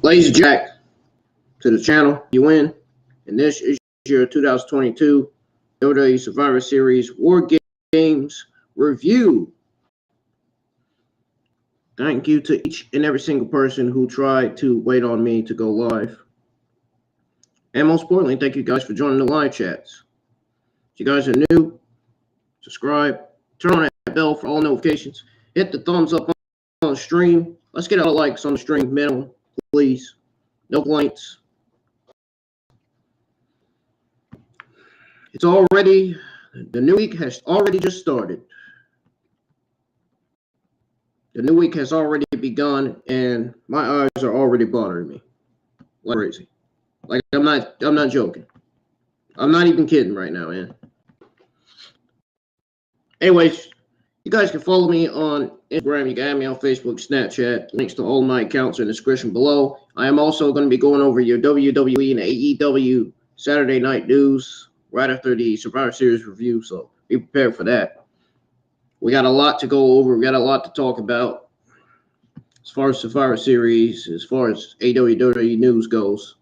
Ladies and gentlemen, to the channel, IWN, and this is your 2022 WWE Survivor Series War Games review. Thank you to each and every single person who tried to wait on me to go live. And most importantly, thank you guys for joining the live chats. If you guys are new, subscribe, turn on that bell for all notifications, hit the thumbs up on the stream. Let's get all the likes on the stream minimum, please. No complaints. The new week has already just started. The new week has already begun, and my eyes are already bothering me like crazy. Like I'm not joking. I'm not even kidding right now, man. Anyways, you guys can follow me on Instagram. You can add me on Facebook, Snapchat. Links to all my accounts are in the description below. I am also going to be going over your WWE and AEW Saturday night news right after the Survivor Series review, so be prepared for that. We got a lot to go over. We got a lot to talk about as far as Survivor Series, as far as WWE news goes.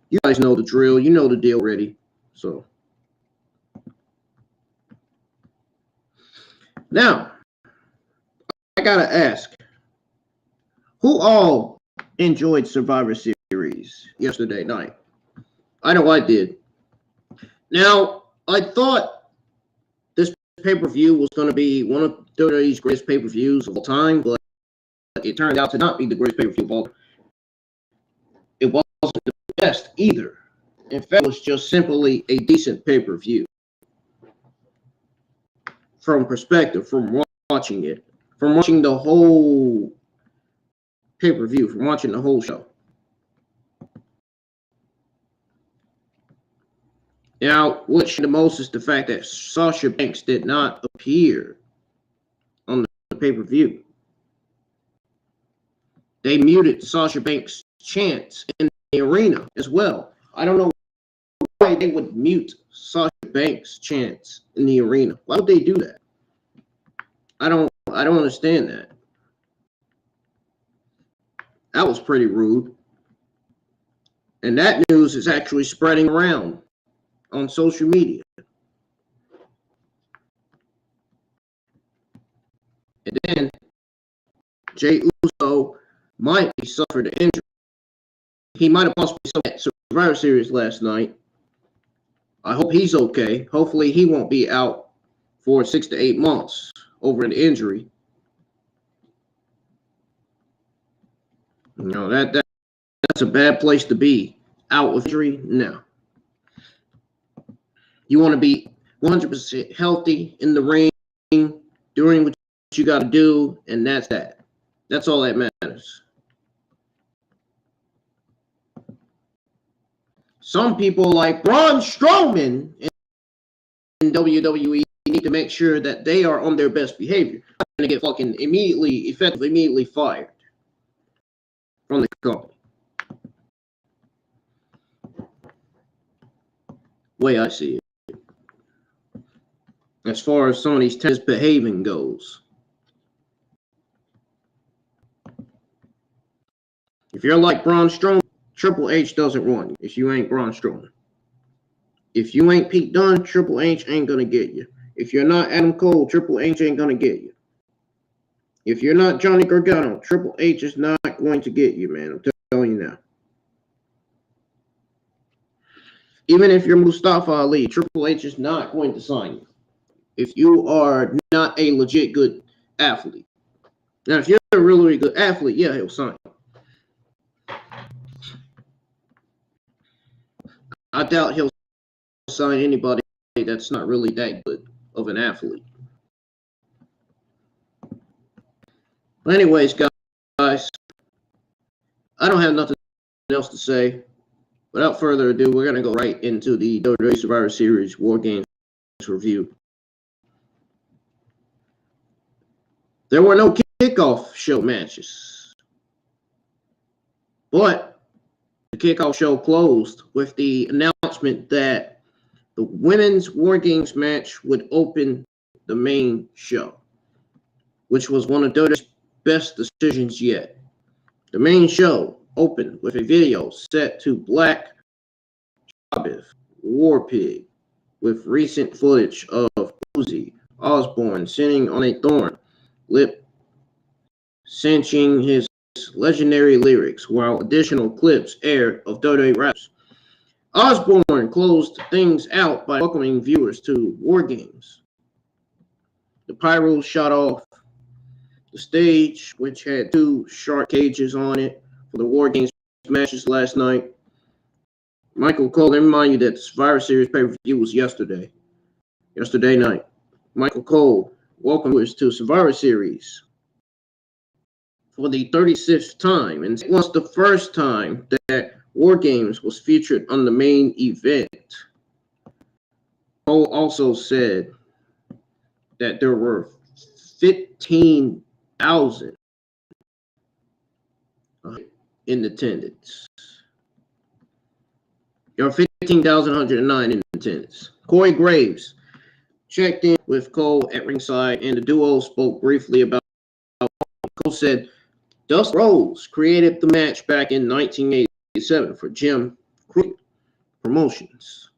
You guys know the drill. You know the deal already. So now, I gotta ask, who all enjoyed Survivor Series yesterday night? I know I did. Now, I thought this pay-per-view was going to be one of WWE's greatest pay-per-views of all time, but it turned out to not be the greatest pay-per-view of all time. It wasn't the best either. In fact, it was just simply a decent pay-per-view. From perspective, from watching it, from watching the whole pay-per-view, from watching the whole show. Now, what's the most is the fact that Sasha Banks did not appear on the pay-per-view. They muted Sasha Banks' chants in the arena as well. I don't know why they would mute Sasha Banks' chants in the arena. Why would they do that? I don't understand that. That was pretty rude. And that news is actually spreading around on social media. And then Jey Uso might be suffered an injury. He might have possibly suffered at Survivor Series last night. I hope he's okay. Hopefully he won't be out for 6 to 8 months over an injury. You know, that's a bad place to be. Out with injury? No. You want to be 100% healthy in the ring, doing what you got to do, and that's that. That's all that matters. Some people like Braun Strowman in WWE need to make sure that they are on their best behavior. They're going to get fucking immediately fired from the company. Way I see it. As far as some of these tennis behaving goes. If you're like Braun Strowman, Triple H doesn't want you if you ain't Braun Strowman. If you ain't Pete Dunne, Triple H ain't going to get you. If you're not Adam Cole, Triple H ain't going to get you. If you're not Johnny Gargano, Triple H is not going to get you, man. I'm telling you now. Even if you're Mustafa Ali, Triple H is not going to sign you if you are not a legit good athlete. Now, if you're a really good athlete, yeah, he'll sign you. I doubt he'll sign anybody that's not really that good of an athlete. But anyways, guys, I don't have nothing else to say. Without further ado, we're going to go right into the WWE Survivor Series War Games review. There were no kickoff show matches, but the kickoff show closed with the announcement that the women's War Games match would open the main show, which was one of WWE's best decisions yet. The main show opened with a video set to Black Sabbath War Pig with recent footage of Ozzy Osbourne sitting on a thorn, lip cinching his legendary lyrics, while additional clips aired of WWE rappers. Osbourne closed things out by welcoming viewers to Wargames. The pyro shot off the stage, which had 2 shark cages on it for the Wargames matches last night. Michael Cole, let me remind you that the Survivor Series pay-per-view was yesterday night. Michael Cole welcomed us to Survivor Series for the 36th time, and it was the first time that Wargames was featured on the main event. Cole also said that there were 15,000 in attendance. There are 15,109 in attendance. Corey Graves checked in with Cole at ringside, and the duo spoke briefly about Cole said Dusty Rhodes created the match back in 1987 for Jim Crockett Promotions.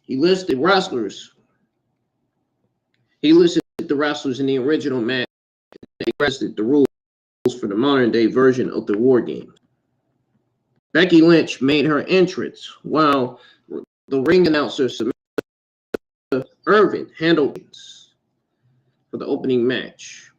He listed the wrestlers in the original match, and they rested the rules for the modern-day version of the War Games. Becky Lynch made her entrance, while the ring announcer Samantha Irvin handled it for the opening match.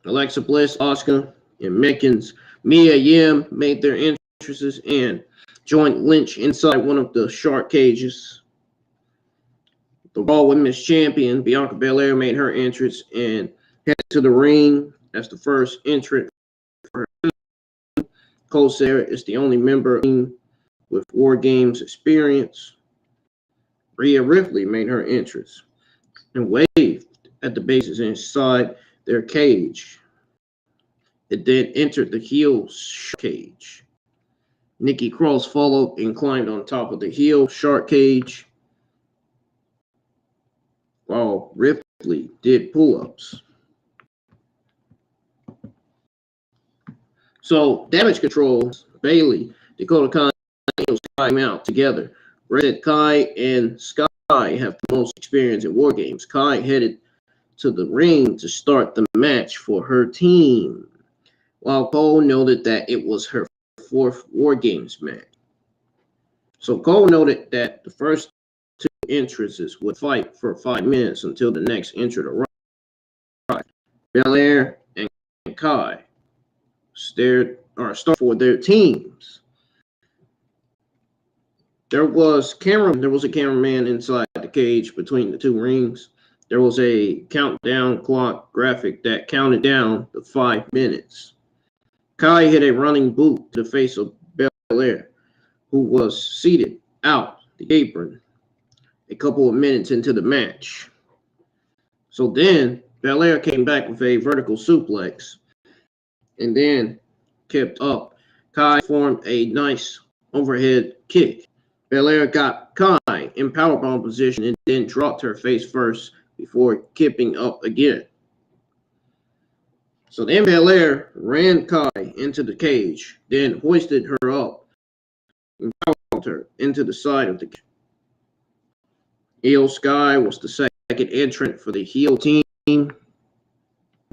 Alexa Bliss, Asuka, and Mia Yim made their entrances and joined Lynch inside one of the shark cages. The Raw Women's Champion, Bianca Belair, made her entrance and headed to the ring as the first entrant for her. Cole Sarah is the only member with War Games experience. Rhea Ripley made her entrance and waved at the bases inside their cage. It then entered the heel cage. Nikki Cross followed and climbed on top of the heel shark cage, while Ripley did pull-ups. So, Damage Control, Bailey, Dakota Kai, and Sky came out together. Red Kai and Sky have the most experience in War Games. Kai headed to the ring to start the match for her team, while Cole noted that it was her 4th War Games match. So Cole noted that the first 2 entrances would fight for 5 minutes until the next entrant arrived. Belair and Kai start for their teams. There was a cameraman inside the cage between the 2 rings. There was a countdown clock graphic that counted down the 5 minutes. Kai hit a running boot to the face of Belair, who was seated out the apron a couple of minutes into the match. So then Belair came back with a vertical suplex and then kept up. Kai formed a nice overhead kick. Belair got Kai in powerbomb position and then dropped her face first before keeping up again. So then Belair ran Kai into the cage, then hoisted her up and powerbombed her into the side of the cage. Io Sky was the second entrant for the heel team. The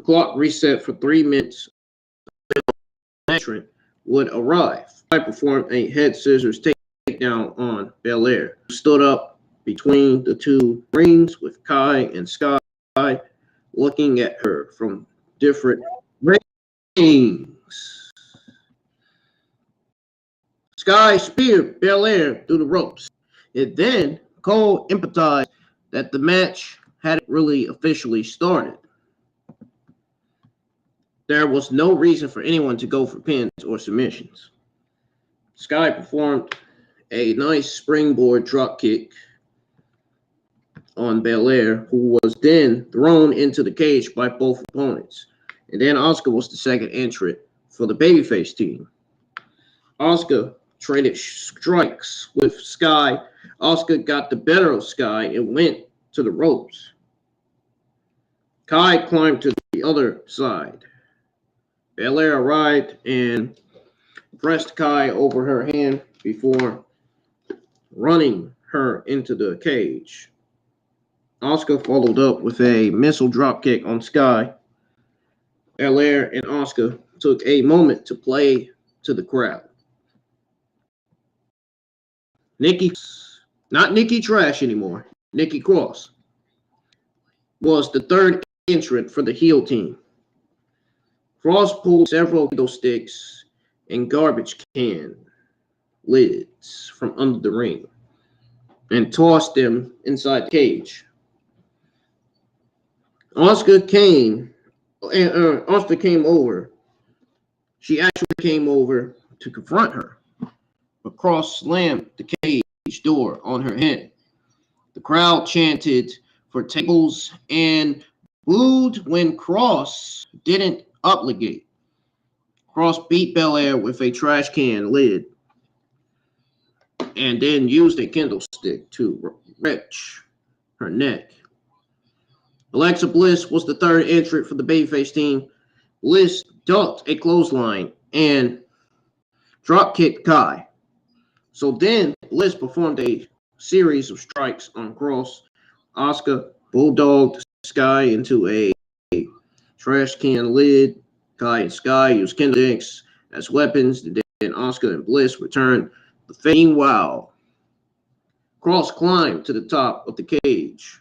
clock reset for 3 minutes. The entrant would arrive. I performed a head scissors takedown on Belair, who stood up between the 2 rings with Kai and Sky looking at her from different rings. Sky speared Belair through the ropes. And then Cole empathized that the match hadn't really officially started. There was no reason for anyone to go for pins or submissions. Sky performed a nice springboard drop kick on Belair, who was then thrown into the cage by both opponents. And then Asuka was the second entrant for the babyface team. Asuka traded strikes with Sky. Asuka got the better of Sky and went to the ropes. Kai climbed to the other side. Belair arrived and pressed Kai over her hand before running her into the cage. Asuka followed up with a missile dropkick on Sky. Belair and Asuka took a moment to play to the crowd. Not Nikki Trash anymore, Nikki Cross, was the third entrant for the heel team. Cross pulled several kendo sticks and garbage can lids from under the ring and tossed them inside the cage. Asuka came over. She actually came over to confront her, but Cross slammed the cage door on her head. The crowd chanted for tables and booed when Cross didn't obligate. Cross beat Belair with a trash can lid and then used a kendo stick to wrench her neck. Alexa Bliss was the third entrant for the babyface team. Bliss ducked a clothesline and drop-kicked Kai. So then Bliss performed a series of strikes on Cross. Asuka bulldogged Sky into a trash can lid. Kai and Sky used kendo sticks as weapons. Then Asuka and Bliss returned. Meanwhile, Cross climbed to the top of the cage.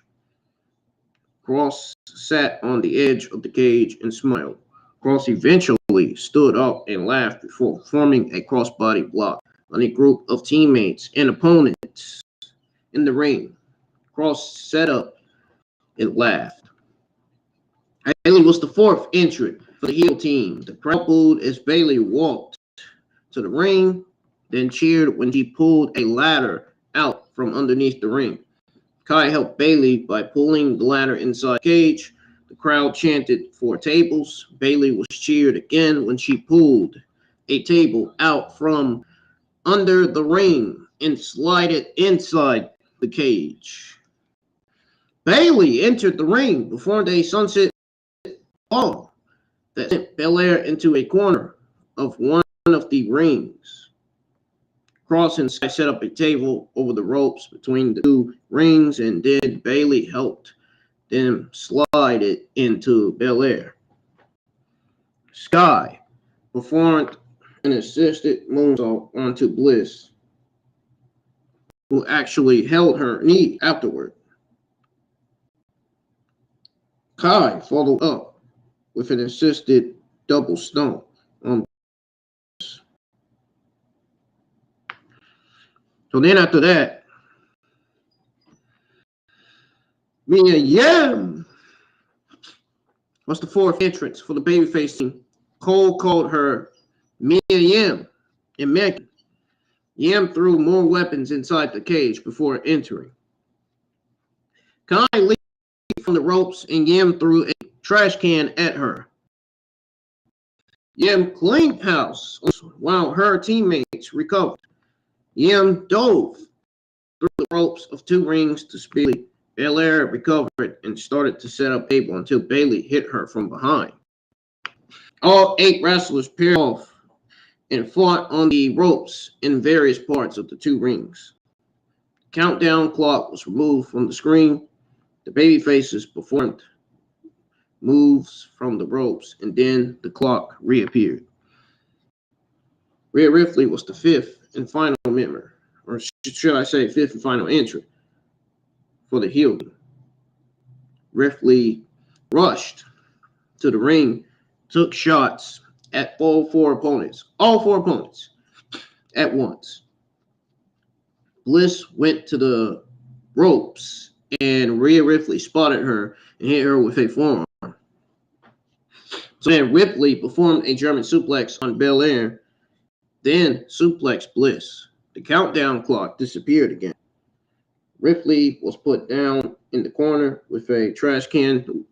Cross sat on the edge of the cage and smiled. Cross eventually stood up and laughed before forming a crossbody block on a group of teammates and opponents in the ring. Cross sat up and laughed. Bayley was the fourth entrant for the heel team. The crowd booed as Bayley walked to the ring, then cheered when she pulled a ladder out from underneath the ring. Kai helped Bayley by pulling the ladder inside the cage. The crowd chanted for tables. Bayley was cheered again when she pulled a table out from under the ring and slid inside the cage. Bayley entered the ring, performed a sunset ball that sent Belair into a corner of one of the rings. Cross and Sky set up a table over the ropes between the two rings, and then Bayley helped them slide it into Belair. Sky performed an assisted moonsault onto Bliss, who actually held her knee afterward. Kai followed up with an assisted double stomp on Bliss. So then after that, Mia Yim was the fourth entrance for the babyface team. Cole called her Mia Yim and Megan. Yim threw more weapons inside the cage before entering. Kai leaped from the ropes and Yim threw a trash can at her. Yim cleaned house while her teammates recovered. Yim dove through the ropes of two rings to speed. Belair recovered and started to set up a table until Bayley hit her from behind. All 8 wrestlers paired off and fought on the ropes in various parts of the two rings. The countdown clock was removed from the screen. The babyfaces performed moves from the ropes, and then the clock reappeared. Rhea Ripley was the fifth and final member, or should I say fifth and final entrant for the heel team. Ripley rushed to the ring, took shots at all four opponents at once. Bliss went to the ropes and Rhea Ripley spotted her and hit her with a forearm. So then Ripley performed a German suplex on Belair, then suplexed Bliss. The countdown clock disappeared again. Ripley was put down in the corner with a trash can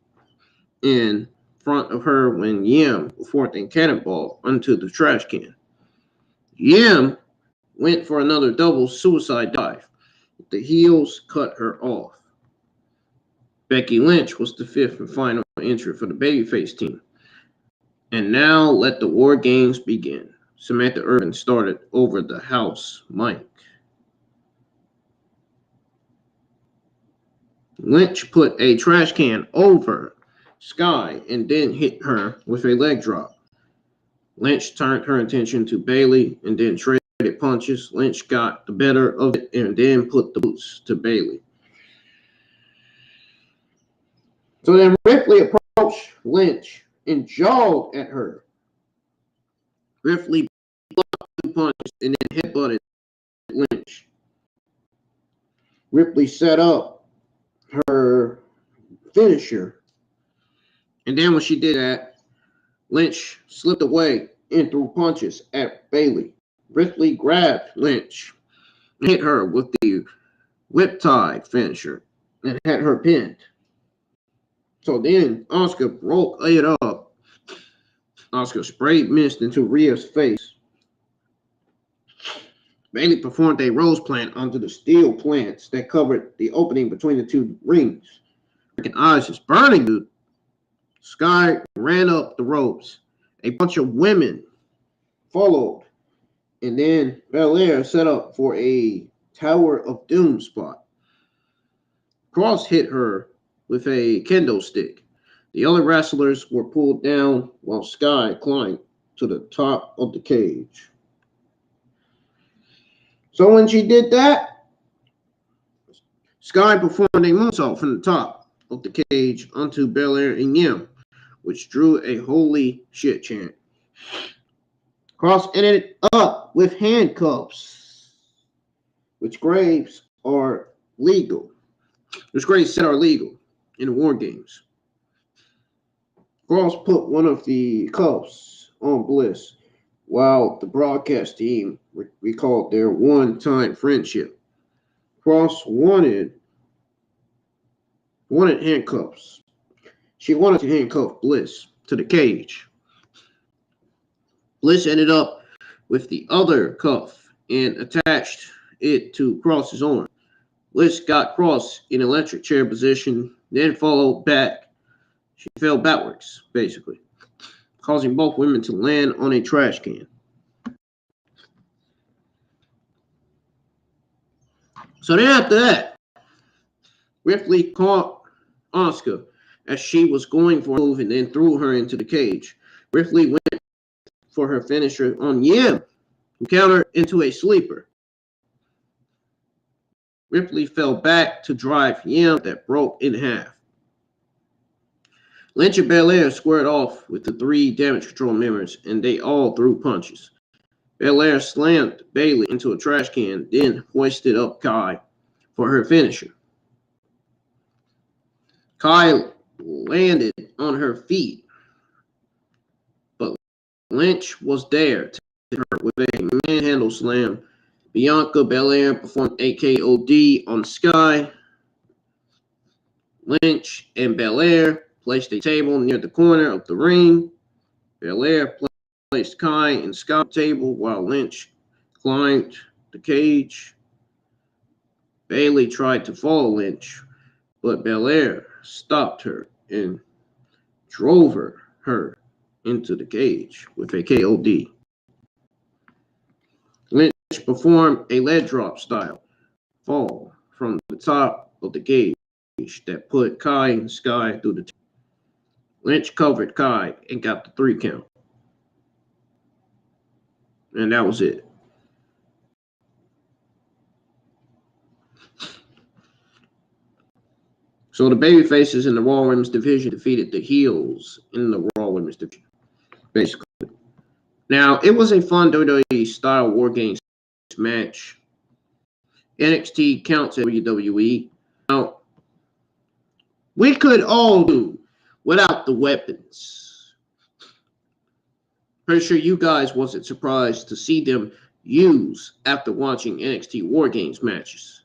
in front of her when Yim performed a cannonball onto the trash can. Yim went for another double suicide dive. The heels cut her off. Becky Lynch was the 5th and final entry for the babyface team. And now let the War Games begin. Samantha Irvin started over the house mic. Lynch put a trash can over Sky and then hit her with a leg drop. Lynch turned her attention to Bayley and then traded punches. Lynch got the better of it and then put the boots to Bayley. So then Ripley approached Lynch and jogged at her. Ripley blocked 2 punches and then headbutted Lynch. Ripley set up her finisher. And then when she did that, Lynch slipped away and threw punches at Bayley. Ripley grabbed Lynch and hit her with the whip tie finisher and had her pinned. So then Asuka broke it up. Asuka sprayed mist into Rhea's face. Bayley performed a rose plant onto the steel plants that covered the opening between the 2 rings. Freaking eyes is burning, dude. Sky ran up the ropes. A bunch of women followed. And then Bálor set up for a Tower of Doom spot. Cross hit her with a kendo stick. The other wrestlers were pulled down while Sky climbed to the top of the cage. So when she did that, Sky performed a moonsault from the top of the cage onto Bálor and Yim, which drew a holy shit chant. Cross ended up with handcuffs, which Graves are legal. Which Graves said are legal in the War Games. Cross put one of the cuffs on Bliss, while the broadcast team recalled their one-time friendship. Cross wanted handcuffs. She wanted to handcuff Bliss to the cage. Bliss ended up with the other cuff and attached it to Cross's arm. Bliss got Cross in electric chair position, then followed back. She fell backwards, basically, causing both women to land on a trash can. So then after that, Ripley caught Asuka as she was going for a move and then threw her into the cage. Ripley went for her finisher on Yim, who countered into a sleeper. Ripley fell back to drive Yim that broke in half. Lynch and Bálor squared off with the 3 damage control members, and they all threw punches. Bálor slammed Bayley into a trash can, then hoisted up Kai for her finisher. Kai landed on her feet, but Lynch was there to hit her with a manhandle slam. Bianca Belair performed a KOD on Sky. Lynch and Belair placed a table near the corner of the ring. Belair placed Kai and Sky on the table while Lynch climbed the cage. Bayley tried to follow Lynch, but Belair stopped her and drove her into the cage with a KOD. Lynch performed a leg drop style fall from the top of the cage that put Kai and Sky through the table. Lynch covered Kai and got the 3 count. And that was it. So the babyfaces in the Raw Women's division defeated the heels in the Raw Women's division, basically. Now, it was a fun WWE style War Games match. NXT counts WWE. Now, we could all do without the weapons. Pretty sure you guys wasn't surprised to see them use after watching NXT War Games matches.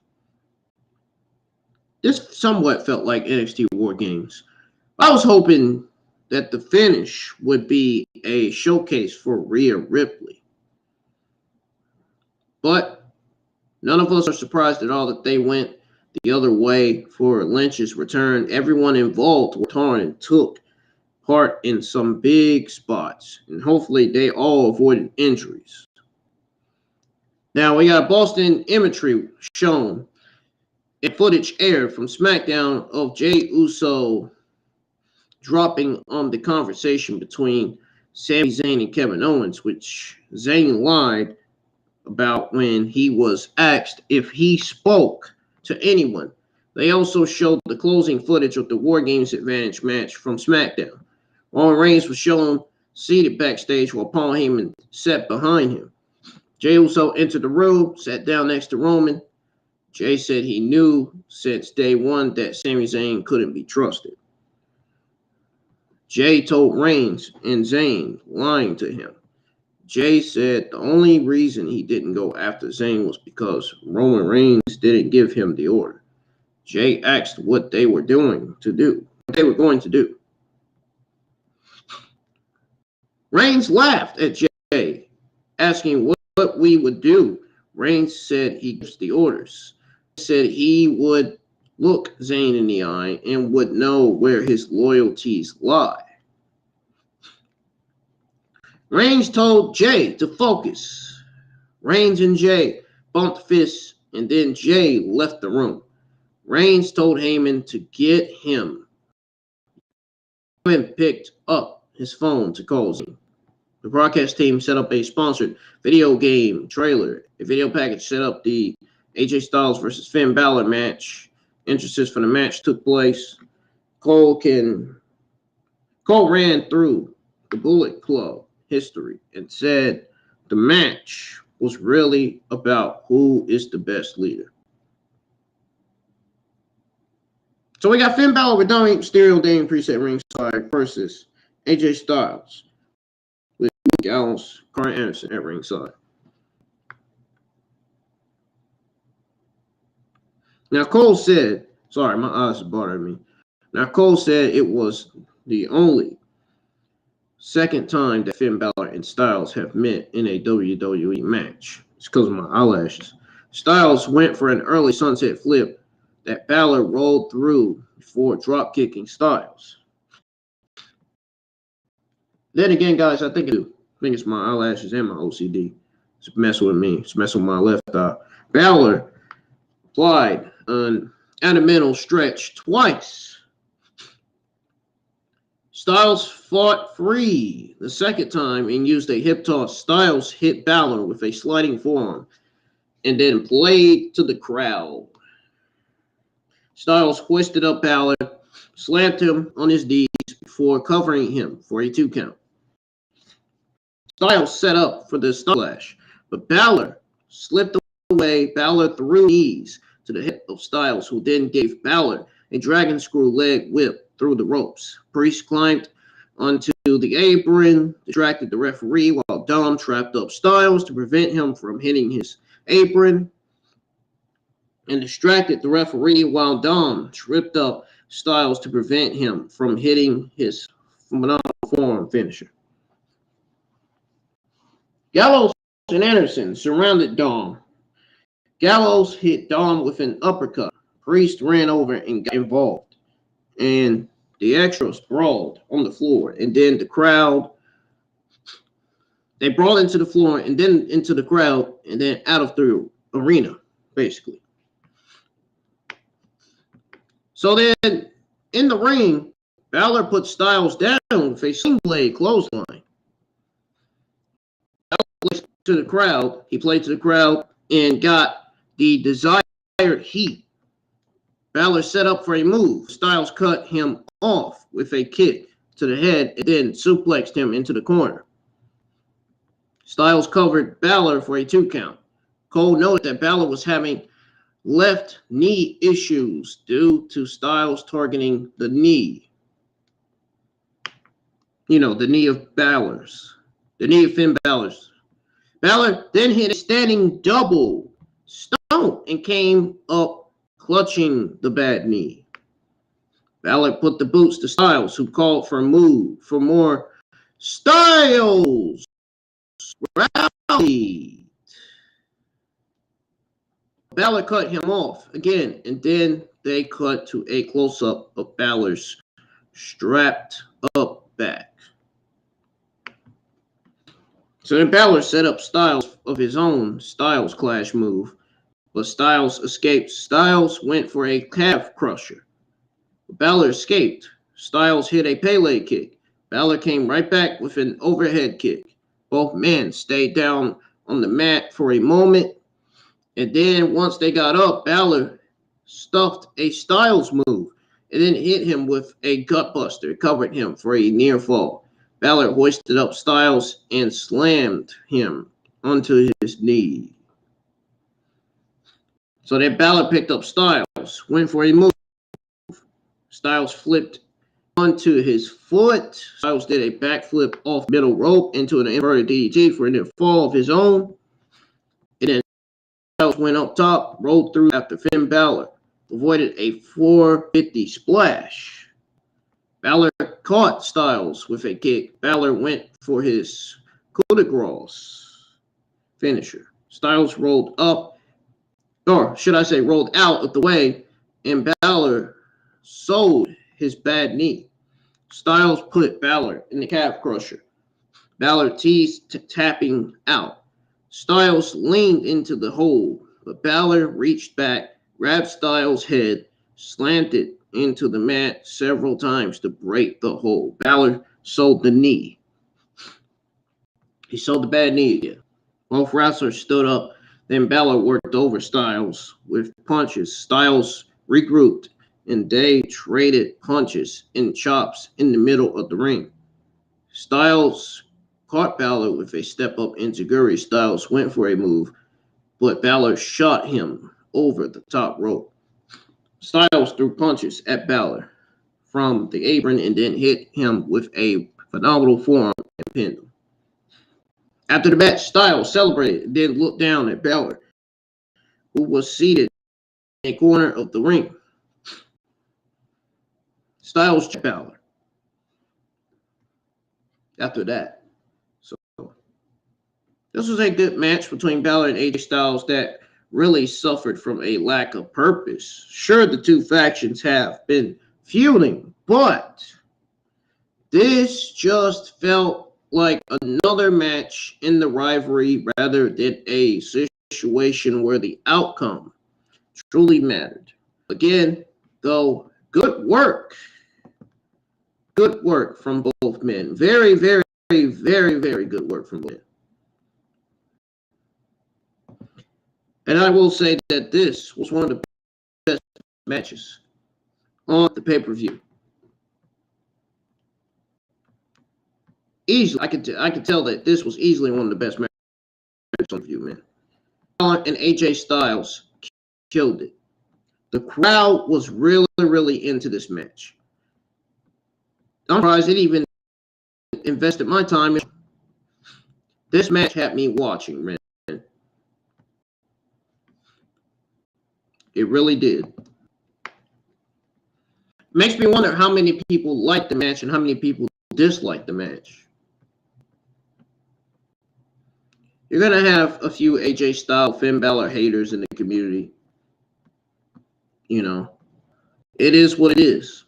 This somewhat felt like NXT War Games. I was hoping that the finish would be a showcase for Rhea Ripley. But none of us are surprised at all that they went the other way for Lynch's return. Everyone involved worked hard and took part in some big spots, and hopefully they all avoided injuries. Now we got Boston imagery shown and footage aired from SmackDown of Jey Uso dropping on the conversation between Sami Zayn and Kevin Owens, which Zayn lied about when he was asked if he spoke to anyone. They also showed the closing footage of the Wargames Advantage match from SmackDown. Roman Reigns was shown seated backstage while Paul Heyman sat behind him. Jey Uso entered the room, sat down next to Roman. Jey said he knew since day one that Sami Zayn couldn't be trusted. Jey told Reigns and Zayn lying to him. Jey said the only reason he didn't go after Zayn was because Roman Reigns didn't give him the order. Jey asked what they were going to do. Reigns laughed at Jey, asking what we would do. Reigns said he gives the orders. He said he would look Zayn in the eye and would know where his loyalties lie. Reigns told Jey to focus. Reigns and Jey bumped fists, and then Jey left the room. Reigns told Heyman to get him. Heyman picked up his phone to call Zayn. The broadcast team set up a sponsored video game trailer. A video package set up the AJ Styles versus Finn Bálor match. Entrances for the match took place. Cole ran through the Bullet Club history and said the match was really about who is the best leader. So we got Finn Bálor with Dominic Mysterio, Damian Priest at ringside versus AJ Styles with Gallows, Karl Anderson at ringside. Now Cole said, sorry, my eyes are bothering me. Now Cole said it was the only second time that Finn Bálor and Styles have met in a WWE match. It's because of my eyelashes. Styles went for an early sunset flip that Bálor rolled through before drop-kicking Styles. Then again, guys, I think it's my eyelashes and my OCD. It's messing with me. It's messing with my left eye. Bálor applied an abdominal stretch twice. Styles fought free the second time and used a hip toss. Styles hit Bálor with a sliding forearm and then played to the crowd. Styles hoisted up Bálor, slammed him on his knees before covering him for a 2 count. Styles set up for the splash, but Bálor slipped away. Bálor threw knees to the hip of Styles, who then gave Bálor a dragon screw leg whip through the ropes. Priest climbed onto the apron, distracted the referee while Dom trapped up Styles to prevent him from hitting his apron, and distracted the referee while Dom tripped up Styles to prevent him from hitting his phenomenal forearm finisher. Gallows and Anderson surrounded Dom. Gallows hit Dom with an uppercut. Priest ran over and got involved, and the extras brawled on the floor, and then the crowd, they brawled into the floor and then into the crowd and then out of the arena, basically. So then in the ring, Bálor put Styles down with a sling blade clothesline. Bálor to the crowd. He played to the crowd and got the desired heat. Bálor set up for a move. Styles cut him off with a kick to the head and then suplexed him into the corner. Styles covered Bálor for a 2 count. Cole noted that Bálor was having left knee issues due to Styles targeting the knee. You know, the knee of Bálor's. The knee of Finn Bálor's. Bálor then hit a standing double stomp and came up clutching the bad knee. Bálor put the boots to Styles, who called for a move for more. Styles rallied. Bálor cut him off again, and then they cut to a close-up of Bálor's strapped up back. So then Bálor set up Styles of his own Styles Clash move, but Styles escaped. Styles went for a calf crusher. Bálor escaped. Styles hit a Pele kick. Bálor came right back with an overhead kick. Both men stayed down on the mat for a moment, and then once they got up, Bálor stuffed a Styles move and then hit him with a gutbuster, covered him for a near fall. Bálor hoisted up Styles and slammed him onto his knee. So then Bálor picked up Styles, went for a move. Styles flipped onto his foot. Styles did a backflip off middle rope into an inverted DDT for a near fall of his own. And then Styles went up top, rolled through after Finn Bálor, avoided a 450 splash. Bálor caught Styles with a kick. Bálor went for his coup de grace finisher. Styles rolled up, or should I say rolled out of the way, and Bálor sold his bad knee. Styles put Bálor in the calf crusher. Bálor teased tapping out. Styles leaned into the hole, but Bálor reached back, grabbed Styles' head, slammed it into the mat several times to break the hole. Bálor sold the knee. He sold the bad knee again. Both wrestlers stood up. Then Bálor worked over Styles with punches. Styles regrouped, and they traded punches and chops in the middle of the ring. Styles caught Bálor with a step-up enziguri. Styles went for a move, but Bálor shot him over the top rope. Styles threw punches at Bálor from the apron and then hit him with a phenomenal forearm and pinned him. After the match, Styles celebrated and then looked down at Bálor, who was seated in a corner of the ring. Styles checked Bálor after that. So this was a good match between Bálor and AJ Styles that really suffered from a lack of purpose. Sure, the two factions have been feuding, but this just felt like another match in the rivalry rather than a situation where the outcome truly mattered. Again, though, good work. Good work from both men. Very, very, very, very good work from both men. And I will say that this was one of the best matches on the pay-per-view. Easily, I could tell that this was easily one of the best matches on the view, man. And AJ Styles killed it. The crowd was really, really into this match. I'm surprised it even invested my time. This match had me watching, man. It really did. Makes me wonder how many people liked the match and how many people disliked the match. You're going to have a few AJ Styles, Finn Bálor haters in the community. You know, it is what it is.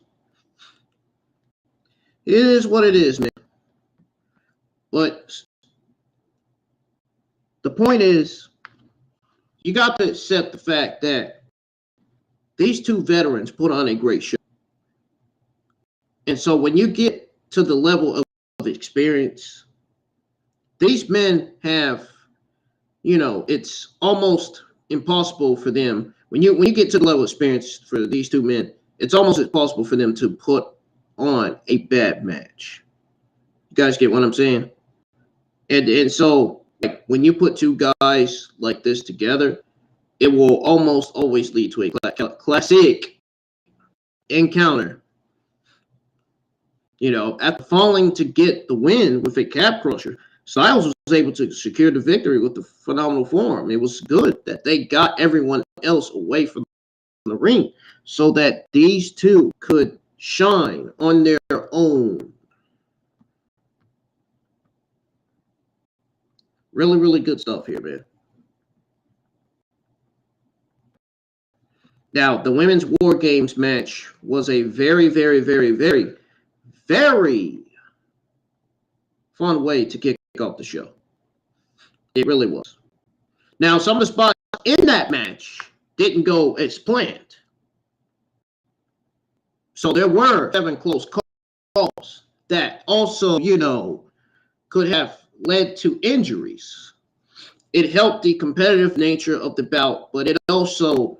It is what it is, man. But the point is, you got to accept the fact that these two veterans put on a great show. And so when you get to the level of experience, these men have, you know, it's almost impossible for them. When you get to the level of experience for these two men, it's almost impossible for them to put on a bad match. You guys get what I'm saying? And so like, when you put two guys like this together, it will almost always lead to a classic encounter. You know, after falling to get the win with a calf crusher, Styles was able to secure the victory with the phenomenal form. It was good that they got everyone else away from the ring so that these two could shine on their own. Really, really good stuff here, man. Now, the women's War Games match was a very, very, very, very, very fun way to kick off the show. It really was. Now, some of the spots in that match didn't go as planned. So there were 7 close calls that also, could have led to injuries. It helped the competitive nature of the bout, but it also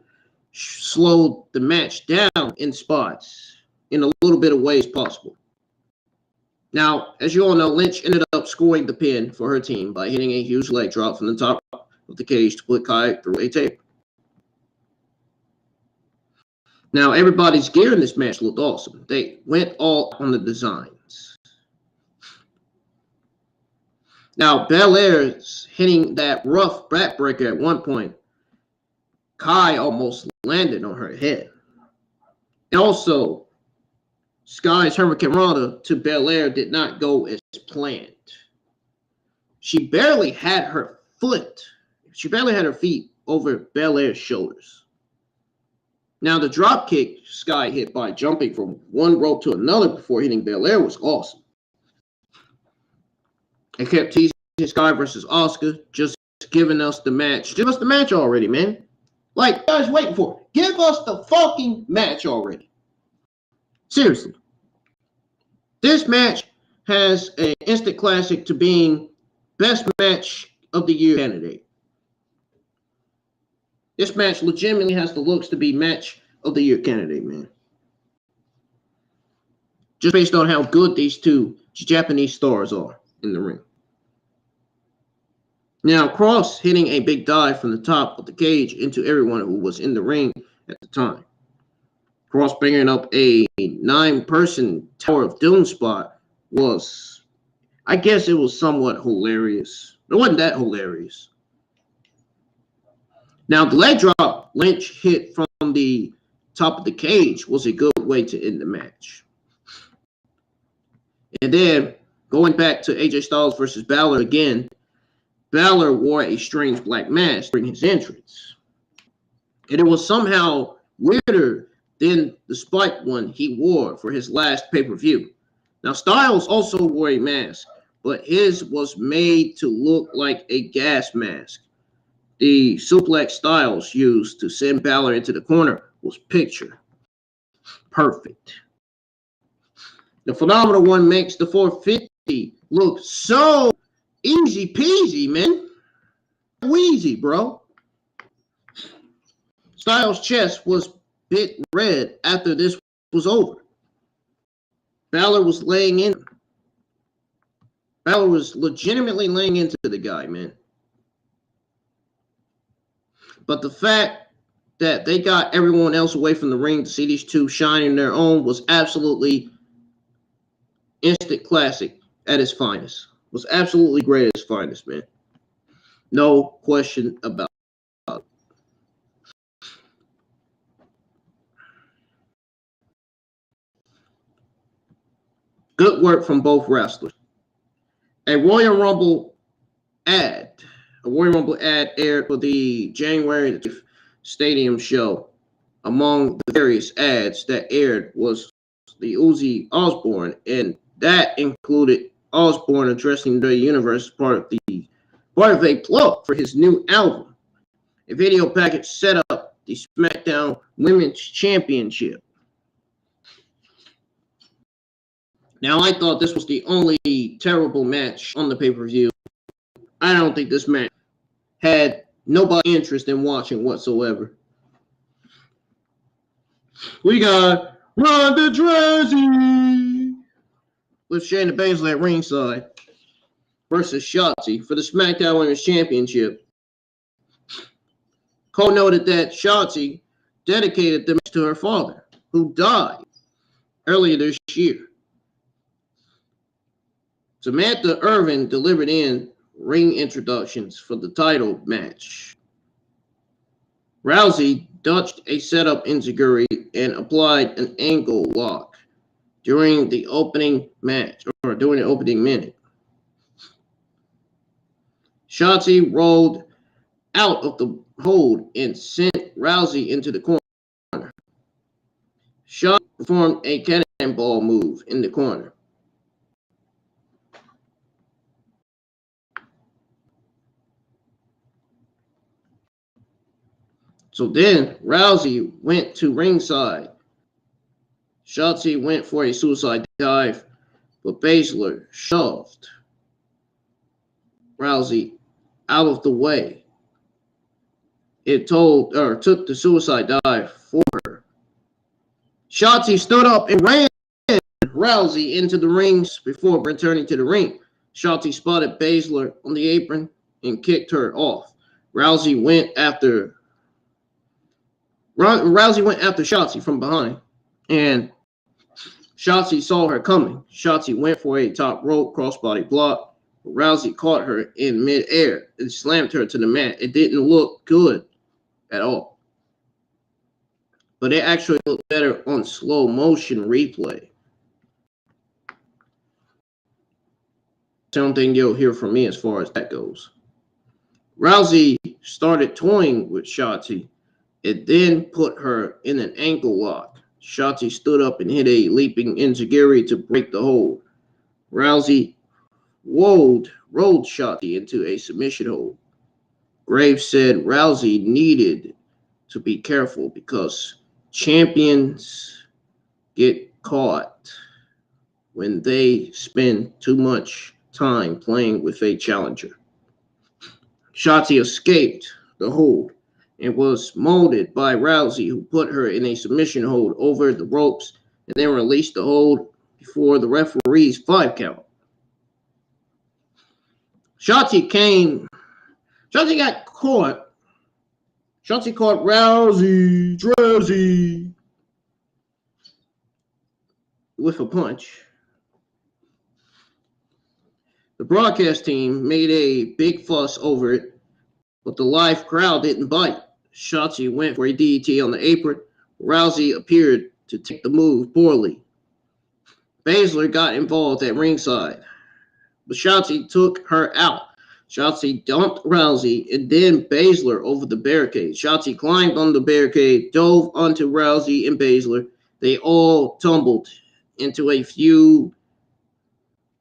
slowed the match down in spots in a little bit of ways possible. Now, as you all know, Lynch ended up scoring the pin for her team by hitting a huge leg drop from the top of the cage to put Kai through a table. Now, everybody's gear in this match looked awesome. They went all on the designs. Now, Belair's hitting that rough backbreaker at one point. Kai almost landed on her head. And also, Sky's Hurricane Ronda to Belair did not go as planned. She barely had her feet over Belair's shoulders. Now, the drop kick Sky hit by jumping from one rope to another before hitting Belair was awesome. It kept teasing Sky versus Asuka, just giving us the match. Give us the match already, man. Like, guys waiting for it. Give us the fucking match already. Seriously. This match has an instant classic to being best match of the year candidate. This match legitimately has the looks to be match of the year candidate, man. Just based on how good these two Japanese stars are in the ring. Now, Cross hitting a big dive from the top of the cage into everyone who was in the ring at the time. Cross bringing up a 9-person Tower of Doom spot was, I guess it was somewhat hilarious. It wasn't that hilarious. Now, the leg drop Lynch hit from the top of the cage was a good way to end the match. And then, going back to AJ Styles versus Bálor again, Bálor wore a strange black mask during his entrance. And it was somehow weirder than the spiked one he wore for his last pay-per-view. Now, Styles also wore a mask, but his was made to look like a gas mask. The suplex Styles used to send Bálor into the corner was picture perfect. The Phenomenal One makes the 450 look so easy peasy, man. Wheezy, bro. Styles' chest was bit red after this was over. Bálor was laying in. Bálor was legitimately laying into the guy, man. But the fact that they got everyone else away from the ring to see these two shining their own was absolutely instant classic at its finest. Was absolutely great at its finest, man. No question about it. Good work from both wrestlers. A Royal Rumble ad aired for the January Stadium show. Among the various ads that aired was the Uzi Osbourne, and that included Osbourne addressing the universe as part of a plug for his new album. A video package set up the SmackDown Women's Championship. Now, I thought this was the only terrible match on the pay-per-view. I don't think this match had nobody interest in watching whatsoever. We got Ronda Rousey with Shayna Baszler at ringside versus Shotzi for the SmackDown Women's Championship. Cole noted that Shotzi dedicated the match to her father, who died earlier this year. Samantha Irvin delivered in ring introductions for the title match. Rousey dodged a setup enziguri and applied an angle lock during the opening match, or during the opening minute. Shotzi rolled out of the hold and sent Rousey into the corner. Shotzi performed a cannonball move in the corner. So then Rousey went to ringside. Shotzi went for a suicide dive, but Baszler shoved Rousey out of the way. It took the suicide dive for her. Shotzi stood up and ran Rousey into the rings before returning to the ring. Shotzi spotted Baszler on the apron and kicked her off. Rousey went after Shotzi from behind, and Shotzi saw her coming. Shotzi went for a top rope crossbody block. Rousey caught her in midair and slammed her to the mat. It didn't look good at all, but it actually looked better on slow motion replay. That's the only thing you'll hear from me as far as that goes. Rousey started toying with Shotzi. It then put her in an ankle lock. Shotzi stood up and hit a leaping enziguri to break the hold. Rousey rolled Shotzi into a submission hold. Graves said Rousey needed to be careful because champions get caught when they spend too much time playing with a challenger. Shotzi escaped the hold and was molded by Rousey, who put her in a submission hold over the ropes and then released the hold before the referee's 5 count. Shotzi got caught. Shotzi caught Rousey with a punch. The broadcast team made a big fuss over it, but the live crowd didn't bite. Shotzi went for a DDT on the apron. Rousey appeared to take the move poorly. Baszler got involved at ringside, but Shotzi took her out. Shotzi dumped Rousey and then Baszler over the barricade. Shotzi climbed on the barricade, dove onto Rousey and Baszler. They all tumbled into a few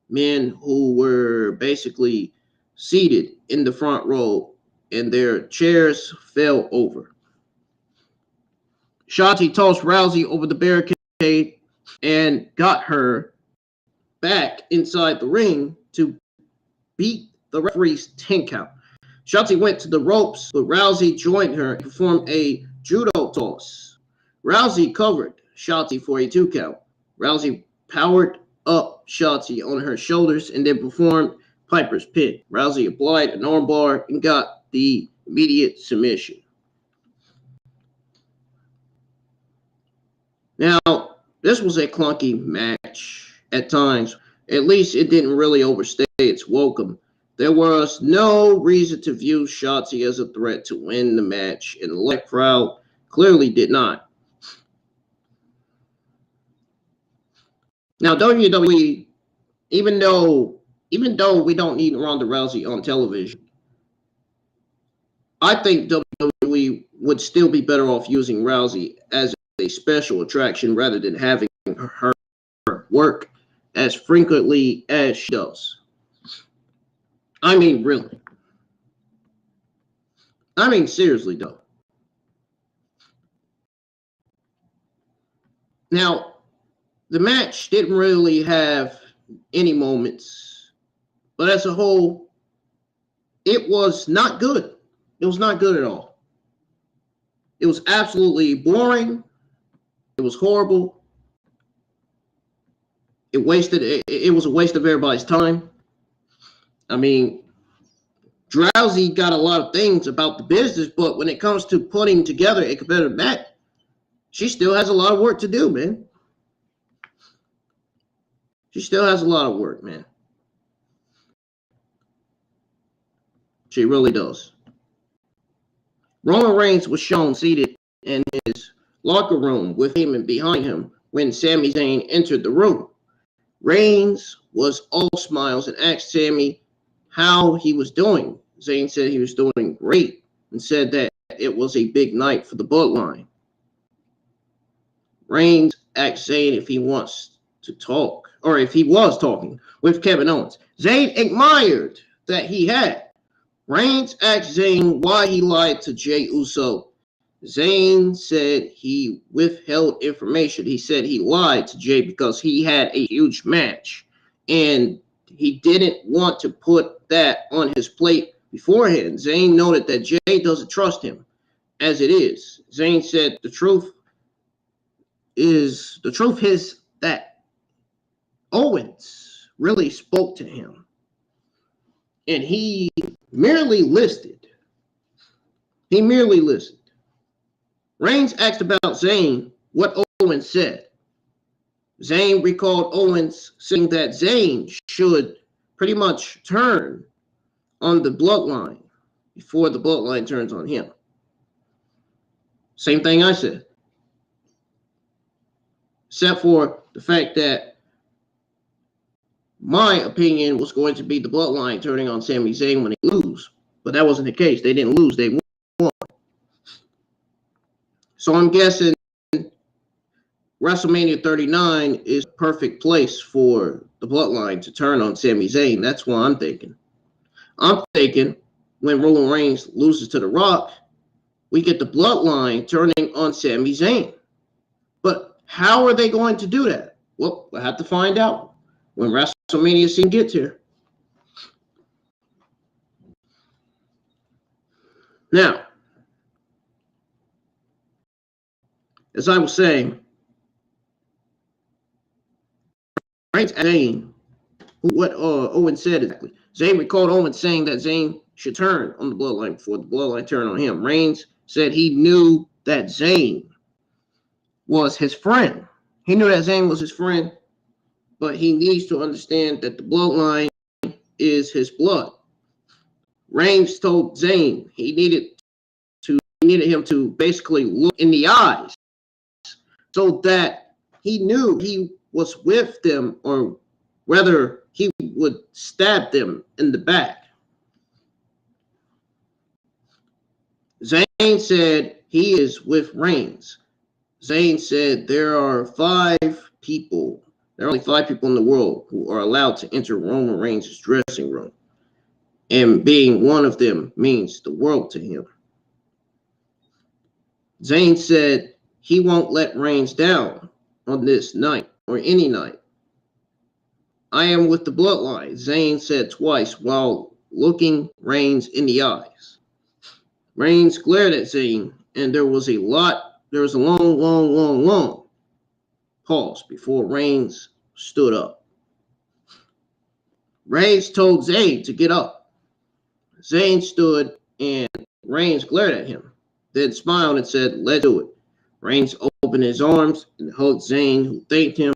men who were basically seated in the front row, and their chairs fell over. Shotzi tossed Rousey over the barricade and got her back inside the ring to beat the referee's 10 count. Shotzi went to the ropes, but Rousey joined her and performed a judo toss. Rousey covered Shotzi for a 2 count. Rousey powered up Shotzi on her shoulders and then performed Piper's Pin. Rousey applied an armbar and got the immediate submission. Now, this was a clunky match at times. At least it didn't really overstay its welcome. There was no reason to view Shotzi as a threat to win the match, and the live crowd clearly did not. Now, WWE, even though we don't need Ronda Rousey on television, I think WWE would still be better off using Rousey as a special attraction rather than having her work as frequently as she does. I mean, really. I mean, seriously, though. Now, the match didn't really have any moments, but as a whole, it was not good. It was not good at all. It was absolutely boring. It was horrible. It was a waste of everybody's time. I mean, Rousey got a lot of things about the business, but when it comes to putting together a competitive match, she still has a lot of work to do, man. She still has a lot of work, man. She really does. Roman Reigns was shown seated in his locker room with him and behind him when Sami Zayn entered the room. Reigns was all smiles and asked Sami how he was doing. Zayn said he was doing great and said that it was a big night for the Bloodline. Reigns asked Zayn if he wants to talk, or if he was talking with Kevin Owens. Zayn admired that he had. Reigns asked Zayn why he lied to Jey Uso. Zayn said he withheld information. He said he lied to Jey because he had a huge match, and he didn't want to put that on his plate beforehand. Zayn noted that Jey doesn't trust him as it is. Zayn said the truth is that Owens really spoke to him, and he merely listened. Reigns asked about Zayn what Owens said. Zayn recalled Owens saying that Zayn should pretty much turn on the Bloodline before the Bloodline turns on him. Same thing I said. Except for the fact that my opinion was going to be the Bloodline turning on Sami Zayn when they lose. But that wasn't the case. They didn't lose. They won. So I'm guessing WrestleMania 39 is a perfect place for the Bloodline to turn on Sami Zayn. That's what I'm thinking. I'm thinking when Roman Reigns loses to The Rock, we get the Bloodline turning on Sami Zayn. But how are they going to do that? Well, we'll have to find out when WrestleMania scene gets here. Now, as I was saying, Reigns asked Zayn what Owens said exactly. Zayn recalled Owens saying that Zayn should turn on the Bloodline before the Bloodline turned on him. Reigns said he knew that Zayn was his friend. He knew that Zayn was his friend, but he needs to understand that the Bloodline is his blood. Reigns told Zayn he needed him to basically look in the eyes so that he knew he was with them, or whether he would stab them in the back. Zayn said he is with Reigns. Zayn said there are only 5 people in the world who are allowed to enter Roman Reigns' dressing room, and being one of them means the world to him. Zayn said he won't let Reigns down on this night or any night. I am with the Bloodline, Zayn said twice while looking Reigns in the eyes. Reigns glared at Zayn, and there was a long pause before Reigns stood up. Reigns told Zayn to get up. Zayn stood, and Reigns glared at him, then smiled and said, "Let's do it." Reigns opened his arms and hugged Zayn, who thanked him.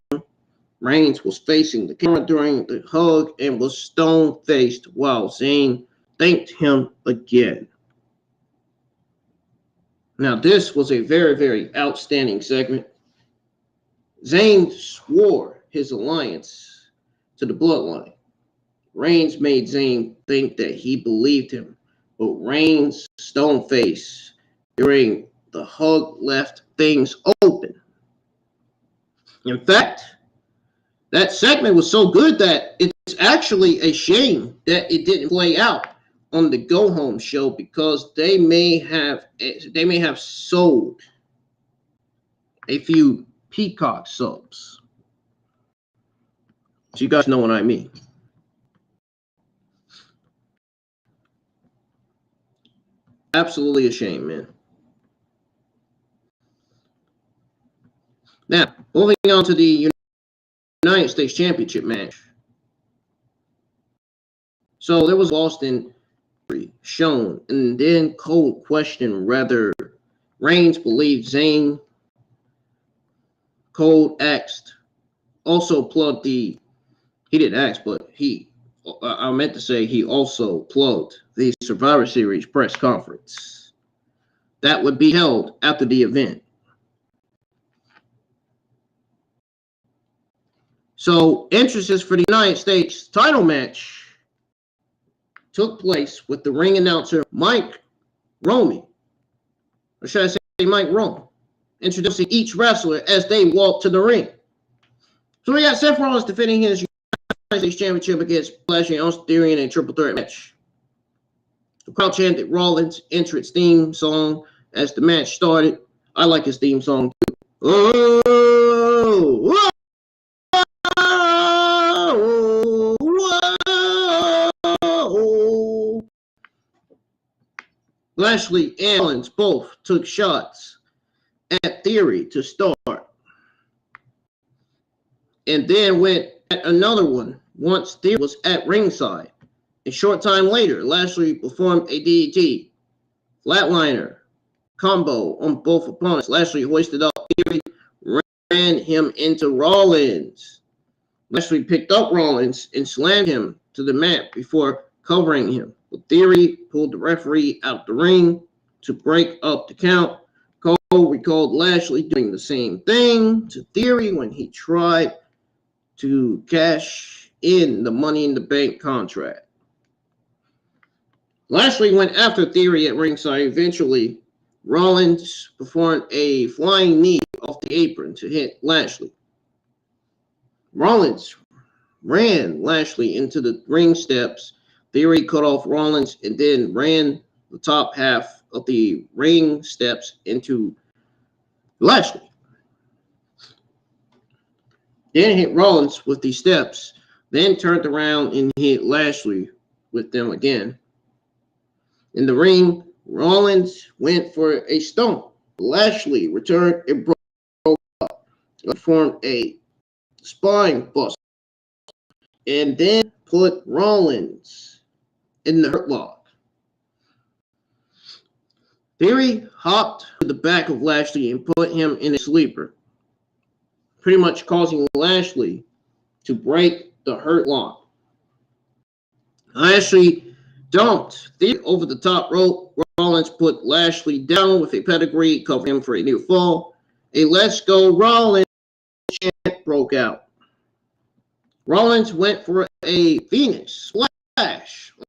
Reigns was facing the camera during the hug and was stone-faced while Zayn thanked him again. Now, this was a very, very outstanding segment. Zayn swore his alliance to the Bloodline. Reigns made Zayn think that he believed him, but Reigns' stone face during the hug left things open. In fact, that segment was so good that it's actually a shame that it didn't play out on the Go Home show, because they may have sold a few Peacock subs. So you guys know what I mean. Absolutely a shame, man. Now, moving on to the United States Championship match. So there was Austin shown, and then Cole questioned whether Reigns believed Zayn. Cole asked, also plugged he didn't ask, but I meant to say he also plugged the Survivor Series press conference that would be held after the event. So, entrances for the United States title match took place with the ring announcer Mike Romy. Or should I say Mike Rome? introducing each wrestler as they walk to the ring. So we got Seth Rollins defending his United States Championship against Lashley and Austin Theory in a triple threat match. The crowd chanted Rollins' entrance theme song as the match started. I like his theme song too. Oh, whoa, whoa. Lashley and Rollins both took shots at Theory to start, and then went at another one once Theory was at ringside. A short time later, Lashley performed a DDT flatliner combo on both opponents. Lashley hoisted up Theory, ran him into Rollins. Lashley picked up Rollins and slammed him to the mat before covering him. But Theory pulled the referee out the ring to break up the count. Cole recalled Lashley doing the same thing to Theory when he tried to cash in the Money in the Bank contract. Lashley went after Theory at ringside. Eventually, Rollins performed a flying knee off the apron to hit Lashley. Rollins ran Lashley into the ring steps. Theory cut off Rollins and then ran the top half of the ring steps into Lashley. Then hit Rollins with the steps, then turned around and hit Lashley with them again. In the ring, Rollins went for a stomp. Lashley returned and broke up, performed a spine buster, and then put Rollins in the hurt lock. Theory hopped to the back of Lashley and put him in a sleeper, pretty much causing Lashley to break the hurt lock. Lashley dumped Theory over the top rope. Rollins put Lashley down with a pedigree, covering him for a near fall. A "Let's Go Rollins" chant broke out. Rollins went for a Phoenix splash on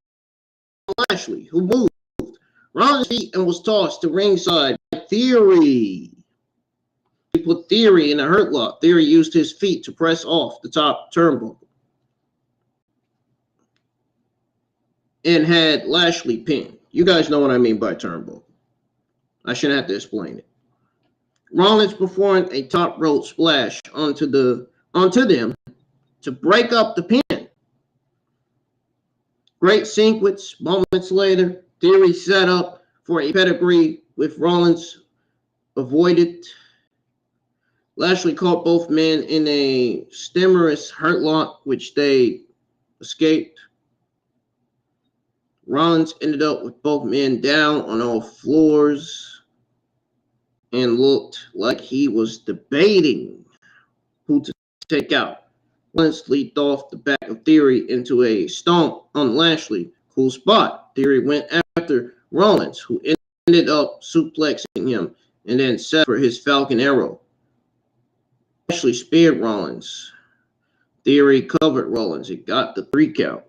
Lashley, who moved Rollins' feet and was tossed to ringside by Theory. He put Theory in a hurt lock. Theory used his feet to press off the top turnbuckle and had Lashley pinned. You guys know what I mean by turnbuckle. I shouldn't have to explain it. Rollins performed a top rope splash onto them to break up the pin. Great sequence. Moments later, Theory set up for a pedigree with Rollins avoided. Lashley caught both men in a stemmerous hurt lock, which they escaped. Rollins ended up with both men down on all floors and looked like he was debating who to take out. Rollins leaped off the back of Theory into a stomp on Lashley. Cool spot. Theory went after Rollins, who ended up suplexing him and then set for his Falcon Arrow. Lashley speared Rollins. Theory covered Rollins. It got the 3 count.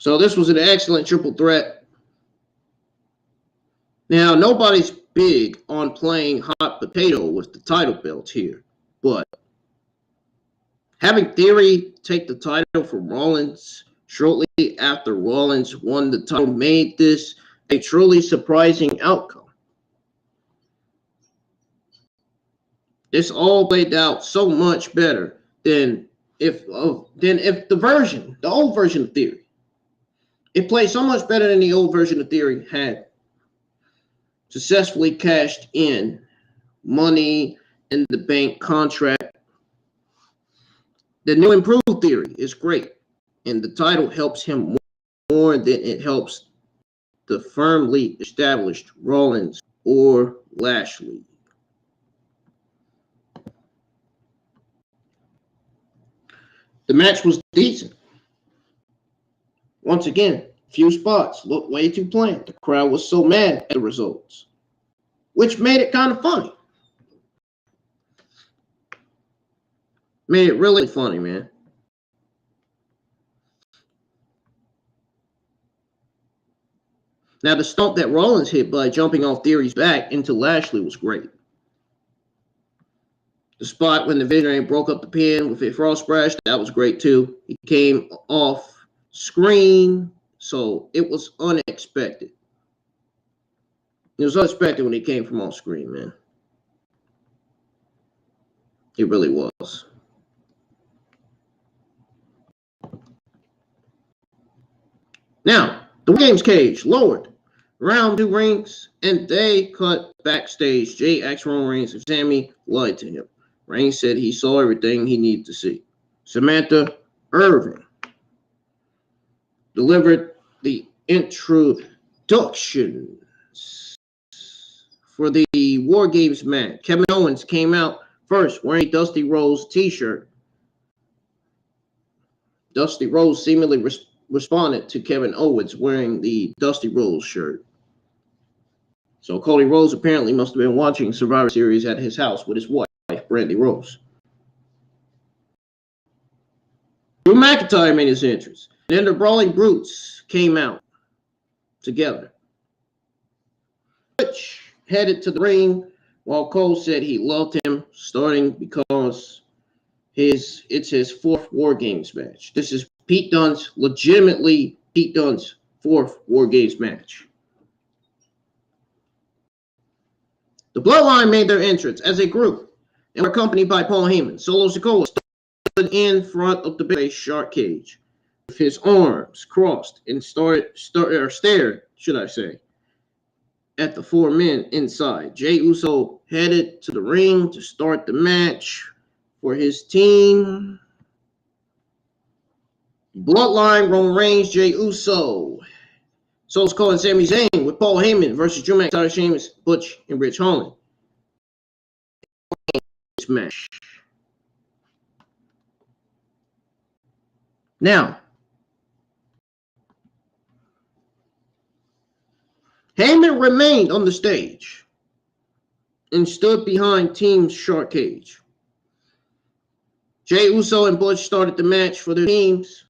So this was an excellent triple threat. Now, nobody's big on playing hot potato with the title belt here, but having Theory take the title from Rollins shortly after Rollins won the title made this a truly surprising outcome. This all played out so much better than if the old version of Theory. It played so much better than the old version of Theory had successfully cashed in Money in the Bank contract. The new improved Theory is great, and the title helps him more than it helps the firmly established Rollins or Lashley. The match was decent. Once again, few spots looked way too planned. The crowd was so mad at the results, which made it kind of funny. Made it really funny, man. Now, the stomp that Rollins hit by jumping off Theory's back into Lashley was great. The spot when the Visionary broke up the pin with a frog splash, that was great too. He came off screen, so it was unexpected. It was unexpected when he came from off screen, man. It really was. Now, the Wargames cage lowered around 2 rings, and they cut backstage. Jay asked Roman Reigns if Sami lied to him. Reigns said he saw everything he needed to see. Samantha Irvin delivered the introductions for the Wargames match. Kevin Owens came out first wearing a Dusty Rhodes t-shirt. Dusty Rhodes seemingly responded to Kevin Owens wearing the Dusty Rhodes shirt. So Cody Rhodes apparently must have been watching Survivor Series at his house with his wife, Brandy Rose. Drew McIntyre made his entrance. Then the Brawling Brutes came out together. Butch headed to the ring while Cole said he loved him starting because it's his 4th War Games match. This is legitimately Pete Dunne's 4th War Games match. The Bloodline made their entrance as a group and were accompanied by Paul Heyman. Solo Sikoa stood in front of the big shark cage with his arms crossed and stared, should I say, at the 4 men inside. Jey Uso headed to the ring to start the match for his team. Bloodline, Roman Reigns, Jey Uso, Solo Sikoa, and Sami Zayn with Paul Heyman versus Drew McIntyre, Sheamus, Butch, and Rich Holland. Match. Now, Heyman remained on the stage and stood behind Team Shark Cage. Jey Uso and Butch started the match for their teams.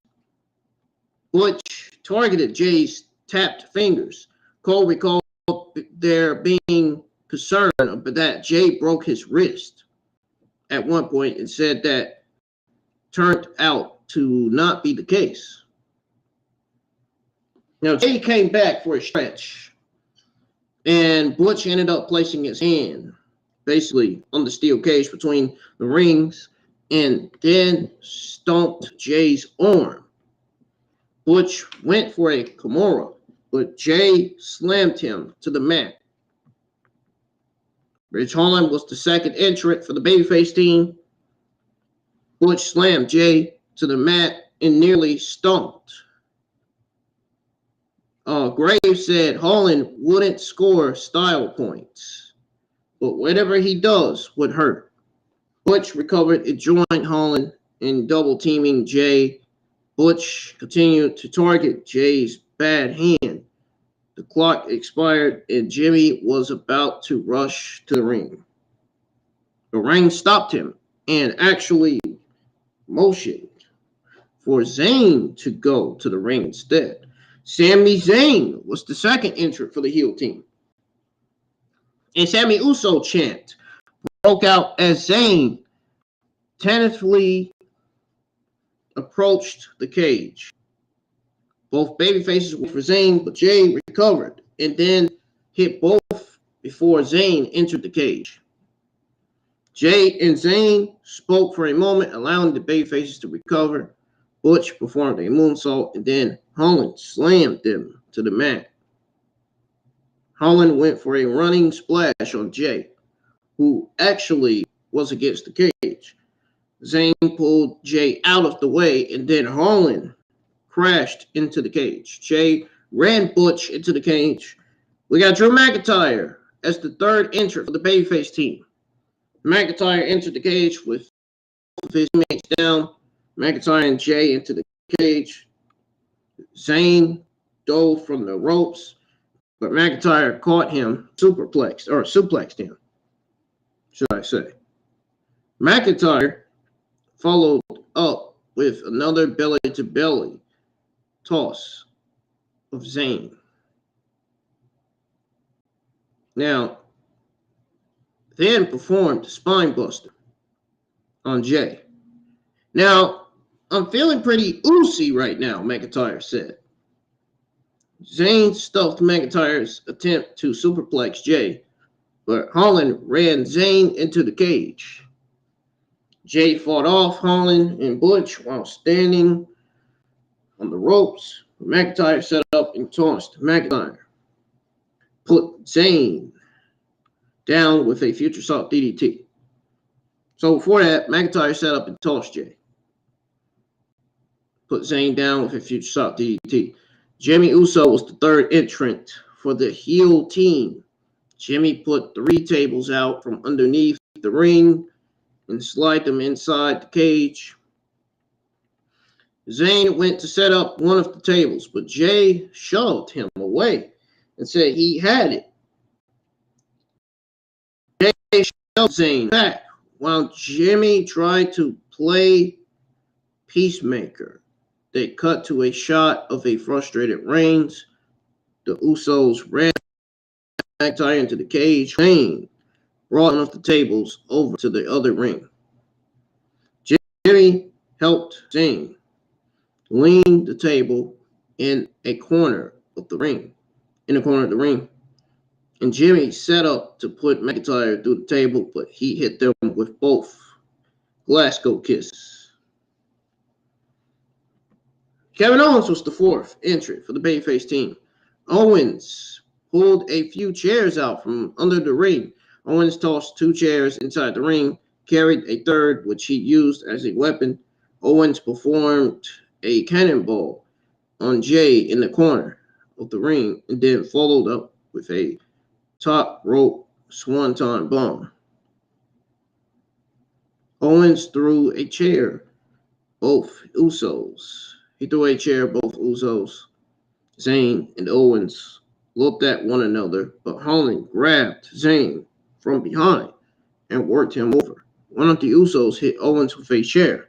Butch targeted Jay's tapped fingers. Cole recalled there being concern that Jey broke his wrist at one point and said that turned out to not be the case. Now, Jey came back for a stretch, and Butch ended up placing his hand basically on the steel cage between the rings and then stomped Jay's arm. Butch went for a Kimura, but Jey slammed him to the mat. Rich Holland was the second entrant for the babyface team. Butch slammed Jey to the mat and nearly stomped. Graves said Holland wouldn't score style points, but whatever he does would hurt. Butch recovered and joined Holland in double teaming Jey. Butch continued to target Jay's bad hand. The clock expired and Jimmy was about to rush to the ring. The ring stopped him and actually motioned for Zayn to go to the ring instead. Sami Zayn was the second entrant for the heel team. And Sami Uso chant broke out as Zayn tentatively approached the cage. Both babyfaces went for Zayn, but Jey recovered and then hit both before Zayn entered the cage. Jey and Zayn spoke for a moment, allowing the babyfaces to recover. Butch performed a moonsault, and then Holland slammed them to the mat. Holland went for a running splash on Jey, who actually was against the cage. Zayn pulled Jey out of the way, and then Holland crashed into the cage. Jey ran Butch into the cage. We got Drew McIntyre as the third entrant for the babyface team. McIntyre entered the cage with both of his teammates down. McIntyre and Jey into the cage. Zayn dove from the ropes, but McIntyre caught him, suplexed him, should I say. McIntyre followed up with another belly-to-belly toss of Zayn. Now, then performed Spine Buster on Jay. Now, I'm feeling pretty oozy right now, McIntyre said. Zayn stuffed McIntyre's attempt to superplex Jay, but Holland ran Zayn into the cage. Jay fought off Holland and Butch while standing on the ropes. McIntyre set up and tossed McIntyre. Put Zayn down with a future soft DDT. So before that, McIntyre set up and tossed Jay. Put Zayn down with a future soft DDT. Jimmy Uso was the third entrant for the heel team. Jimmy put 3 tables out from underneath the ring and slid them inside the cage. Zayn went to set up one of the tables, but Jay shoved him away and said he had it. Jay shoved Zayn back while Jimmy tried to play peacemaker. They cut to a shot of a frustrated Reigns. The Usos ran McIntyre into the cage. Zayn brought one of the tables over to the other ring. Jimmy helped Zayn lean the table in a corner of the ring. And Jimmy set up to put McIntyre through the table, but he hit them with both Glasgow kisses. Kevin Owens was the 4th entrant for the babyface team. Owens pulled a few chairs out from under the ring. Owens tossed 2 chairs inside the ring, carried a third, which he used as a weapon. Owens performed a cannonball on Jay in the corner of the ring and then followed up with a top rope swanton bomb. Owens threw a chair, both Usos. He threw a chair, both Usos. Zayn and Owens looked at one another, but Holland grabbed Zayn from behind and worked him over. One of the Usos hit Owens with a chair.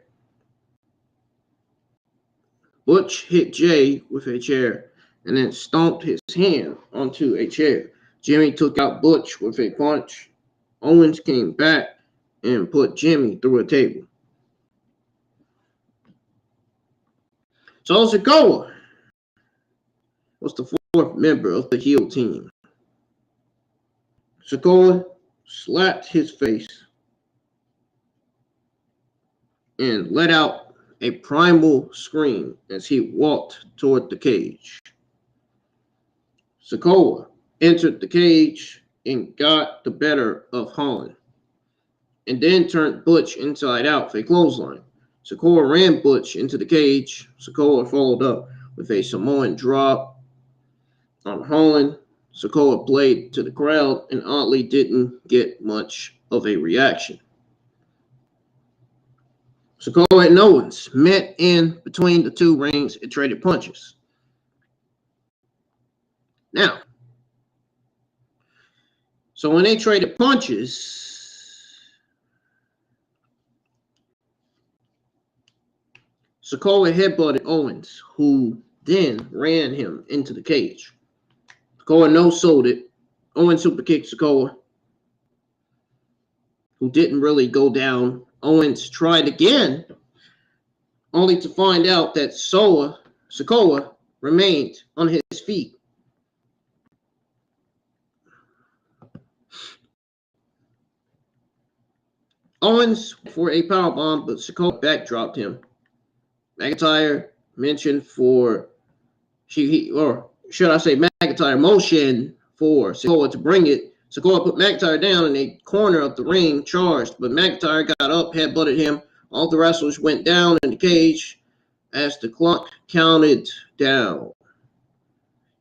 Butch hit Jay with a chair and then stomped his hand onto a chair. Jimmy took out Butch with a punch. Owens came back and put Jimmy through a table. So Sikoa was the 4th member of the heel team. Sikoa slapped his face and let out a primal scream as he walked toward the cage. Sikoa entered the cage and got the better of Holland, and then turned Butch inside out for a clothesline. Sikoa ran Butch into the cage. Sikoa followed up with a Samoan drop on Holland. Sikoa played to the crowd and oddly didn't get much of a reaction. Sikoa and Owens met in between the 2 rings and traded punches. Now, so when they traded punches, Sikoa headbutted Owens, who then ran him into the cage. Sikoa no-sold it. Owens superkicked Sikoa, who didn't really go down. Owens tried again, only to find out that Sikoa remained on his feet. Owens for a powerbomb, but Sikoa backdropped him. McIntyre mentioned McIntyre motioned for Sikoa to bring it. Sikoa put McIntyre down in a corner of the ring, charged, but McIntyre got up, headbutted him. All the wrestlers went down in the cage as the clock counted down.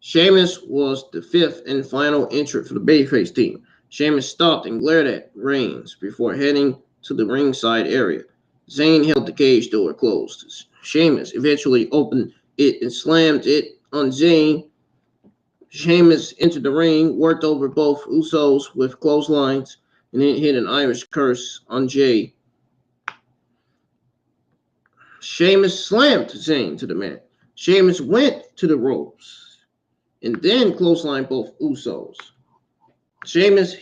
Sheamus was the 5th and final entrant for the babyface team. Sheamus stopped and glared at Reigns before heading to the ringside area. Zayn held the cage door closed. Sheamus eventually opened it and slammed it on Zayn. Sheamus entered the ring, worked over both Usos with clotheslines, and then hit an Irish curse on Jay. Sheamus slammed Zayn to the mat. Sheamus went to the ropes and then clotheslined both Usos. Sheamus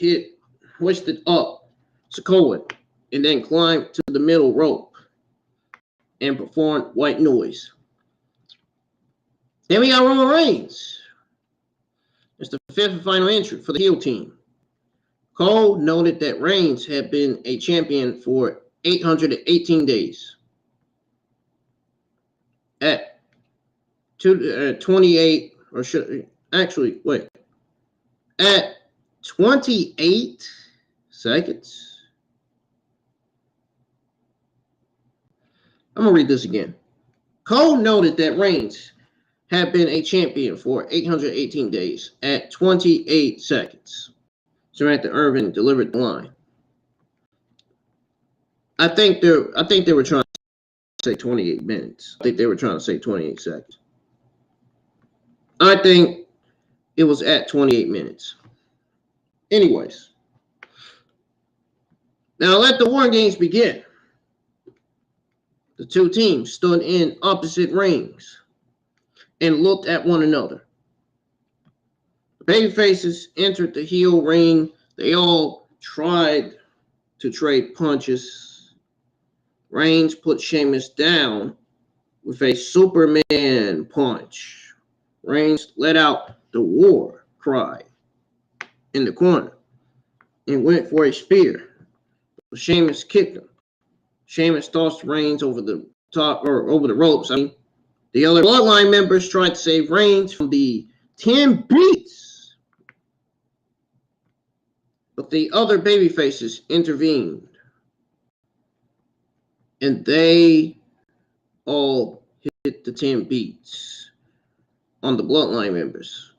hoisted up Sikoa and then climbed to the middle rope and performed white noise. Then we got Roman Reigns. It's the fifth and final entry for the heel team. Cole noted that Reigns had been a champion for 818 days. At 28, or should actually wait, at 28 seconds. I'm gonna read this again. Cole noted that Reigns had been a champion for 818 days at 28 seconds. Samantha Irvin delivered the line. I think they were trying to say 28 minutes. I think they were trying to say 28 seconds. I think it was at 28 minutes. Anyways. Now let the War Games begin. The two teams stood in opposite rings and looked at one another. The babyfaces entered the heel ring. They all tried to trade punches. Reigns put Sheamus down with a Superman punch. Reigns let out the war cry in the corner and went for a spear. But Sheamus kicked him. Sheamus tossed Reigns over the top or over the ropes. The other Bloodline members tried to save Reigns from the 10 beats, but the other babyfaces intervened, and they all hit the 10 beats on the Bloodline members.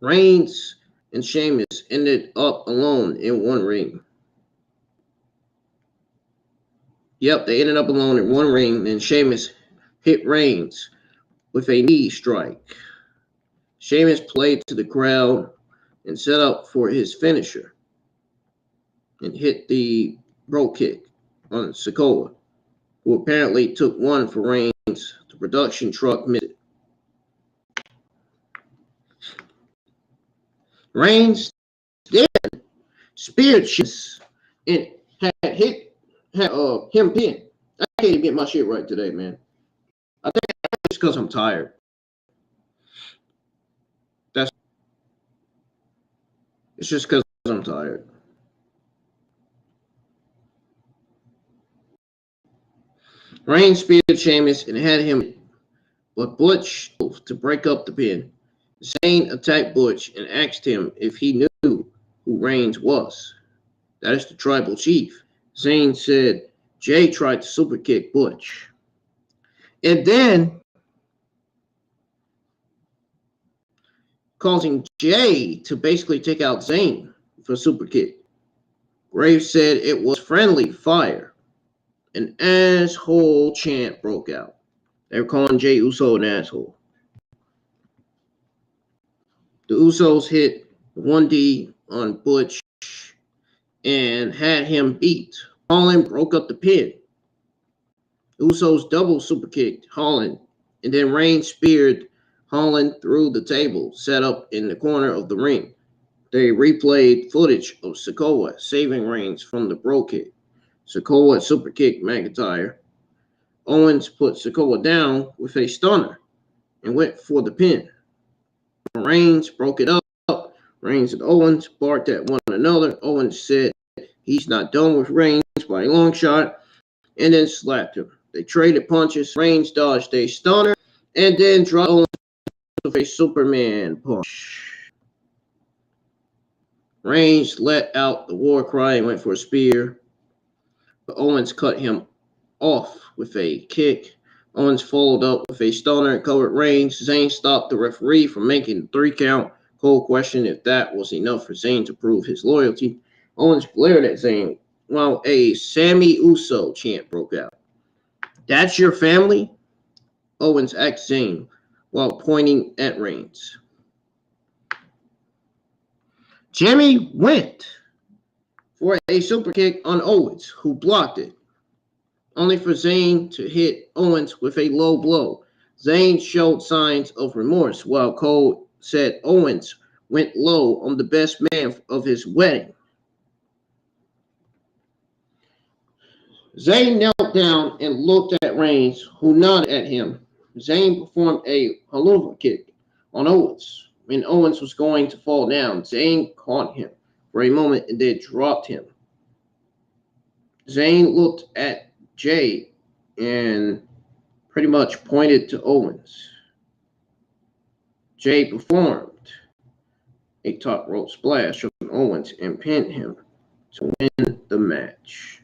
Reigns and Sheamus ended up alone in one ring. Yep, they ended up alone in one ring, and Sheamus hit Reigns with a knee strike. Sheamus played to the crowd and set up for his finisher and hit the rope kick on Sikoa, who apparently took one for Reigns. The production truck missed it. Reigns then speared Sheamus and had him pinned. I can't even get my shit right today, man. I think it's because I'm tired. It's just because I'm tired. Reigns speared Sheamus and had him, but Butch to break up the pin. Zayn attacked Butch and asked him if he knew who Reigns was. That is the tribal chief. Zayn said Jay tried to super kick Butch. And then, causing Jay to basically take out Zayn for a super kick. Graves said it was friendly fire. An asshole chant broke out. They were calling Jay Uso an asshole. The Usos hit 1D on Butch and had him beat. Holland broke up the pin. Usos double super kicked Holland, and then Reigns speared Holland through the table set up in the corner of the ring. They replayed footage of Sikoa saving Reigns from the bro kick. Sikoa super kicked McIntyre. Owens put Sikoa down with a stunner and went for the pin. Reigns broke it up. Reigns and Owens barked at one another. Owens said he's not done with Reigns by a long shot and then slapped him. They traded punches. Reigns dodged a stunner and then dropped Owens with a Superman punch. Reigns let out the war cry and went for a spear, but Owens cut him off with a kick. Owens followed up with a stunner and covered Reigns. Zayn stopped the referee from making the 3 count. Cole questioned if that was enough for Zayn to prove his loyalty. Owens glared at Zayn while a Sami Uso chant broke out. That's your family? Owens asked Zayn while pointing at Reigns. Jimmy went for a super kick on Owens, who blocked it, only for Zayn to hit Owens with a low blow. Zayn showed signs of remorse, while Cole said Owens went low on the best man of his wedding. Zayn knelt down and looked at Reigns, who nodded at him. Zayn performed a haluva kick on Owens. When Owens was going to fall down, Zayn caught him for a moment and then dropped him. Zayn looked at Jay and pretty much pointed to Owens. Jay performed a top rope splash on Owens and pinned him to win the match.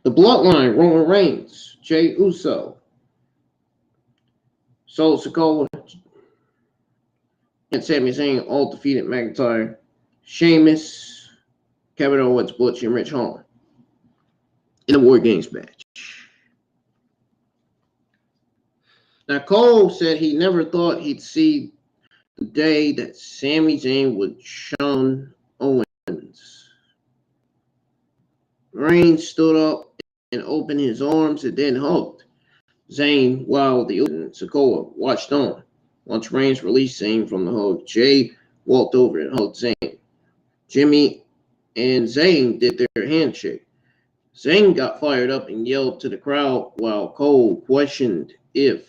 The Bloodline, Roman Reigns, Jey Uso, Solo Sikoa, and Sami Zayn all defeated McIntyre, Sheamus, Kevin Owens, Butch, and Rich Holland in a Wargames match. Now, Cole said he never thought he'd see the day that Sami Zayn would shun Owens. Reigns stood up and opened his arms and then hugged Zayn while the Sikoa watched on. Once Reigns released Zayn from the hug, Jay walked over and hugged Zayn. Jimmy and Zayn did their handshake. Zayn got fired up and yelled to the crowd while Cole questioned if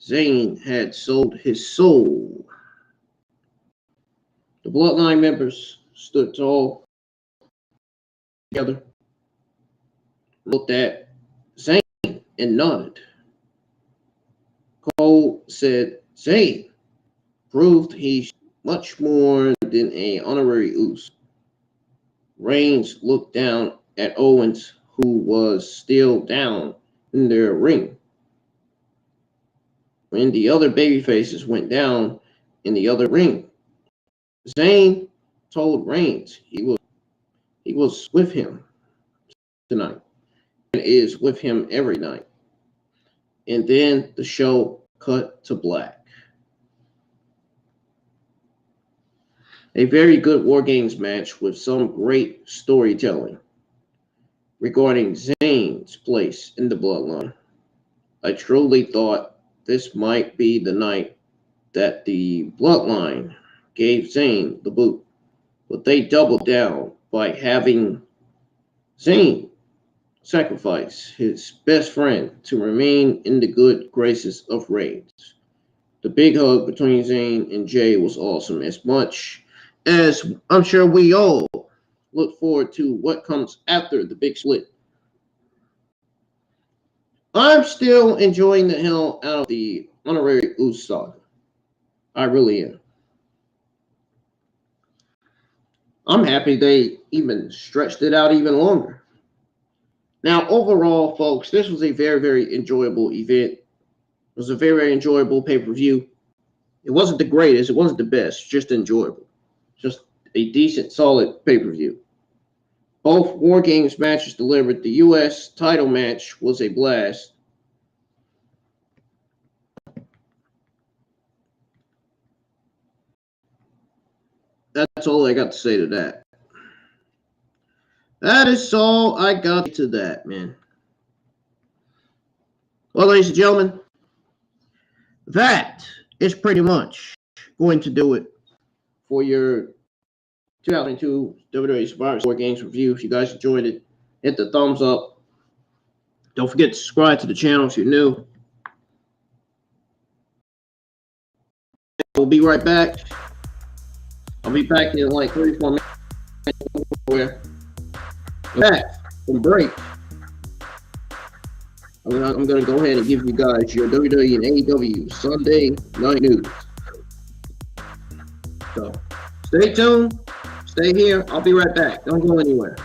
Zayn had sold his soul. The Bloodline members stood tall together, looked at Zayn and nodded. Cole said Zayn proved he's much more than an honorary Uso. Reigns looked down at Owens, who was still down in their ring. When the other babyfaces went down in the other ring, Zayn told Reigns he was with him tonight and is with him every night. And then the show cut to black. A very good Wargames match with some great storytelling regarding Zayn's place in the Bloodline. I truly thought this might be the night that the Bloodline gave Zayn the boot, but they doubled down by having Zayn sacrifice his best friend to remain in the good graces of Reigns. The big hug between Zayn and Jay was awesome, as much as I'm sure we all look forward to what comes after the big split. I'm still enjoying the hell out of the honorary Uso saga. I really am. I'm happy they even stretched it out even longer. Now, overall, folks, this was a very, very enjoyable event. It was a very, very enjoyable pay-per-view. It wasn't the greatest. It wasn't the best. Just enjoyable. Just a decent, solid pay-per-view. Both War Games matches delivered. The U.S. title match was a blast. That's all I got to say to that. That is all I got to that, man. Well, ladies and gentlemen, that is pretty much going to do it for your 2002 WWE Survivor War Games review. If you guys enjoyed it, hit the thumbs up. Don't forget to subscribe to the channel if you're new. We'll be right back. I'll be back in like 34 minutes. Back from break. I'm going to go ahead and give you guys your WWE and AEW Sunday night news. So stay tuned. Stay here. I'll be right back. Don't go anywhere.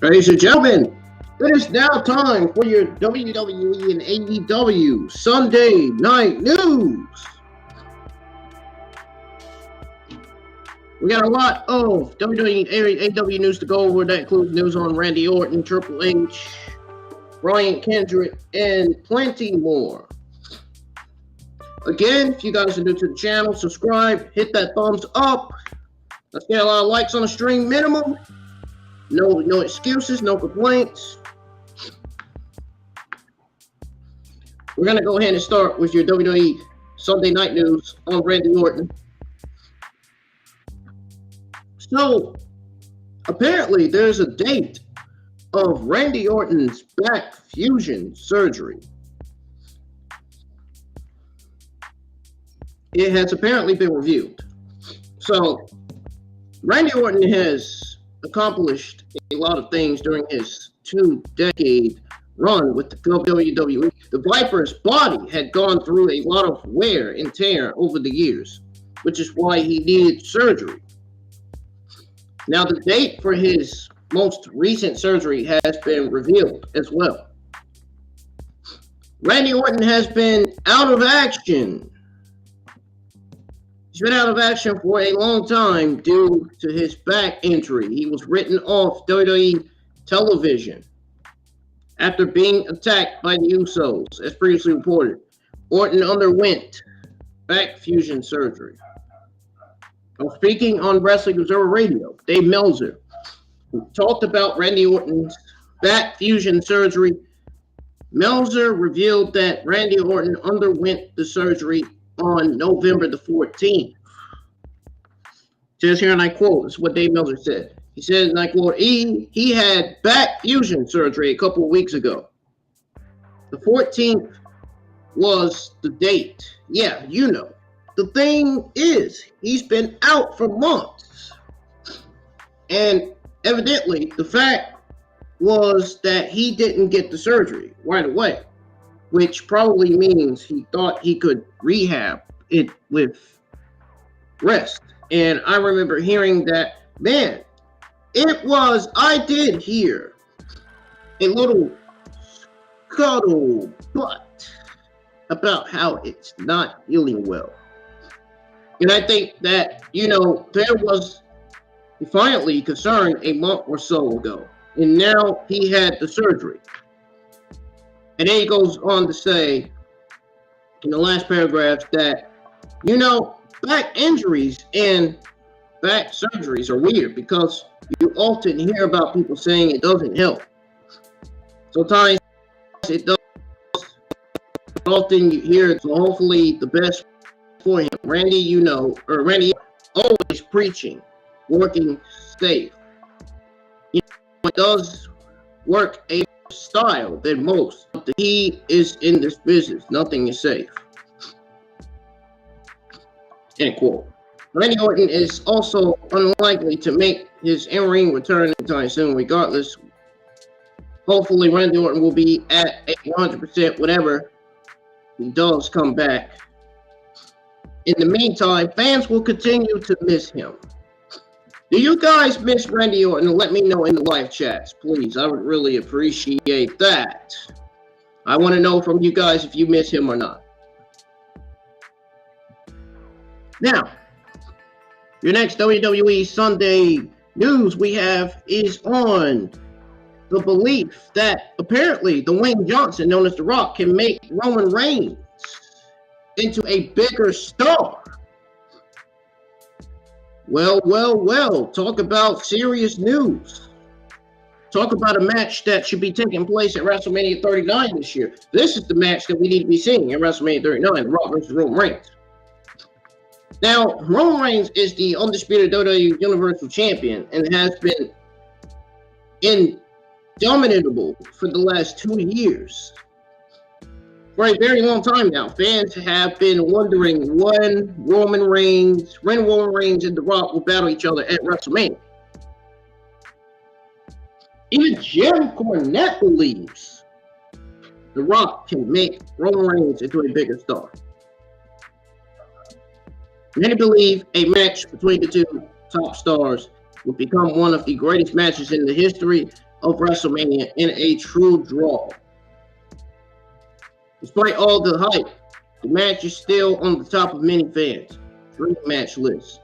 Ladies and gentlemen, it is now time for your WWE and AEW Sunday Night News. We got a lot of WWE and AEW news to go over. That includes news on Randy Orton, Triple H, Brian Kendrick, and plenty more. Again, if you guys are new to the channel, subscribe, hit that thumbs up. Let's get a lot of likes on the stream minimum. No excuses, no complaints. We're going to go ahead and start with your WWE Sunday Night News on Randy Orton. So, apparently there's a date of Randy Orton's back fusion surgery. It has apparently been reviewed. So, Randy Orton has accomplished a lot of things during his 2-decade run with the WWE. The Viper's body had gone through a lot of wear and tear over the years, which is why he needed surgery. Now, the date for his most recent surgery has been revealed as well. Randy Orton has been out of action. He's been out of action for a long time due to his back injury. He was written off WWE television. After being attacked by the Usos, as previously reported, Orton underwent back fusion surgery. Speaking on Wrestling Observer Radio, Dave Meltzer talked about Randy Orton's back fusion surgery. Meltzer revealed that Randy Orton underwent the surgery on November the 14th. Says here, and I quote, this is what Dave Meltzer said. He said, and I quote, he had back fusion surgery a couple of weeks ago. The 14th was the date. Yeah, you know. The thing is, he's been out for months. And evidently, the fact was that he didn't get the surgery right away, which probably means he thought he could rehab it with rest. And I remember hearing that, man, I did hear a little scuttlebutt about how it's not healing well. And I think that, there was defiantly concern a month or so ago. And now he had the surgery. And then he goes on to say in the last paragraph that, back injuries and back surgeries are weird because you often hear about people saying it doesn't help. Sometimes it does. Often you hear it, so hopefully the best for him. Randy, Randy always preaching, working safe. It does work a style than most. He is in this business. Nothing is safe. End quote. Randy Orton is also unlikely to make his in-ring return anytime soon. Regardless, hopefully Randy Orton will be at 100% whenever he does come back. In the meantime, fans will continue to miss him. Do you guys miss Randy Orton? Let me know in the live chats, please. I would really appreciate that. I want to know from you guys if you miss him or not. Now, your next WWE Sunday news we have is on the belief that apparently Dwayne Johnson, known as The Rock, can make Roman Reigns into a bigger star. Well, talk about serious news. Talk about a match that should be taking place at WrestleMania 39 this year. This is the match that we need to be seeing at WrestleMania 39, Rock versus Roman Reigns. Now, Roman Reigns is the undisputed WWE Universal Champion and has been indomitable for the last 2 years. For a very long time now, fans have been wondering when Roman Reigns and The Rock will battle each other at WrestleMania. Even Jim Cornette believes The Rock can make Roman Reigns into a bigger star. Many believe a match between the two top stars will become one of the greatest matches in the history of WrestleMania and a true draw. Despite all the hype, the match is still on the top of many fans' dream match lists.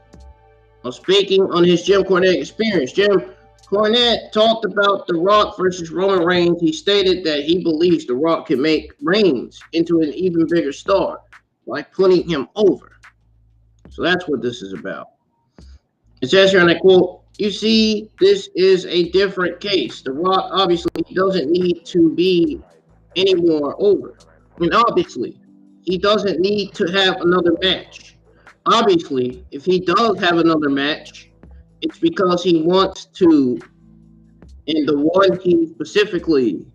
While speaking on his Jim Cornette experience, Jim Cornette talked about The Rock versus Roman Reigns. He stated that he believes The Rock can make Reigns into an even bigger star by putting him over. So that's what this is about. It says here, and I quote, "You see, this is a different case. The Rock obviously doesn't need to be any more over. And obviously, he doesn't need to have another match. Obviously, if he does have another match, it's because he wants to, and the one he specifically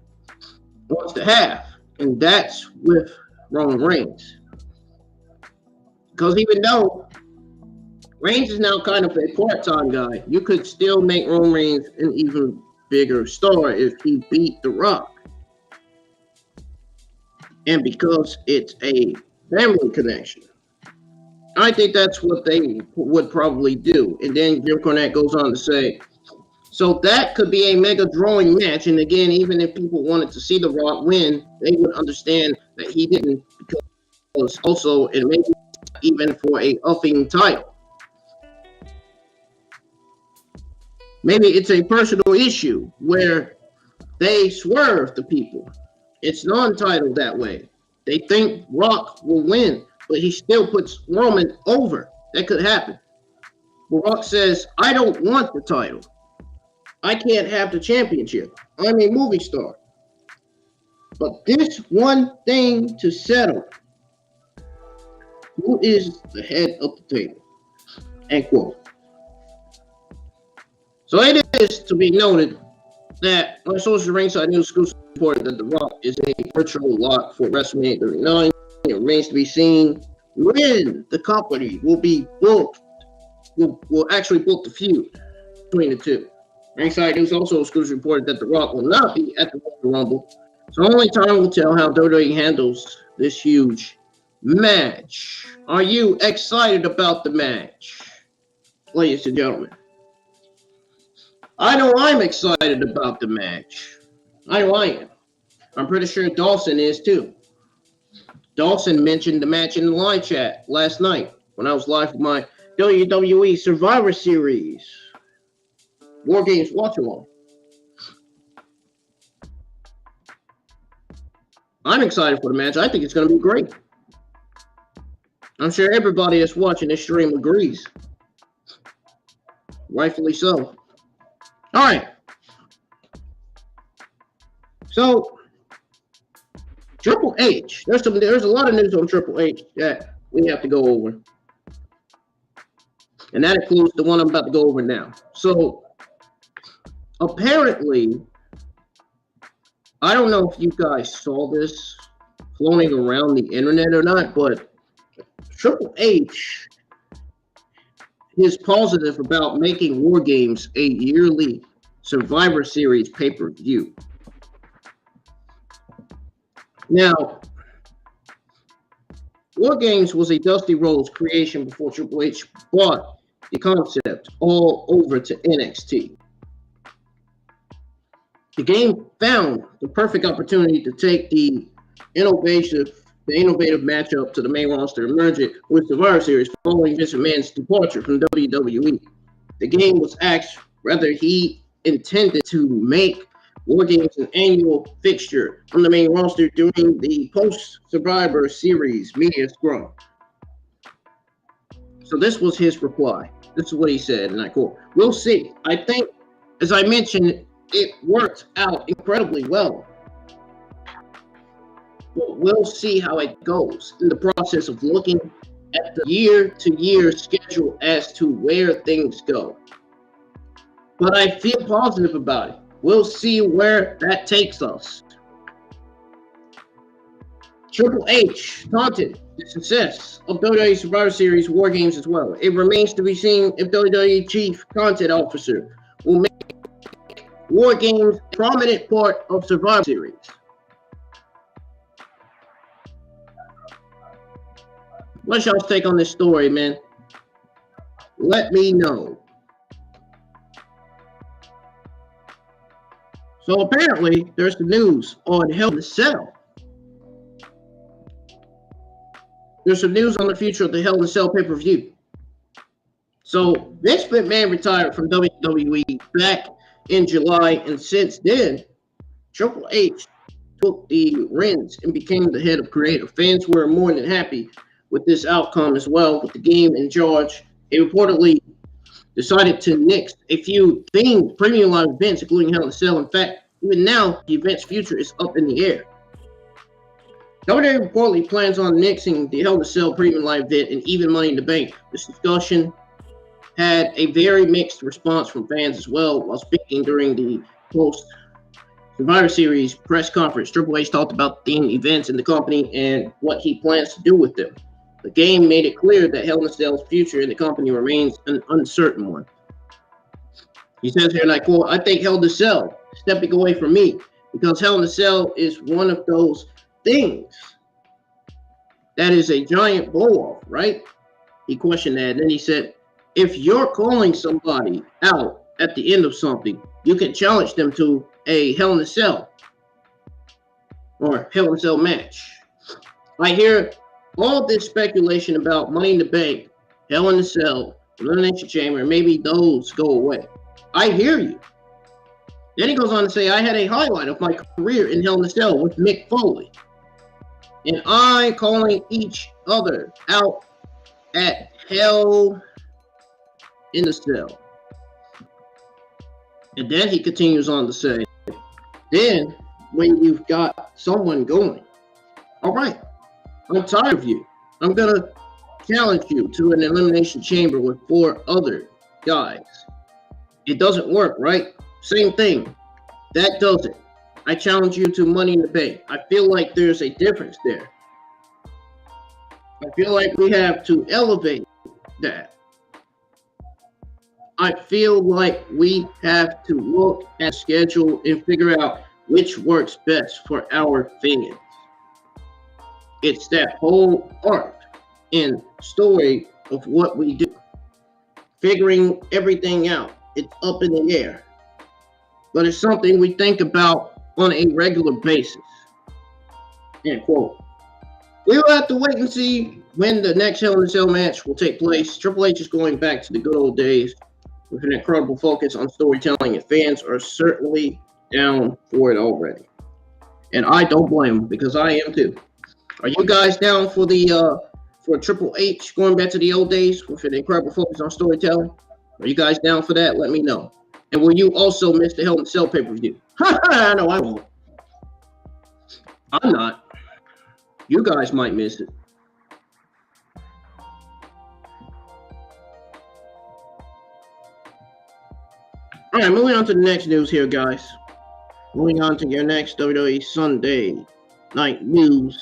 wants to have, and that's with Roman Reigns. Because even though Reigns is now kind of a part-time guy, you could still make Roman Reigns an even bigger star if he beat The Rock. And because it's a family connection. I think that's what they would probably do." And then Jim Cornette goes on to say, "So that could be a mega drawing match. And again, even if people wanted to see The Rock win, they would understand that he didn't, because also, and maybe even for a upping title. Maybe it's a personal issue where They swerve the people. It's non-titled that way. They think Rock will win, but he still puts Roman over. That could happen. But Rock says, I don't want the title. I can't have the championship. I'm a movie star. But this one thing to settle. Who is the head of the table? End quote. So it is to be noted that on social ringside news exclusive reported that The Rock is a virtual lock for WrestleMania 39. It remains to be seen when the company will be booked, will actually book the feud between the two. Ringside News also exclusively reported that The Rock will not be at the Royal Rumble, so only time will tell how WWE handles this huge match. Are you excited about the match, ladies and gentlemen? I know I'm excited about the match. I know I am. I'm pretty sure Dawson is too. Dawson mentioned the match in the live chat last night when I was live with my WWE Survivor Series Wargames watch along. I'm excited for the match. I think it's going to be great. I'm sure everybody that's watching this stream agrees. Rightfully so. All right. So, Triple H. There's a lot of news on Triple H that we have to go over. And that includes the one I'm about to go over now. So, apparently, I don't know if you guys saw this floating around the internet or not, but Triple H is positive about making Wargames a yearly Survivor Series pay-per-view. Now, Wargames was a Dusty Rhodes creation before Triple H brought the concept all over to NXT. The game found the perfect opportunity to take the innovative matchup to the main roster and merge it with the Survivor Series following Vince McMahon's departure from WWE. The game was asked whether he intended to make Wargames an annual fixture on the main roster during the post-Survivor Series media scrum. So this was his reply. This is what he said, and I quote, "We'll see. I think, as I mentioned, it worked out incredibly well. But we'll see how it goes in the process of looking at the year-to-year schedule as to where things go. But I feel positive about it. We'll see where that takes us." Triple H taunted the success of WWE Survivor Series Wargames as well. It remains to be seen if WWE Chief Content Officer will make Wargames a prominent part of Survivor Series. What's y'all's take on this story, man? Let me know. So apparently, there's some news on Hell in a Cell. There's some news on the future of the Hell in a Cell pay-per-view. So Vince McMahon retired from WWE back in July, and since then, Triple H took the reins and became the head of creative. Fans were more than happy with this outcome as well. With the game in charge, he reportedly decided to nix a few themed premium live events, including Hell in a Cell. In fact, even now, the event's future is up in the air. WWE reportedly plans on nixing the Hell in a Cell premium live event and even Money in the Bank. This discussion had a very mixed response from fans as well. While speaking during the post-Survivor Series press conference, Triple H talked about themed events in the company and what he plans to do with them. The game made it clear that Hell in a Cell's future in the company remains an uncertain one. He says here, and I quote, "I think Hell in a Cell stepping away from me because Hell in a Cell is one of those things that is a giant blow-off, right?" He questioned that, and then he said, "If you're calling somebody out at the end of something, you can challenge them to a Hell in a Cell or Hell in a Cell match. I hear all this speculation about Money in the Bank, Hell in a Cell, Elimination Chamber, maybe those go away. I hear you. Then he goes on to say, I had a highlight of my career in Hell in a Cell with Mick Foley. And I calling each other out at Hell in the Cell. And then he continues on to say, then when you've got someone going, all right, I'm tired of you. I'm going to challenge you to an elimination chamber with 4 other guys. It doesn't work, right? Same thing. That does it. I challenge you to Money in the Bank. I feel like there's a difference there. I feel like we have to elevate that. I feel like we have to look at the schedule and figure out which works best for our fans. It's that whole art and story of what we do. Figuring everything out. It's up in the air. But it's something we think about on a regular basis. End quote. We will have to wait and see when the next Hell in a Cell match will take place. Triple H is going back to the good old days with an incredible focus on storytelling, and fans are certainly down for it already. And I don't blame them, because I am too. Are you guys down for the for Triple H going back to the old days with an incredible focus on storytelling? Are you guys down for that? Let me know. And will you also miss the Hell in a Cell pay-per-view? No, I won't. I'm not. You guys might miss it. All right, moving on to the next news here, guys. Moving on to your next WWE Sunday night news.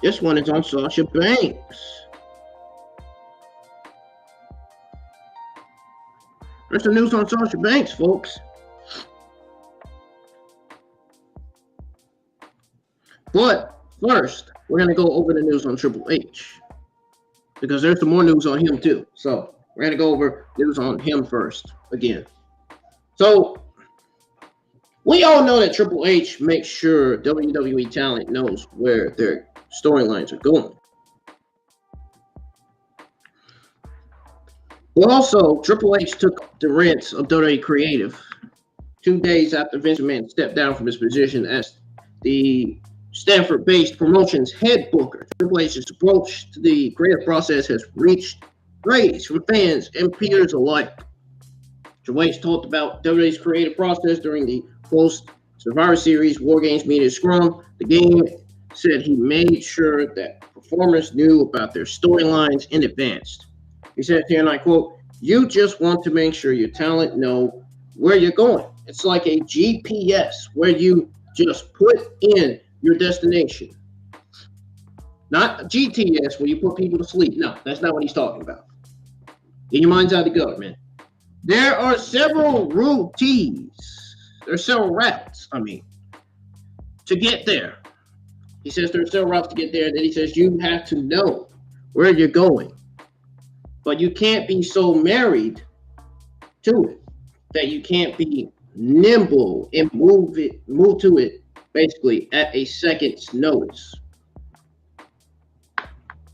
This one is on Sasha Banks. There's some news on Sasha Banks, folks. But first, we're going to go over the news on Triple H, because there's some more news on him too. So we're going to go over news on him first again. So we all know that Triple H makes sure WWE talent knows where their storylines are going. Well, also, Triple H took the reins of WWE Creative 2 days after Vince McMahon stepped down from his position as the Stanford-based promotions head booker. Triple H's approach to the creative process has reached praise from fans and peers alike. Triple H talked about WWE's creative process during the post-Survivor Series Wargames media scrum. The game said he made sure that performers knew about their storylines in advance. He said here, and I quote, "You just want to make sure your talent know where you're going. It's like a GPS where you just put in your destination. Not a GTS where you put people to sleep. No, that's not what he's talking about. Get your minds out of the gutter, man. There are several routes. There's several routes, to get there." He says there are several routes to get there. Then he says you have to know where you're going. But you can't be so married to it that you can't be nimble and move to it basically at a second's notice.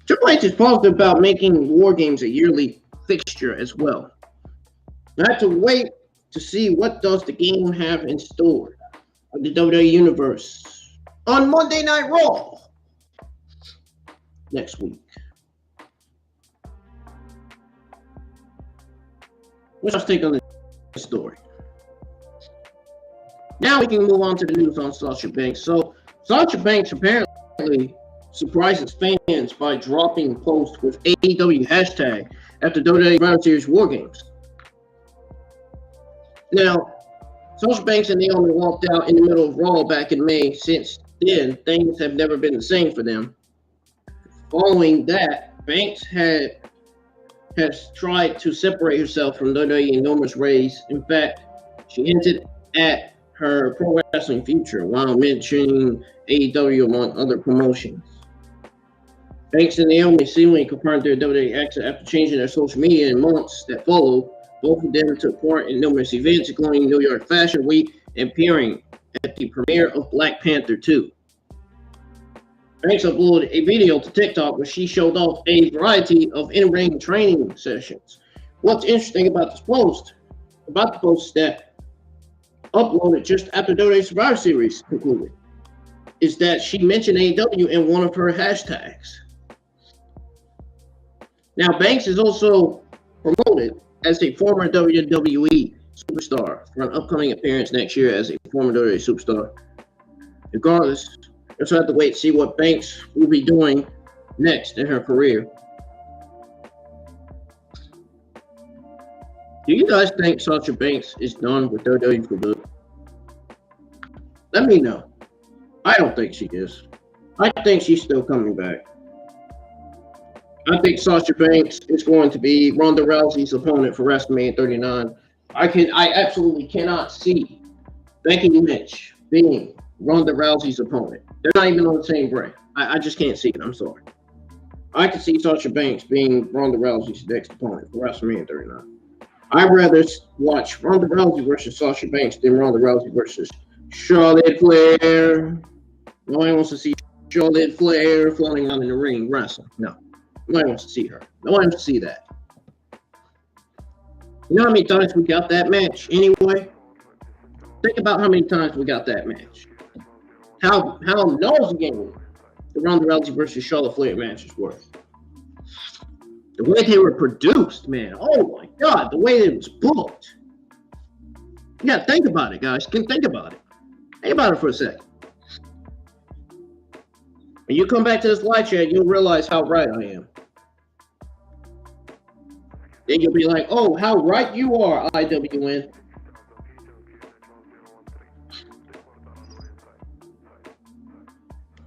Triple H is positive about making Wargames a yearly fixture as well. I have to wait to see what does the game have in store for the WWE Universe on Monday Night Raw next week. Let's take on the story. Now we can move on to the news on Sasha Banks. So Sasha Banks apparently surprises fans by dropping a post with AEW hashtag after WWE Survivor Series Wargames. Now, Sasha Banks and Naomi walked out in the middle of Raw back in May. Since then, things have never been the same for them. Following that, Banks has tried to separate herself from WWE in numerous ways. In fact, she hinted at her pro wrestling future while mentioning AEW among other promotions. Banks and Naomi seemingly confirmed their WWE exit after changing their social media in months that followed. Both of them took part in numerous events, including New York Fashion Week and appearing at the premiere of Black Panther 2. Banks uploaded a video to TikTok where she showed off a variety of in-ring training sessions. What's interesting about this post? Is that uploaded just after WWE Survivor Series concluded is that she mentioned AEW in one of her hashtags. Now, Banks is also promoted as a former WWE superstar for an upcoming appearance next year as a former WWE superstar. Regardless, we'll just have to wait and see what Banks will be doing next in her career. Do you guys think Sasha Banks is done with WWE for good? Let me know. I don't think she is. I think she's still coming back. I think Sasha Banks is going to be Ronda Rousey's opponent for WrestleMania 39. I absolutely cannot see Becky Lynch being Ronda Rousey's opponent. They're not even on the same brand. I just can't see it. I'm sorry. I can see Sasha Banks being Ronda Rousey's next opponent for WrestleMania 39. I'd rather watch Ronda Rousey versus Sasha Banks than Ronda Rousey versus Charlotte Flair. Nobody wants to see Charlotte Flair floating out in the ring wrestling. No. Nobody wants to see her. Nobody wants to see that. You know how many times we got that match anyway? Think about how many times we got that match. How nauseating the Ronda Rousey versus Charlotte Flair matches were. The way they were produced, man. Oh my God, the way it was booked. You gotta think about it, guys. Think about it. Think about it for a second. When you come back to this live chat, you'll realize how right I am. Then you'll be like, oh, how right you are, IWN.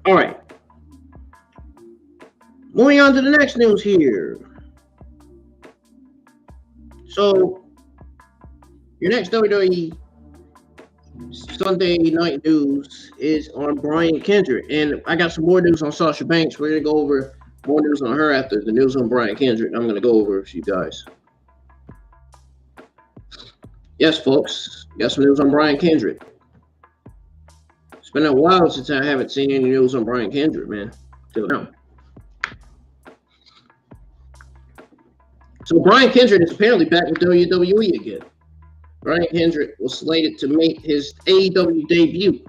All right. Moving on to the next news here. So, your next WWE Sunday night news is on Brian Kendrick. And I got some more news on Sasha Banks. We're going to go over more news on her after the news on Brian Kendrick. I'm going to go over it for you guys. Yes, folks. Got some news on Brian Kendrick. It's been a while since I haven't seen any news on Brian Kendrick, man. Till now. So Brian Kendrick is apparently back with WWE again. Brian Kendrick was slated to make his AEW debut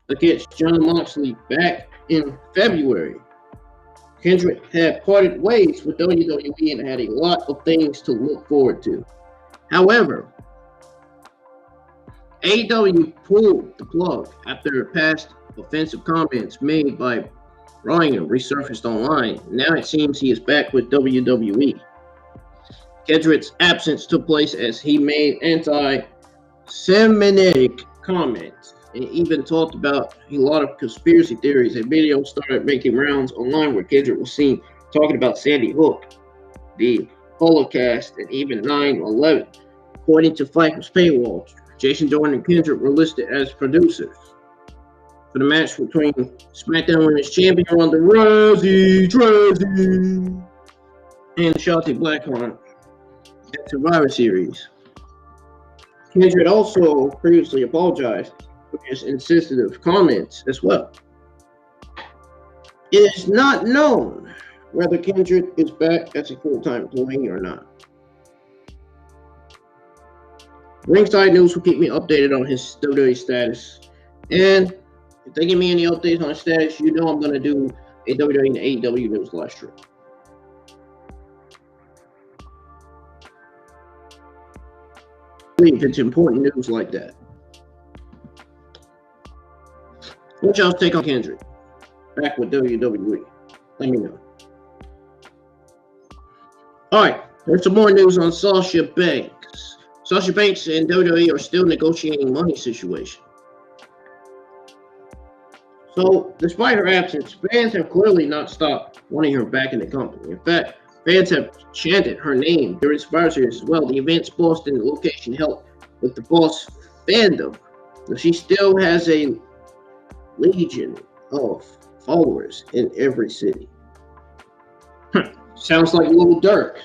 against Jon Moxley back in February. Kendrick had parted ways with WWE and had a lot of things to look forward to. However, AEW pulled the plug after past offensive comments made by Ryan resurfaced online. Now it seems he is back with WWE. Kendrick's absence took place as he made anti-Semitic comments and even talked about a lot of conspiracy theories. A video started making rounds online where Kendrick was seen talking about Sandy Hook, the Holocaust, and even 9/11. According to Fightful's paywall, Jason Jordan and Kendrick were listed as producers for the match between SmackDown Women's Champion Ronda Rousey and Shotzi Blackheart at Survivor Series. Kendrick also previously apologized for his insensitive comments as well. It is not known whether Kendrick is back as a full-time employee or not. Ringside News will keep me updated on his WWE status. And if they give me any updates on his status, you know I'm going to do a WWE and AEW news live stream. If it's important news like that. What y'all's take on Kendrick? Back with WWE. Let me know. Alright, there's some more news on Sasha Banks. Sasha Banks and WWE are still negotiating money situation. So, despite her absence, fans have clearly not stopped wanting her back in the company. In fact, fans have chanted her name during Survivor Series as well. The event's Boston location helped with the Boss fandom. So she still has a legion of followers in every city. Sounds like Lil Durk.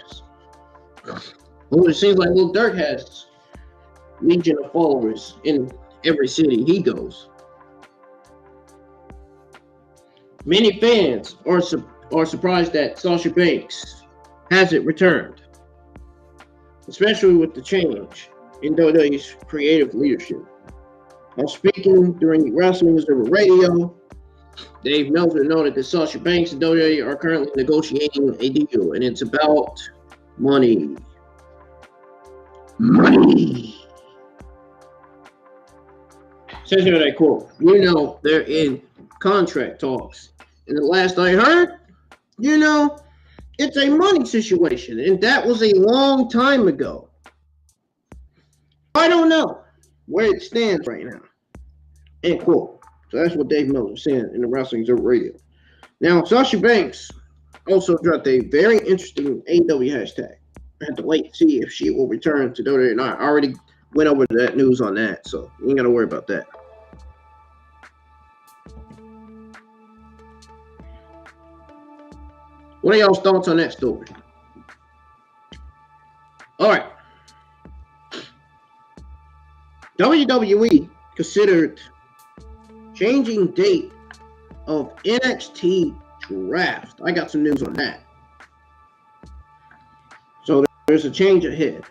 Well, it seems like Lil Durk has legion of followers in every city he goes. Many fans are surprised that Sasha Banks hasn't returned, especially with the change in WWE's creative leadership. While speaking during the Wrestling Observer Radio, Dave Meltzer noted that Sasha Banks and WWE are currently negotiating a deal, and it's about money. Money. Says here, I quote, "You know, they're in contract talks. And the last I heard, you know, it's a money situation. And that was a long time ago. I don't know where it stands right now." End quote. So that's what Dave Miller was saying in the Wrestling Observer Radio. Now, Sasha Banks also dropped a very interesting AEW hashtag. I have to wait to see if she will return to WWE or not. I already went over that news on that, so you ain't got to worry about that. What are y'all's thoughts on that story? All right. WWE considered changing date of NXT draft. I got some news on that. So there's a change ahead.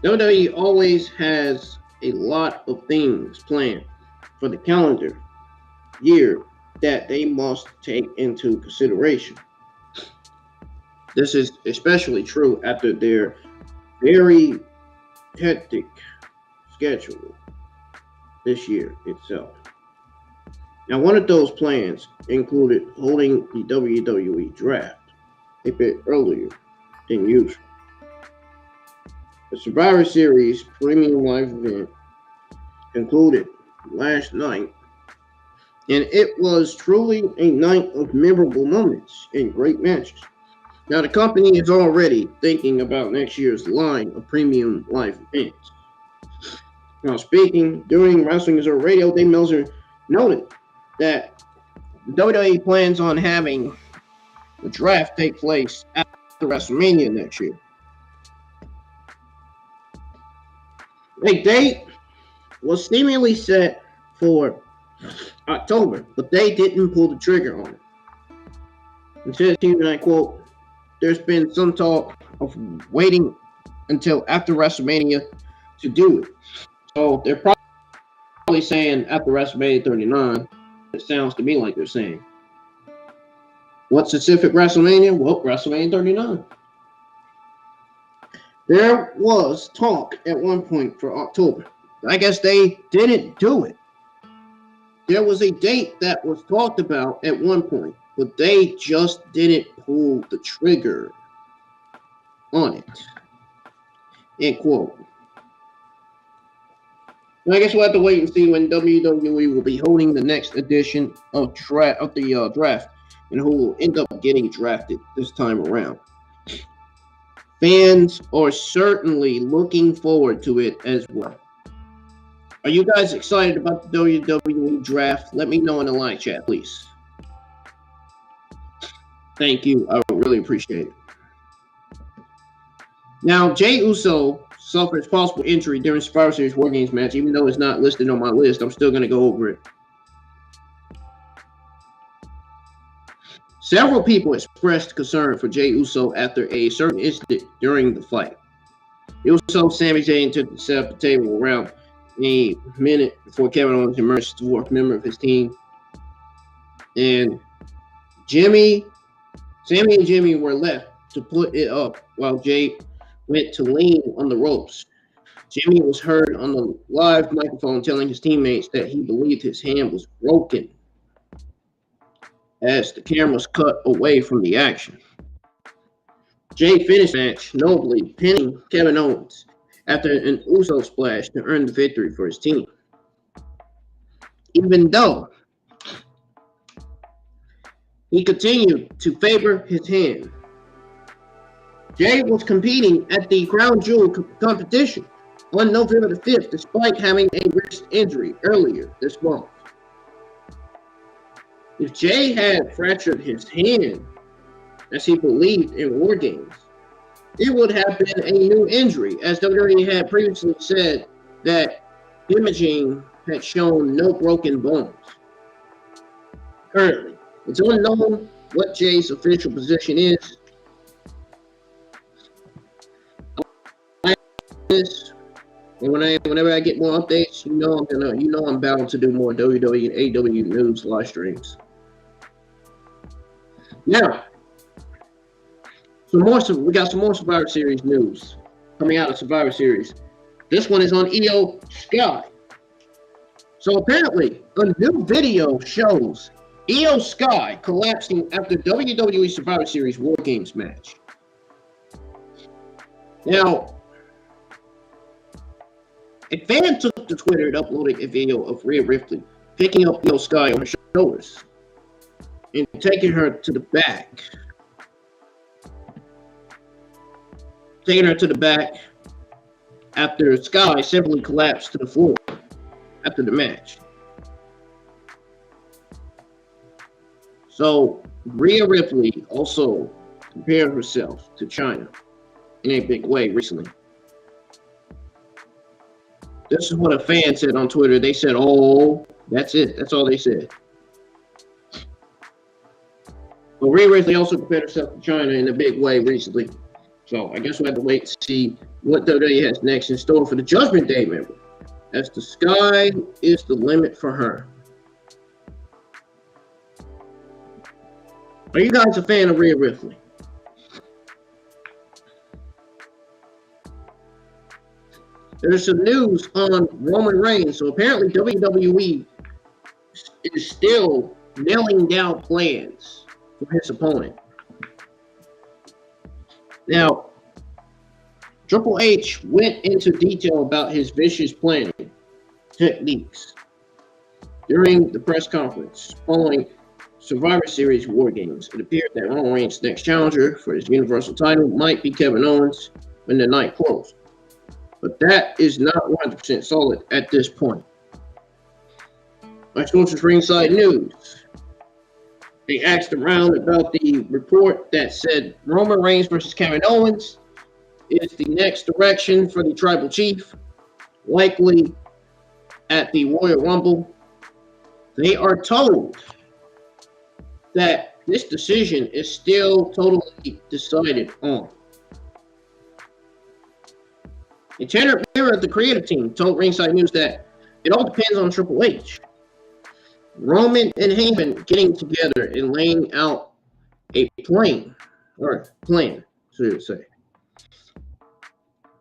WWE always has a lot of things planned for the calendar year that they must take into consideration. This is especially true after their very hectic schedule this year itself. Now, one of those plans included holding the WWE draft a bit earlier than usual. The Survivor Series premium live event concluded last night, and it was truly a night of memorable moments and great matches. Now, the company is already thinking about next year's line of premium live events. Now, speaking during Wrestling Observer Radio, Dave Meltzer noted that WWE plans on having the draft take place after WrestleMania next year. A date was seemingly set for October, but they didn't pull the trigger on it. It says here, and I quote, "There's been some talk of waiting until after WrestleMania to do it." So they're probably saying after WrestleMania 39. It sounds to me like they're saying. What specific WrestleMania? Well, WrestleMania 39. There was talk at one point for October. I guess they didn't do it. There was a date that was talked about at one point, but they just didn't pull the trigger on it. End quote. I guess we'll have to wait and see when WWE will be holding the next edition of the draft and who will end up getting drafted this time around. Fans are certainly looking forward to it as well. Are you guys excited about the WWE draft? Let me know in the live chat, please. Thank you. I really appreciate it. Now, Jey Uso suffers possible injury during Survivor Series Wargames match. Even though it's not listed on my list, I'm still going to go over it. Several people expressed concern for Jey Uso after a certain incident during the fight. Uso, Sami Zayn took the set up the table around a minute before Kevin Owens emerged to work a member of his team. And Sami and Jimmy were left to put it up while Jey went to lean on the ropes. Jimmy was heard on the live microphone telling his teammates that he believed his hand was broken as the cameras cut away from the action. Jey finished the match nobly, pinning Kevin Owens after an Uso splash to earn the victory for his team. Even though he continued to favor his hand, Jey was competing at the Crown Jewel competition on November the 5th, despite having a wrist injury earlier this month. If Jey had fractured his hand, as he believed in Wargames, it would have been a new injury, as WWE had previously said that imaging had shown no broken bones. Currently, it's unknown what Jey's official position is. I And whenever I get more updates, I'm bound to do more WWE and AEW news live streams. Now, we got some more Survivor Series news coming out of Survivor Series. This one is on Io Sky. So apparently, a new video shows Io Sky collapsing after WWE Survivor Series Wargames match. Now, a fan took to Twitter and uploaded a video of Rhea Ripley picking up Io Sky on her shoulders and taking her to the back. Taking her to the back after Sky simply collapsed to the floor after the match. So, Rhea Ripley also compared herself to China in a big way recently. This is what a fan said on Twitter. They said, "Oh, that's it." That's all they said. But Rhea Ripley also compared herself to China in a big way recently. So I guess we'll have to wait to see what WWE has next in store for the Judgment Day member, as the sky is the limit for her. Are you guys a fan of Rhea Ripley? There's some news on Roman Reigns. So apparently WWE is still nailing down plans for his opponent. Now, Triple H went into detail about his vicious planning techniques during the press conference following Survivor Series Wargames. It appeared that Roman Reigns' next challenger for his Universal title might be Kevin Owens when the night closed. But that is not 100% solid at this point. My sources Ringside News. They asked around about the report that said Roman Reigns versus Kevin Owens is the next direction for the Tribal Chief, likely at the Royal Rumble. They are told that this decision is still totally decided on. A Tanner member of the creative team told Ringside News that it all depends on Triple H. Roman and Heyman getting together and laying out a plan, should say.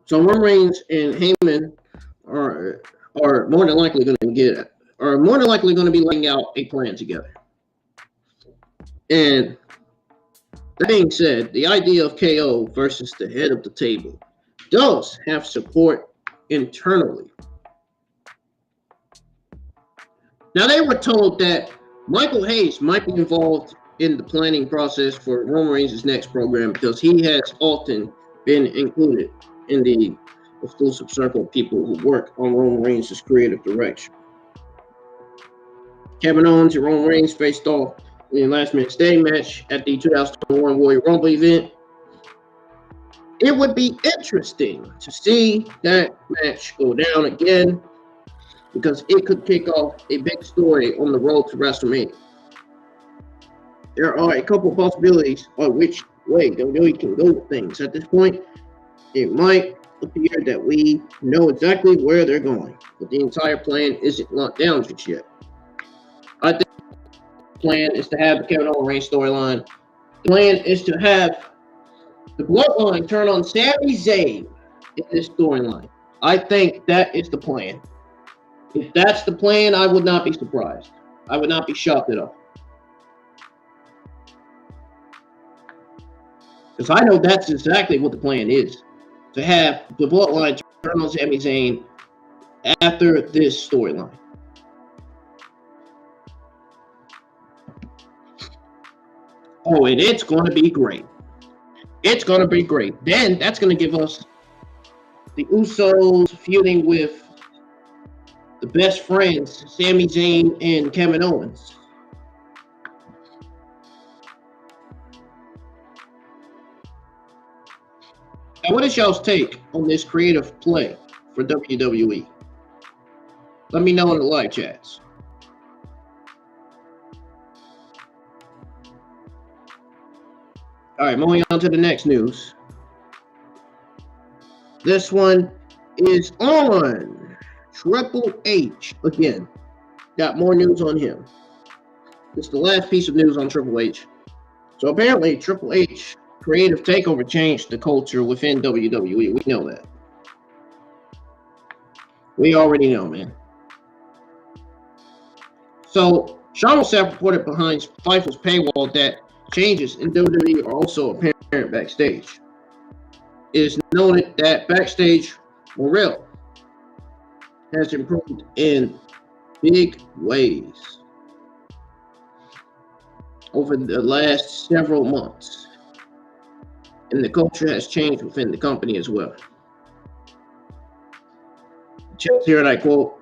So Roman Reigns and Heyman are more than likely going to be laying out a plan together. And that being said, the idea of KO versus the head of the table does have support internally. Now, they were told that Michael Hayes might be involved in the planning process for Roman Reigns' next program because he has often been included in the exclusive circle of people who work on Roman Reigns' creative direction. Kevin Owens and Roman Reigns faced off in a last-minute standing match at the 2021 Royal Rumble event. It would be interesting to see that match go down again because it could kick off a big story on the road to WrestleMania. There are a couple of possibilities on which way WWE can go with things. At this point, it might appear that we know exactly where they're going, but the entire plan isn't locked down just yet. I think the plan is to have the Kevin Owens storyline. The plan is to have the Bloodline turn on Sami Zayn in this storyline. I think that is the plan. If that's the plan, I would not be surprised. I would not be shocked at all. Because I know that's exactly what the plan is. To have the Bloodline turn on Sami Zayn after this storyline. Oh, and it's going to be great. It's going to be great. Then that's going to give us the Usos feuding with the best friends, Sami Zayn and Kevin Owens. Now, what is y'all's take on this creative play for WWE? Let me know in the live chats. All right, moving on to the next news. This one is on. Triple H again. Got more news on him. It's the last piece of news on Triple H. So apparently, Triple H creative takeover changed the culture within WWE. We know that. We already know, man. So Sean Seth reported behind Fightful's paywall that changes in WWE are also apparent backstage. It is noted that backstage morale has improved in big ways over the last several months, and the culture has changed within the company as well. Here, and I quote,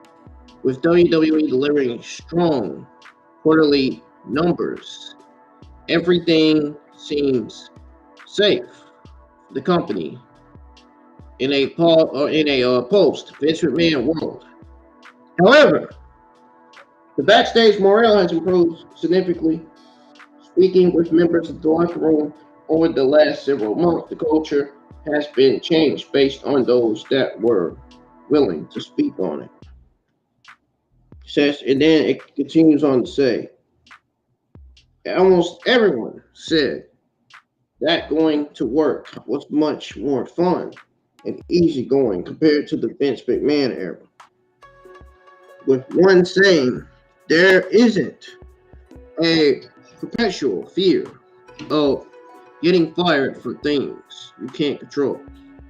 with WWE delivering strong quarterly numbers, everything seems safe for the company in a post Vince McMahon world. However, the backstage morale has improved significantly. Speaking with members of the locker room over the last several months, the culture has been changed based on those that were willing to speak on it. Says, and then it continues on to say, almost everyone said that going to work was much more fun and easygoing compared to the Vince McMahon era. With one saying, there isn't a perpetual fear of getting fired for things you can't control.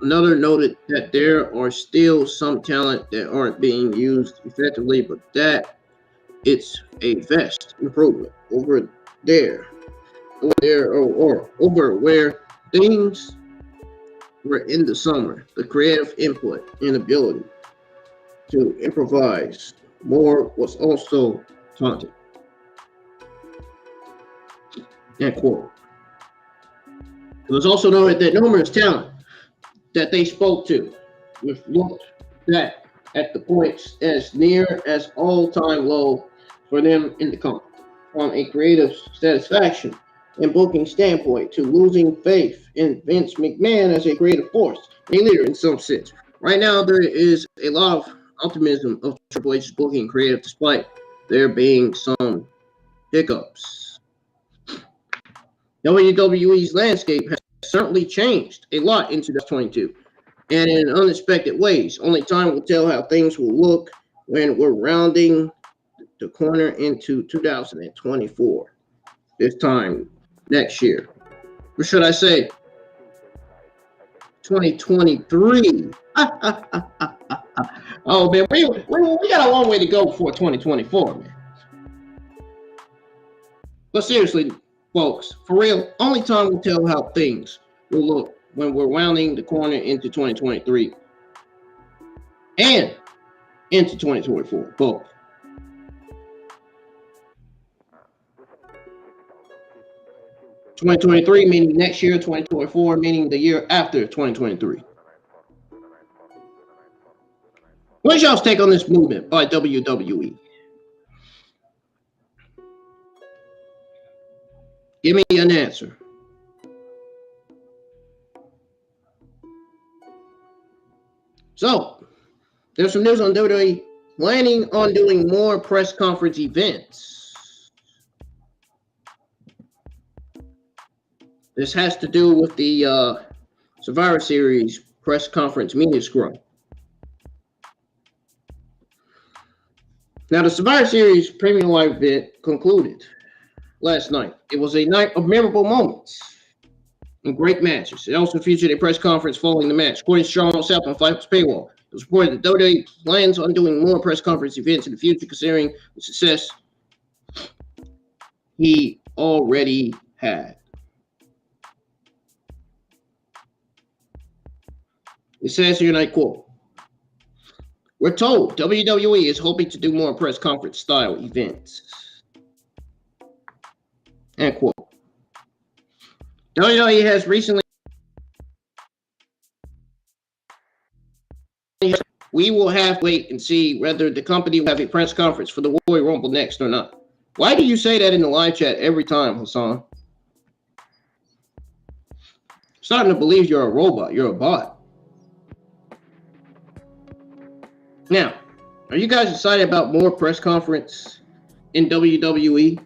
Another noted that there are still some talent that aren't being used effectively, but that it's a vast improvement over where things were in the summer. The creative input and ability to improvise more was also taunted. That quote. It was also noted that numerous talent that they spoke to looked back at the points as near as all-time low for them in the company, from a creative satisfaction and booking standpoint to losing faith in Vince McMahon as a creative force, a leader in some sense. Right now, there is a lot of optimism of Triple H's booking and creative, despite there being some hiccups. WWE's landscape has certainly changed a lot in 2022, and in unexpected ways. Only time will tell how things will look when we're rounding the corner into 2024. This time next year. Or should I say 2023? Oh, man, we got a long way to go before 2024, man. But seriously, folks, for real, only time will tell how things will look when we're rounding the corner into 2023 and into 2024, both. (2023) meaning next year, 2024 meaning the year after 2023. What's y'all's take on this movement by WWE? Give me an answer. So, there's some news on WWE planning on doing more press conference events. This has to do with the Survivor Series press conference media scrum. Now, the Survivor Series Premium Live event concluded last night. It was a night of memorable moments and great matches. It also featured a press conference following the match. According to Sean Seth on Fightful's paywall, it was reported that WWE plans on doing more press conference events in the future, considering the success he already had. It says here, and I quote, we're told WWE is hoping to do more press conference style events. End quote. WWE has recently. We will have to wait and see whether the company will have a press conference for the Royal Rumble next or not. Why do you say that in the live chat every time, Hassan? I'm starting to believe you're a robot. You're a bot. Now, are you guys excited about more press conference in WWE?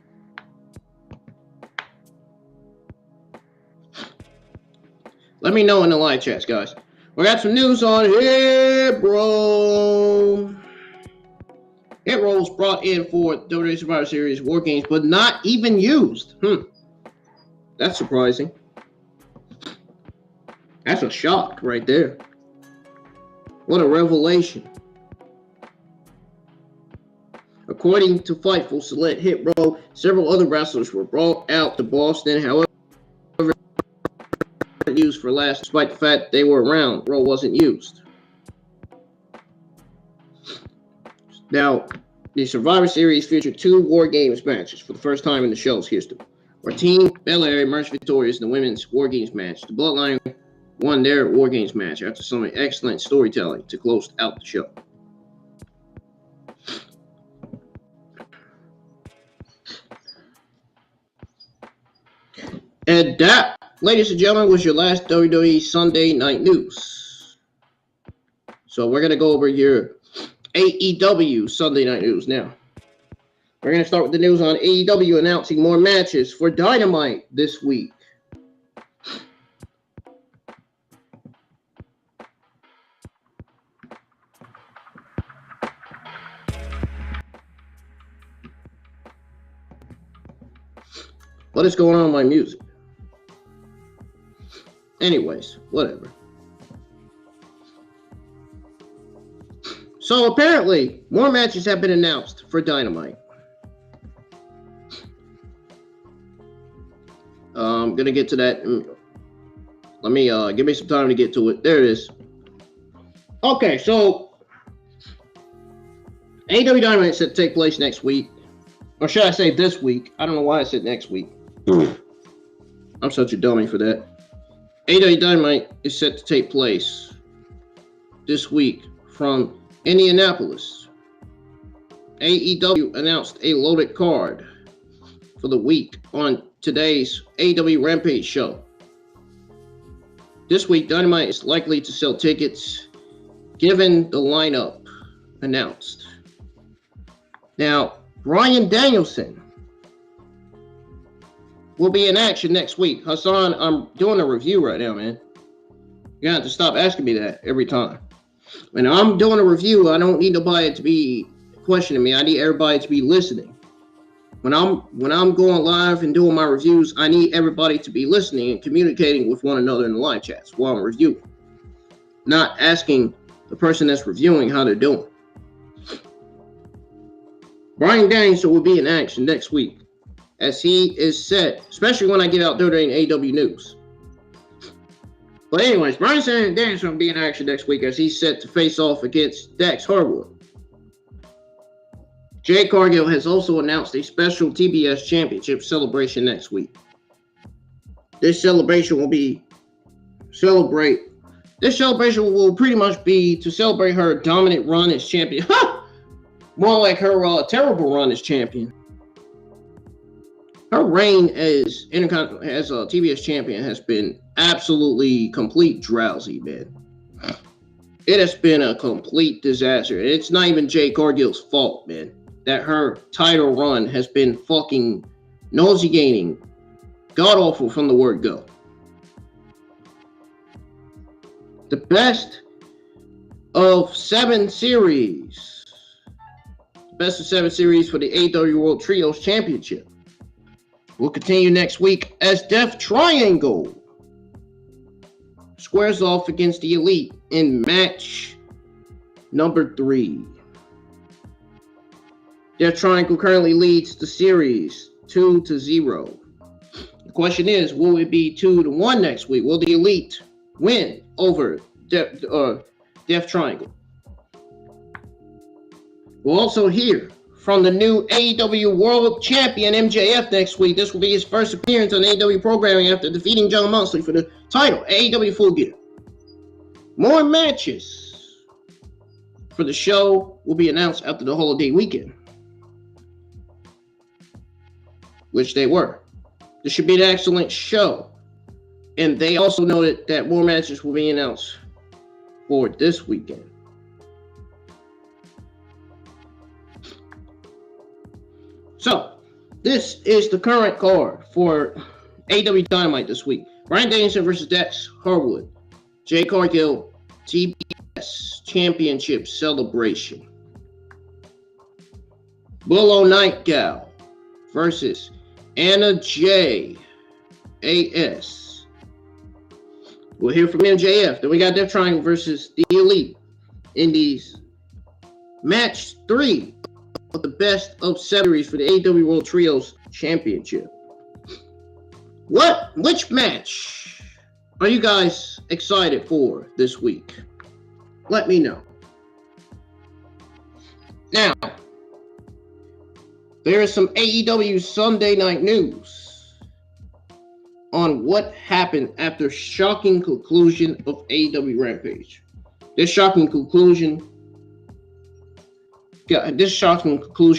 Let me know in the live chats, guys. We got some news on Hit Roll. Hit Roll was brought in for WWE Survivor Series Wargames, but not even used. That's surprising. That's a shock right there. What a revelation. According to Fightful Select Hit Roll, several other wrestlers were brought out to Boston. However, used for last, despite the fact they were around. Roll wasn't used. Now, the Survivor Series featured 2 War Games matches for the first time in the show's history. Our team, Bálor, emerged victorious in the women's War Games match. The Bloodline won their War Games match after some excellent storytelling to close out the show. And that, ladies and gentlemen, was your last WWE Sunday Night News. So we're going to go over your AEW Sunday Night News now. We're going to start with the news on AEW announcing more matches for Dynamite this week. What is going on with my music? Anyways, whatever. So apparently, more matches have been announced for Dynamite. I'm gonna get to that. Let me give me some time to get to it. There it is. Okay, so AEW Dynamite is set to take place next week, or should I say this week? I don't know why I said next week. I'm such a dummy for that. AEW Dynamite is set to take place this week from Indianapolis. AEW announced a loaded card for the week on today's AEW Rampage show. This week, Dynamite is likely to sell tickets given the lineup announced. Now, Bryan Danielson will be in action next week. Hassan, I'm doing a review right now, man. You have to stop asking me that every time. When I'm doing a review, I don't need nobody to be questioning me. I need everybody to be listening. When I'm going live and doing my reviews, I need everybody to be listening and communicating with one another in the live chats while I'm reviewing. Not asking the person that's reviewing how they're doing. Bryan Danielson will be in action next week, as he is set, especially when I get out there during AEW news. But anyways, Bryan Danielson will be in action next week as he's set to face off against Dax Harwood. Jade Cargill has also announced a special TBS Championship celebration next week. This celebration will pretty much be to celebrate her dominant run as champion. More like her terrible run as champion. Her reign as a TBS champion has been absolutely complete drowsy, man. It has been a complete disaster. It's not even Jade Cargill's fault, man, that her title run has been fucking nauseating, god-awful from the word go. The best of 7 series. Best of 7 series for the AEW World Trios Championship will continue next week as Death Triangle squares off against the Elite in match number 3. Death Triangle currently leads the series 2-0. The question is, will it be 2-1 next week? Will the Elite win over Death Triangle? We'll also hear from the new AEW World Champion MJF next week. This will be his first appearance on AEW programming after defeating John Moxley for the title, AEW Full Gear. More matches for the show will be announced after the holiday weekend, which they were. This should be an excellent show. And they also noted that more matches will be announced for this weekend. So, this is the current card for AEW Dynamite this week. Bryan Danielson versus Dax Harwood. Jade Cargill TBS Championship Celebration. Willow Nightingale versus Anna Jay AS. We'll hear from MJF. Then we got Death Triangle versus the Elite Indies. Match 3 of the best of series for the AEW World Trios Championship. Which match are you guys excited for this week? Let me know. Now, there is some AEW Sunday Night News on what happened after shocking conclusion of AEW Rampage. This shocking conclusion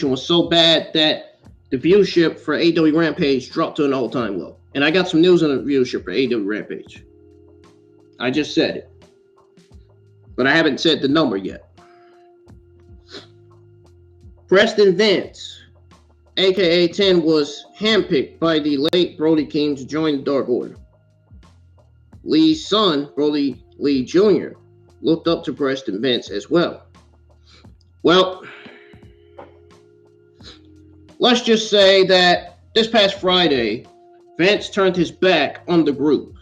was so bad that the viewership for AEW Rampage dropped to an all-time low. And I got some news on the viewership for AEW Rampage. I just said it. But I haven't said the number yet. Preston Vance, a.k.a. 10, was handpicked by the late Brody King to join the Dark Order. Lee's son, Brody Lee Jr., looked up to Preston Vance as well. Well, let's just say that this past Friday, Vince turned his back on the group.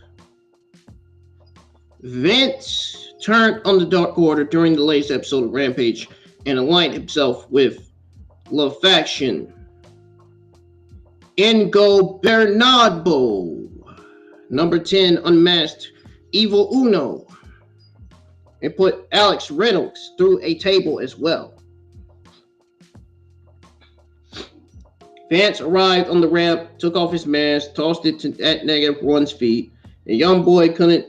Vince turned on the Dark Order during the latest episode of Rampage and aligned himself with La Faction. Ingo Bernardo, number 10 unmasked Evil Uno, and put Alex Reynolds through a table as well. Vance arrived on the ramp, took off his mask, tossed it at -1's feet, and young boy couldn't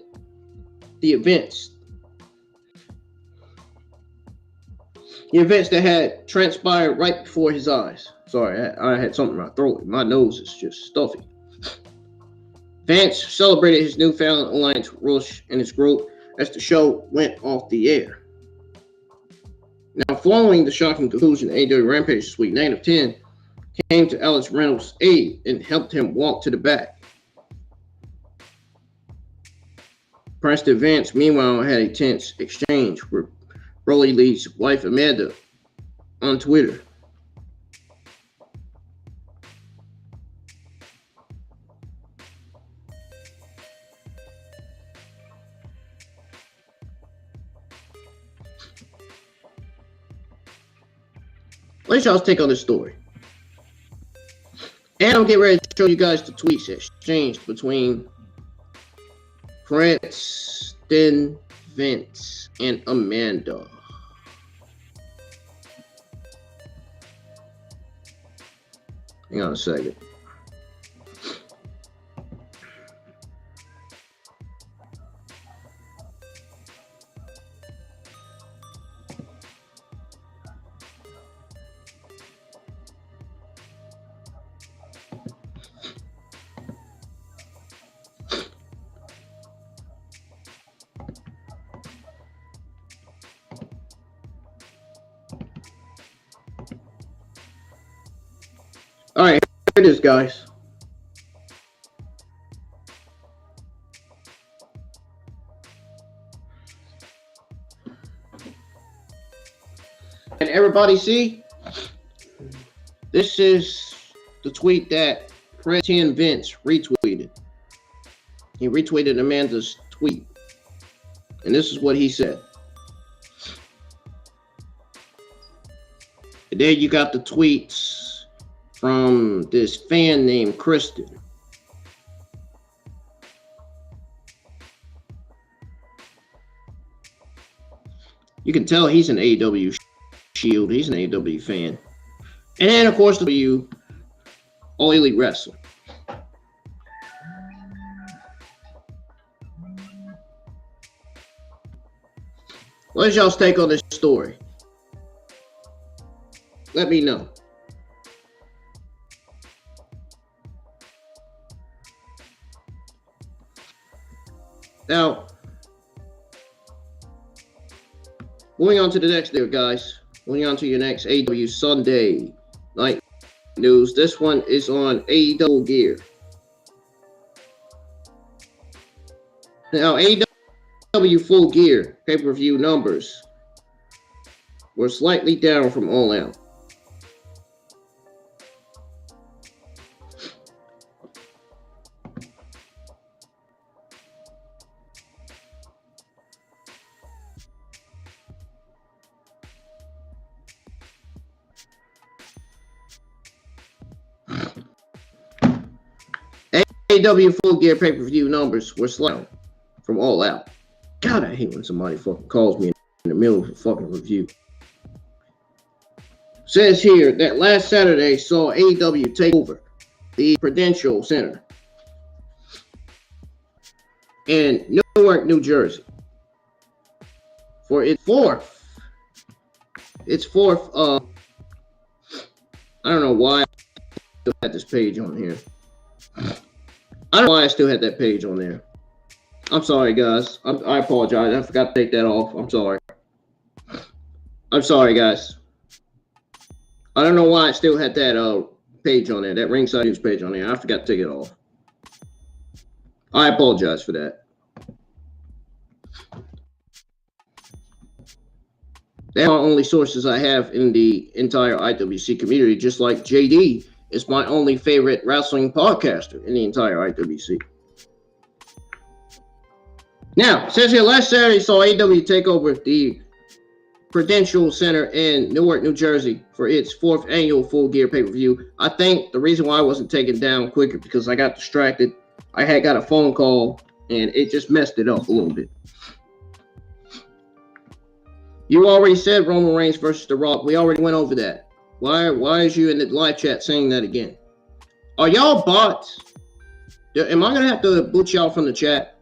the events that had transpired right before his eyes. Sorry, I had something in my throat. My nose is just stuffy. Vance celebrated his newfound alliance with Rush and his group as the show went off the air. Now, following the shocking conclusion of AEW Rampage this week, Negative 10 came to Alex Reynolds' aid and helped him walk to the back. Preston Vance, meanwhile, had a tense exchange with Brody Lee's wife Amanda on Twitter. What's y'all's take on this story? And I'm getting ready to show you guys the tweets exchanged between Preston Vance and Amanda. Hang on a second. All right, here it is, guys. Can everybody see? This is the tweet that Preston Vance retweeted. He retweeted Amanda's tweet. And this is what he said. And then you got the tweets from this fan named Kristen. You can tell he's an AEW Shield. He's an AEW fan. And then, of course, the All Elite Wrestling. What's y'all's take on this story? Let me know. Now, moving on to the next there, guys. Moving on to your next AEW Sunday Night news. This one is on AEW Gear. Now, AEW Full Gear pay-per-view numbers were slightly down from All Out. AEW Full Gear pay-per-view numbers were slight from All Out. God, I hate when somebody fucking calls me in the middle of a fucking review. Says here that last Saturday saw AEW take over the Prudential Center in Newark, New Jersey for its fourth. I don't know why I still had this page on here. I don't know why I still had that page on there. I'm sorry, guys. I apologize. I forgot to take that off. I'm sorry. I'm sorry, guys. I don't know why I still had that page on there, that ringside news page on there. I forgot to take it off. I apologize for that. They are only sources I have in the entire IWC community, just like JD is my only favorite wrestling podcaster in the entire IWC. Now, it says here, last Saturday saw AEW take over the Prudential Center in Newark, New Jersey for its fourth annual Full Gear pay-per-view. I think the reason why I wasn't taken down quicker because I got distracted. I had got a phone call and it just messed it up a little bit. You already said Roman Reigns versus The Rock. We already went over that. Why is you in the live chat saying that again? Are y'all bots? Am I going to have to boot y'all from the chat?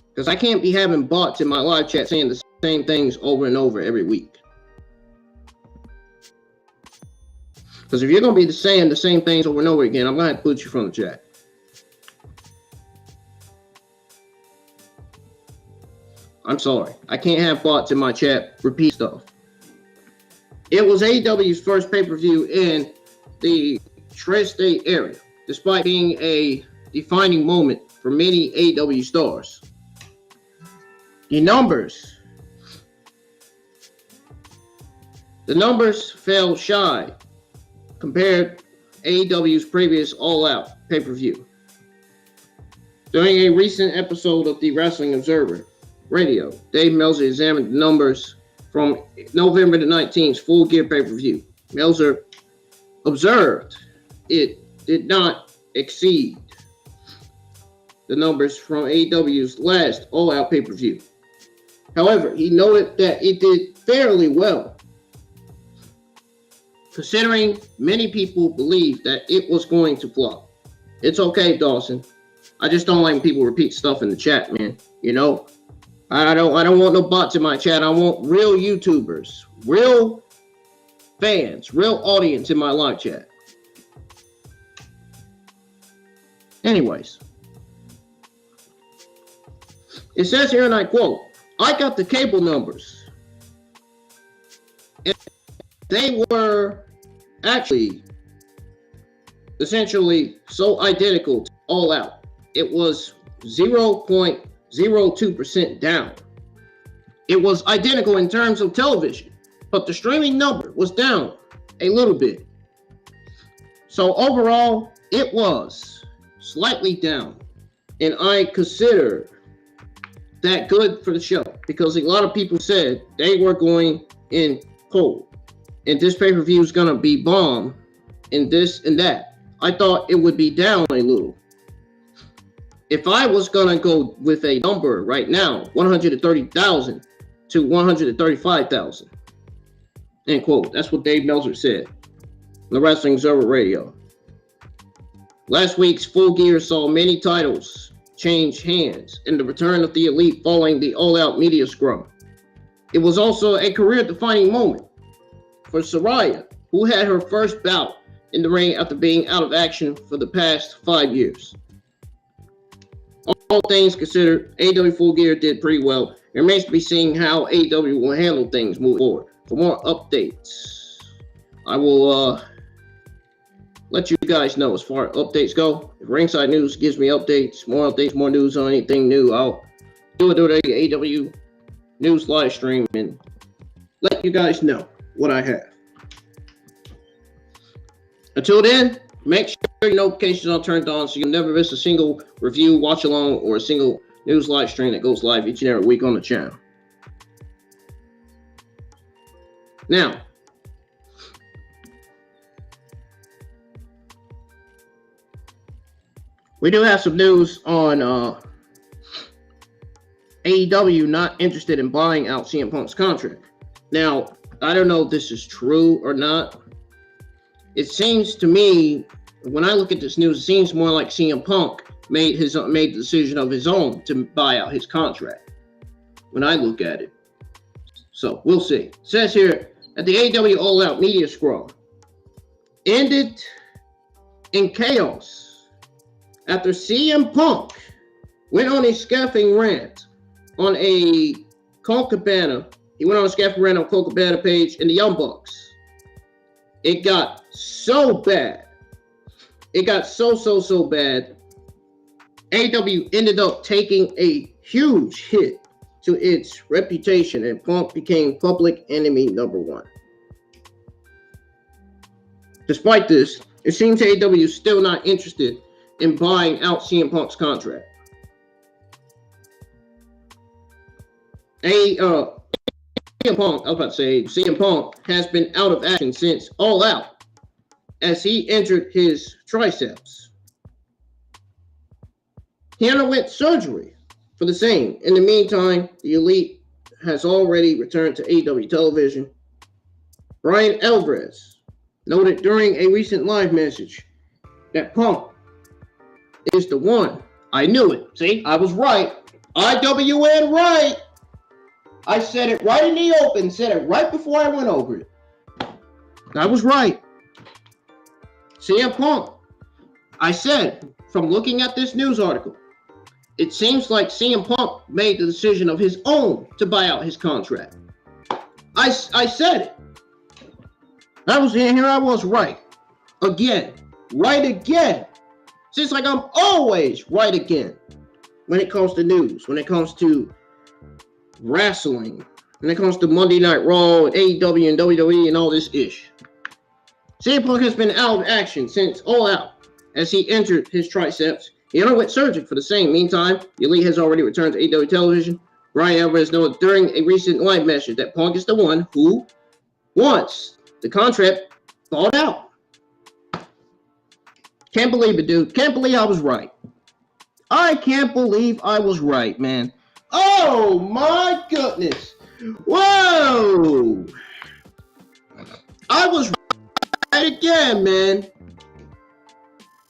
Because I can't be having bots in my live chat saying the same things over and over every week. Because if you're going to be saying the same things over and over again, I'm going to have to boot you from the chat. I'm sorry. I can't have bots in my chat repeat stuff. It was AEW's first pay-per-view in the tri-state area, despite being a defining moment for many AEW stars. The numbers fell shy compared to AEW's previous all-out pay-per-view. During a recent episode of the Wrestling Observer Radio, Dave Meltzer examined the numbers from November the 19th Full Gear pay-per-view. Meltzer observed it did not exceed the numbers from AEW's last all-out pay-per-view. However, he noted that it did fairly well, considering many people believed that it was going to flop. It's okay, Dawson. I just don't like when people repeat stuff in the chat, man. You know, I don't want no bots in my chat. I want real YouTubers, real fans, real audience in my live chat. Anyways, it says here, and I quote, I got the cable numbers, and they were actually essentially so identical to All Out. It was 0.02% down. It was identical in terms of television, but the streaming number was down a little bit. So overall, it was slightly down, and I consider that good for the show because a lot of people said they were going in cold and this pay-per-view is going to be bomb and this and that. I thought it would be down a little. If I was going to go with a number right now, 130,000 to 135,000, end quote. That's what Dave Meltzer said on the Wrestling Observer Radio. Last week's Full Gear saw many titles change hands and the return of the Elite following the all-out media scrum. It was also a career-defining moment for Saraya, who had her first bout in the ring after being out of action for the past 5 years. All things considered, AEW Full Gear did pretty well. It remains to be seen how AEW will handle things moving forward. For more updates, I will let you guys know as far as updates go. If Ringside News gives me updates, more news on anything new, I'll do a AEW news live stream and let you guys know what I have. Until then, make sure your notifications are turned on so you'll never miss a single review, watch along, or a single news live stream that goes live each and every week on the channel. Now, we do have some news on AEW not interested in buying out CM Punk's contract. Now, I don't know if this is true or not. It seems to me, when I look at this news, it seems more like CM Punk made the decision of his own to buy out his contract. When I look at it, so we'll see. It says here that the AEW All Out media scrum ended in chaos after CM Punk went on a scathing rant on a Colt Cabana. He went on a scathing rant on Colt Cabana page in the Young Bucks. It got so bad. It got so bad. AEW ended up taking a huge hit to its reputation, and Punk became public enemy number one. Despite this, it seems AEW is still not interested in buying out CM Punk's contract. CM Punk has been out of action since All Out, as he injured his triceps. He underwent surgery for the same. In the meantime, the Elite has already returned to AEW television. Brian Alvarez noted during a recent live message that Punk is the one. I knew it. See, I was right. IWN right. I said it right in the open, said it right before I went over it. I was right. CM Punk. I said, from looking at this news article, it seems like CM Punk made the decision of his own to buy out his contract. I said it. I was in here, I was right. Again. Right again. Seems like I'm always right again when it comes to news, when it comes to wrestling, when it comes to Monday Night Raw and AEW and WWE and all this ish. CM Punk has been out of action since All Out as he injured his triceps. He underwent surgery for the same. Meantime, the Elite has already returned to AEW television. Brian Alvarez noted during a recent live message that Punk is the one who wants the contract bought out. Can't believe it, dude. Can't believe I was right. I can't believe I was right, man. Oh my goodness. Whoa. I was right again, man.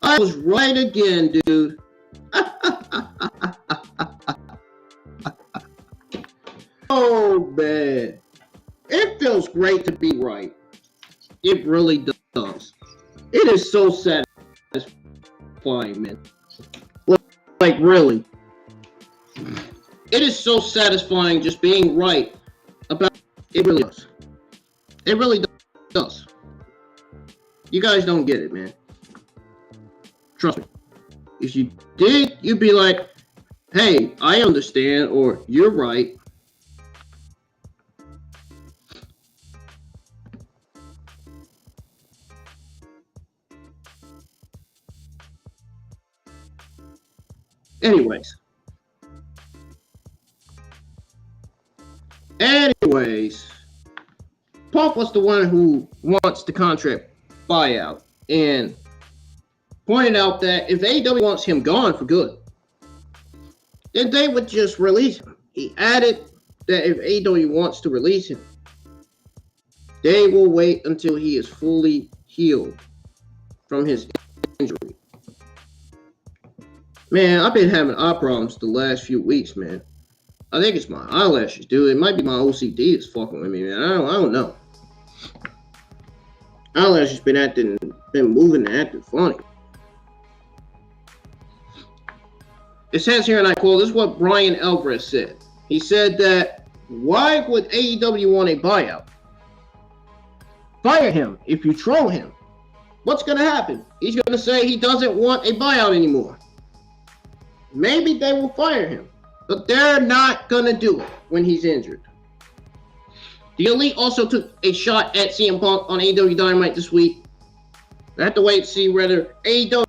I was right again, dude. Oh, man. It feels great to be right. It really does. It is so satisfying, man. Like, really. It is so satisfying just being right about it. Really does. It really does. You guys don't get it, man. Trust me. If you did, you'd be like, hey, I understand, or you're right. Anyways, Punk was the one who wants the contract buyout and pointed out that if AEW wants him gone for good, then they would just release him. He added that if AEW wants to release him, they will wait until he is fully healed from his injury. Man, I've been having eye problems the last few weeks, man. I think it's my eyelashes, dude. It might be my OCD that's fucking with me, man. I don't know. Eyelashes been moving and acting funny. It says here, and I quote, this is what Brian Alvarez said. He said that, why would AEW want a buyout? Fire him if you troll him. what's going to happen? He's going to say he doesn't want a buyout anymore. Maybe they will fire him, but they're not going to do it when he's injured. The Elite also took a shot at CM Punk on AEW Dynamite this week. I have to wait to see whether AEW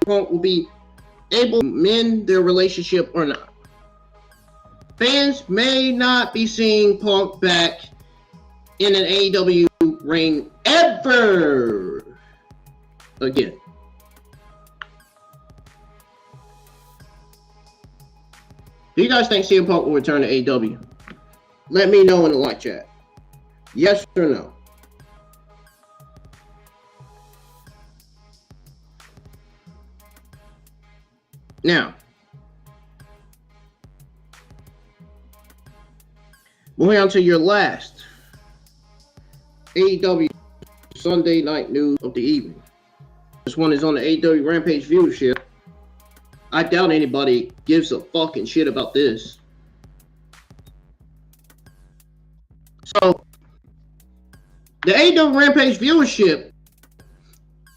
Punk will be able to mend their relationship or not. Fans may not be seeing Punk back in an AEW ring ever again. Do you guys think CM Punk will return to AEW? Let me know in the live chat. Yes or no? Now, moving on to your last AEW Sunday night news of the evening. This one is on the AEW Rampage viewership. I doubt anybody gives a fucking shit about this. So, the AEW Rampage viewership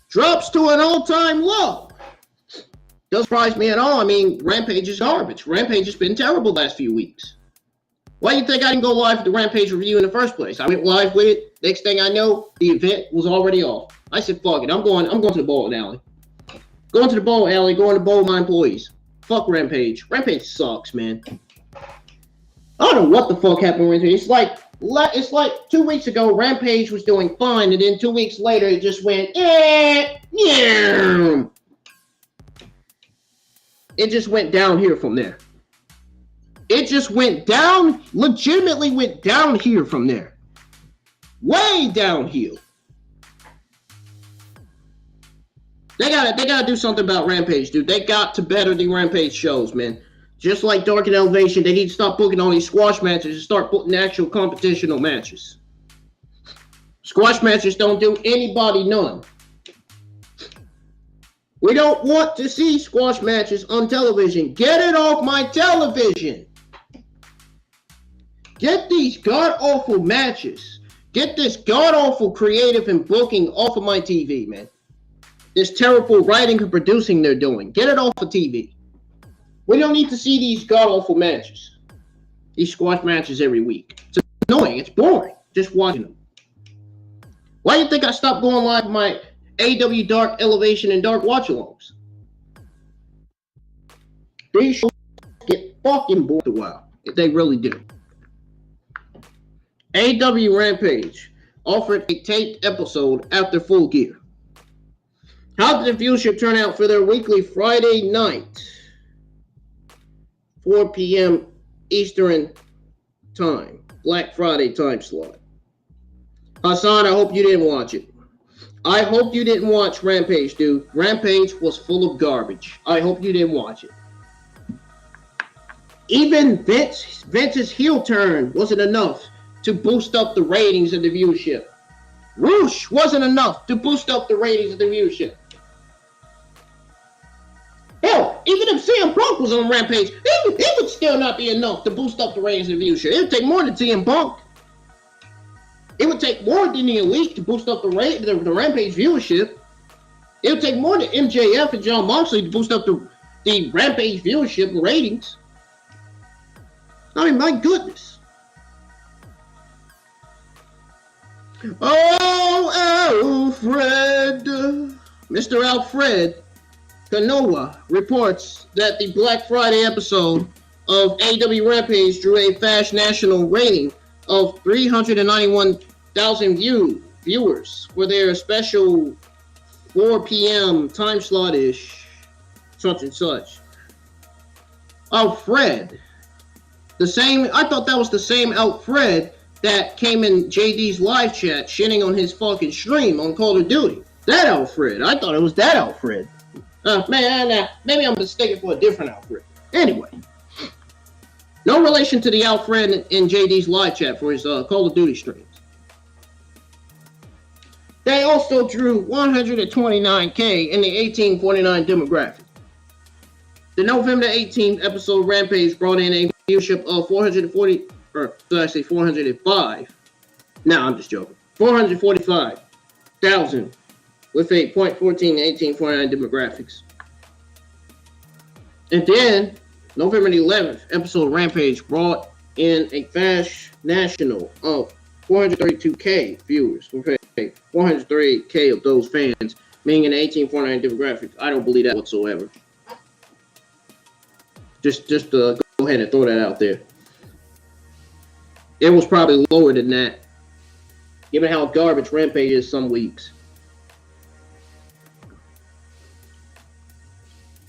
drops to an all-time low. Doesn't surprise me at all. I mean, Rampage is garbage. Rampage has been terrible the last few weeks. Why do you think I didn't go live with the Rampage review in the first place? I went live with it. Next thing I know, the event was already off. I said, fuck it. I'm going to the bowling alley. Going to the bowling alley, going to bowl my employees. Fuck Rampage. Rampage sucks, man. I don't know what the fuck happened with Rampage. It's like 2 weeks ago, Rampage was doing fine, and then 2 weeks later, it just went, yeah. It just went down here from there. It just went down, legitimately went down here from there. Way downhill. They gotta do something about Rampage, dude. They got to better the Rampage shows, man. Just like Dark and Elevation, they need to stop booking all these squash matches and start putting actual competitional matches. Squash matches don't do anybody none. We don't want to see squash matches on television. Get it off my television. Get these god-awful matches. Get this god-awful creative and booking off of my TV, man. This terrible writing and producing they're doing. Get it off of TV. We don't need to see these god-awful matches. These squash matches every week. It's annoying. It's boring just watching them. Why do you think I stopped going live with my AEW Dark Elevation and Dark Watch-alongs? These shows get fucking bored a while. They really do. AEW Rampage offered a taped episode after Full Gear. How did the viewership turn out for their weekly Friday night, 4 p.m. Eastern time, Black Friday time slot? Hassan, I hope you didn't watch it. I hope you didn't watch Rampage, dude. Rampage was full of garbage. I hope you didn't watch it. Even Vince's heel turn wasn't enough to boost up the ratings of the viewership. Roosh wasn't enough to boost up the ratings of the viewership. Hell, even if CM Punk was on Rampage, it would still not be enough to boost up the ratings of the viewership. It would take more than CM Punk. It would take more than the Elite to boost up the Rampage viewership. It would take more than MJF and John Moxley to boost up the Rampage viewership and ratings. I mean, my goodness. Oh, Alfred. Mr. Alfred Canoa reports that the Black Friday episode of AEW Rampage drew a fast national rating of 391,000 viewers for their special 4 p.m. time slot-ish, such and such. Alfred. I thought that was the same Alfred that came in JD's live chat shitting on his fucking stream on Call of Duty. That Alfred. I thought it was that Alfred. Maybe I'm mistaken for a different Alfred. Anyway. No relation to the Alfred in JD's live chat for his Call of Duty streams. They also drew 129K in the 1849 demographic. The November 18th episode Rampage brought in a viewership of 405. No, I'm just joking. 445,000 with a .14 1849 demographics. And then, November the 11th, episode of Rampage brought in a fast national of 432K viewers, with 438K of those fans being an 1849 demographic. I don't believe that whatsoever. Just go ahead and throw that out there. It was probably lower than that, given how garbage Rampage is some weeks.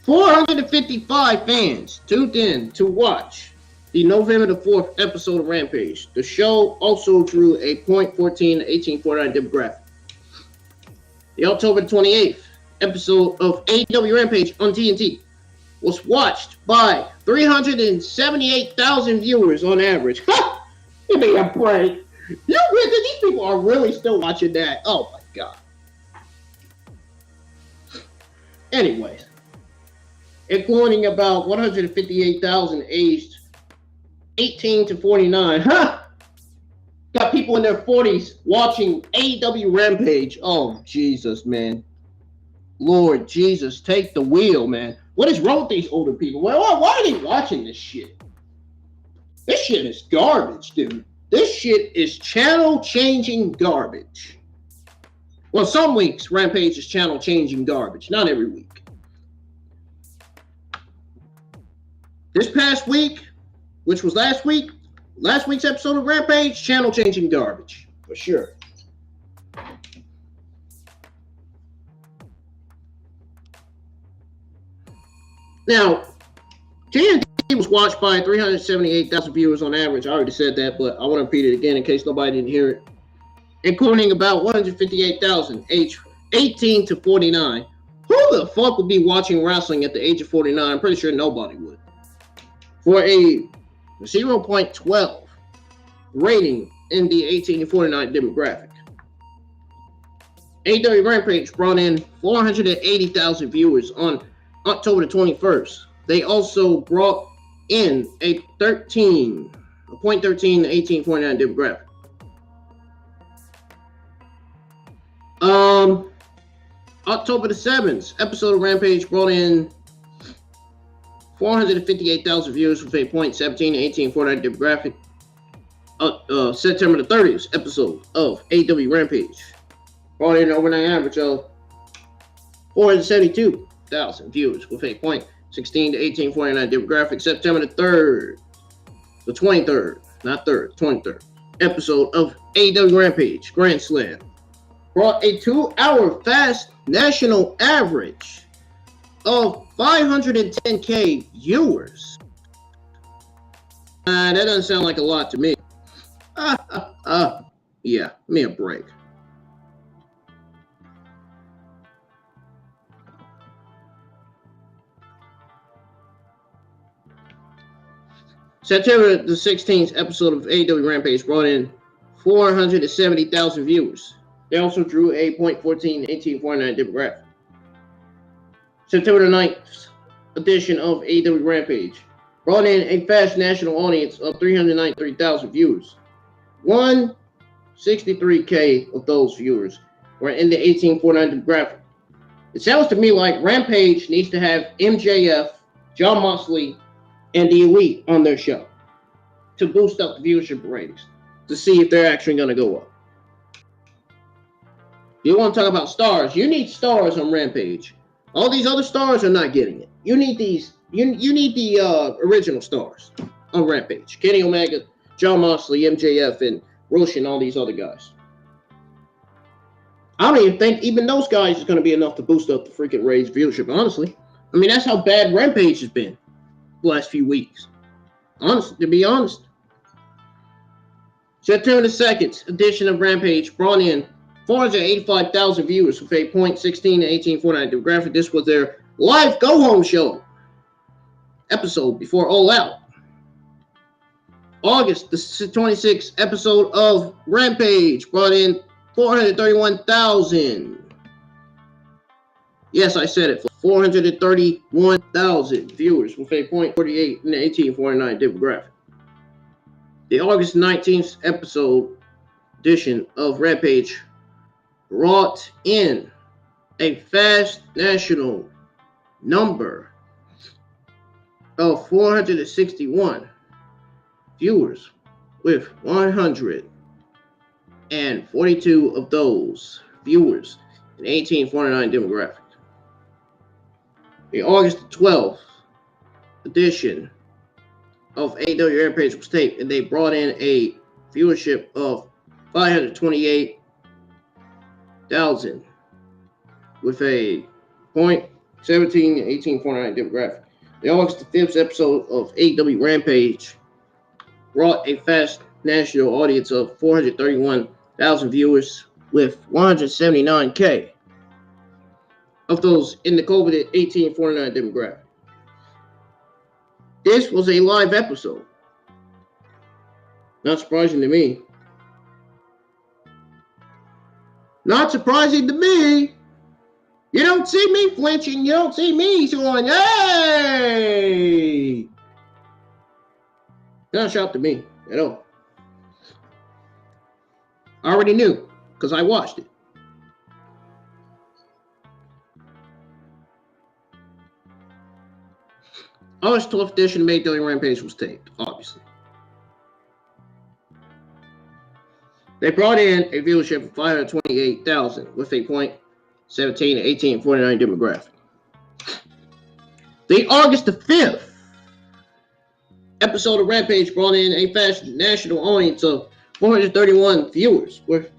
455 fans tuned in to watch the November the 4th episode of Rampage. The show also drew a .14 1849 demographic. The October 28th episode of AEW Rampage on TNT was watched by 378,000 viewers on average. Give me a break. These people are really still watching that. Oh my God. Anyways, including about 158,000 aged 18 to 49. Got people in their 40s watching AEW Rampage. Oh, Jesus, man. Lord Jesus, take the wheel, man. What is wrong with these older people? Why are they watching this shit? This shit is garbage, dude. This shit is channel-changing garbage. Well, some weeks, Rampage is channel-changing garbage. Not every week. This past week, which was last week's episode of Rampage, channel-changing garbage. For sure. Now, TNT was watched by 378,000 viewers on average. I already said that, but I want to repeat it again in case nobody didn't hear it. Including about 158,000 aged 18 to 49. Who the fuck would be watching wrestling at the age of 49? I'm pretty sure nobody would. For a 0.12 rating in the 18 to 49 demographic. AEW Rampage brought in 480,000 viewers on October the 21st. They also brought in a .13 1849 demographic. October the 7th, episode of Rampage brought in 458,000 viewers with a .17 1849 demographic. September the 30th, episode of AEW Rampage brought in an overnight average of 472,000 viewers with a .16 to 1849 demographic. September the 3rd, the 23rd, not 3rd, 23rd episode of AEW Rampage Grand Slam brought a 2-hour fast national average of 510K viewers. That doesn't sound like a lot to me. Yeah, give me a break. September the 16th episode of AEW Rampage brought in 470,000 viewers. They also drew a .14 1849 demographic. September the 9th edition of AEW Rampage brought in a fast national audience of 393,000 viewers. 163K of those viewers were in the 1849 demographic. It sounds to me like Rampage needs to have MJF, Jon Moxley, and the Elite on their show to boost up the viewership ratings to see if they're actually going to go up. You want to talk about stars? You need stars on Rampage. All these other stars are not getting it. You need these. You need the original stars on Rampage. Kenny Omega, Jon Moxley, MJF, and Roche, and all these other guys. I don't even think even those guys is going to be enough to boost up the freaking Rays viewership, honestly. I mean, that's how bad Rampage has been the last few weeks. Honestly, to be honest. September the 2nd edition of Rampage brought in 485,000 viewers with a .16 to 1849 demographic. This was their live go-home show episode before All Out. August the 26th episode of Rampage brought in 431,000. Yes, I said it. 431,000 viewers with a .48 in the 1849 demographic. The August 19th episode edition of Rampage brought in a fast national number of 461 viewers, with 142 of those viewers in 1849 demographic. The August 12th edition of AEW Rampage was taped, and they brought in a viewership of 528,000 with a .17 and 1849 demographic. The August 5th episode of AEW Rampage brought a fast national audience of 431,000 viewers, with 179K of those in the coveted 1849 demographic. This was a live episode. Not surprising to me. Not surprising to me. You don't see me flinching. You don't see me going, hey! Not a shock to me at all. I already knew because I watched it. August 12th edition of AEW Rampage was taped, obviously. They brought in a viewership of 528,000 with a .17 and 1849 demographic. The August 5th episode of Rampage brought in a fast national audience of 431 viewers, with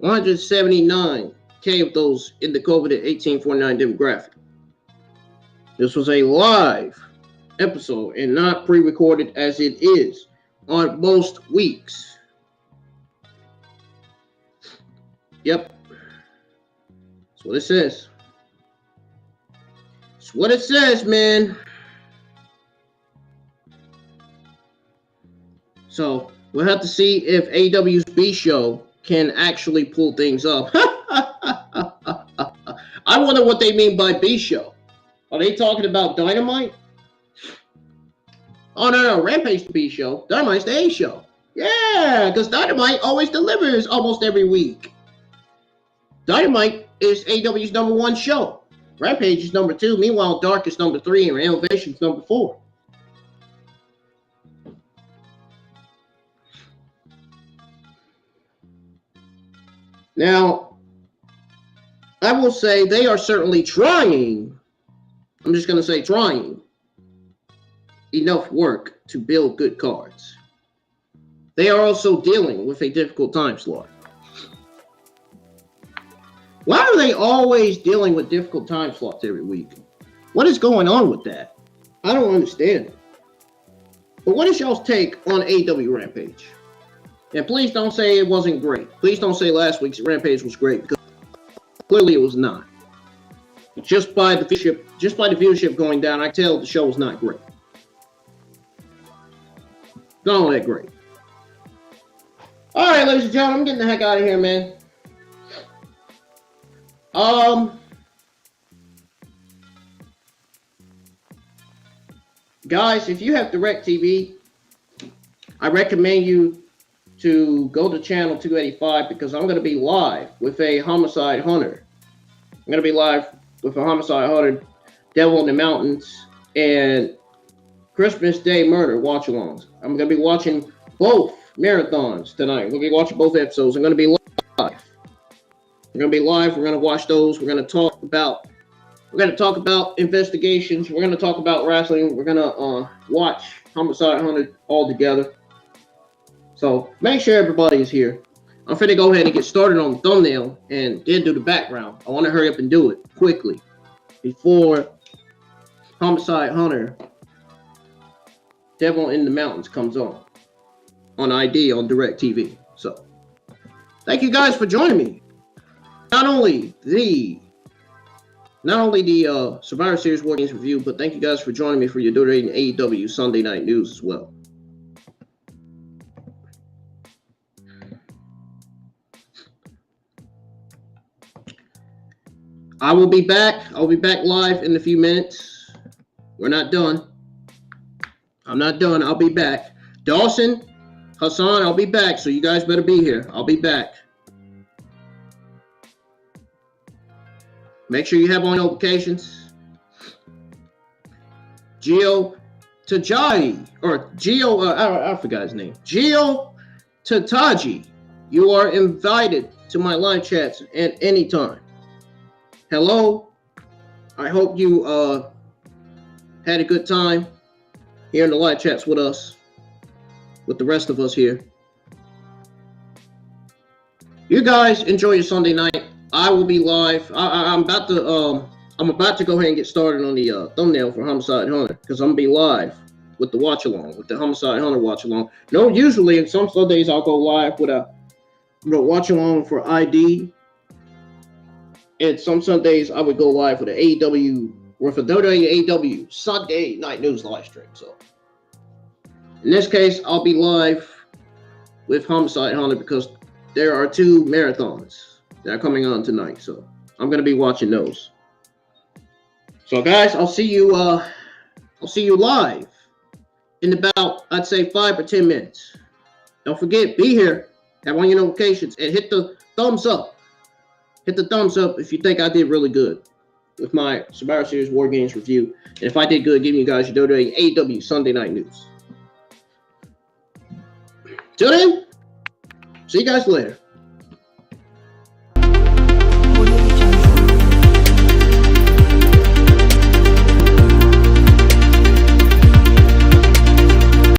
179K of those in the coveted 1849 demographic. This was a live episode and not pre-recorded as it is on most weeks. Yep. That's what it says. It's what it says, man. So we'll have to see if AEW's B show can actually pull things up. I wonder what they mean by B show. Are they talking about Dynamite? Oh, no, Rampage the B show. Dynamite's the A show. Yeah, because Dynamite always delivers almost every week. Dynamite is AEW's #1 show. Rampage is #2. Meanwhile, Dark is #3 and Elevation is #4. Now, I will say they are certainly trying. I'm just going to say trying enough work to build good cards. They are also dealing with a difficult time slot. Why are they always dealing with difficult time slots every week? What is going on with that? I don't understand. But what is y'all's take on AEW Rampage? And please don't say it wasn't great. Please don't say last week's Rampage was great, because clearly it was not. Just by the viewership going down, I can tell the show was not great. Not all that great. All right, ladies and gentlemen, I'm getting the heck out of here, man. Guys, if you have DirecTV, I recommend you to go to channel 285, because I'm going to be live with a Homicide Hunter. I'm going to be live with a Homicide Hunter, Devil in the Mountains, and Christmas Day Murder watch-alongs. I'm going to be watching both marathons tonight. We're going to be watching both episodes. I'm going to be live. We're going to be live. We're going to watch those. We're going to talk about investigations. We're going to talk about wrestling. We're going to watch Homicide Hunter all together. So make sure everybody is here. I'm finna go ahead and get started on the thumbnail and then do the background. I want to hurry up and do it quickly before Homicide Hunter, Devil in the Mountains comes on ID on DirecTV. So thank you guys for joining me. Not only the Survivor Series Wargames review, but thank you guys for joining me for your donating AEW Sunday Night News as well. I will be back. I'll be back live in a few minutes. We're not done. I'm not done. I'll be back. Dawson, Hassan, I'll be back, so you guys better be here. I'll be back. Make sure you have on notifications. Gio Tajai, or Gio, I forgot his name. Gio Tataji, you are invited to my live chats at any time. Hello. I hope you had a good time here in the live chats with us, with the rest of us here. You guys enjoy your Sunday night. I will be live. I'm about to go ahead and get started on the thumbnail for Homicide Hunter, because I'm gonna be live with the watch along, with the Homicide Hunter watch along. No, usually in some Sundays I'll go live with a watch along for ID. And some Sundays I would go live for the AEW or for WWE AEW Sunday Night News live stream. So in this case, I'll be live with Homicide Hunter because there are 2 marathons that are coming on tonight. So I'm gonna be watching those. So guys, I'll see you live in about, I'd say, 5 or 10 minutes. Don't forget, be here, have on your notifications, and hit the thumbs up. Hit the thumbs up if you think I did really good with my Survivor Series Wargames review. And if I did good, giving you guys your WWE AEW Sunday Night News. Till then, see you guys later.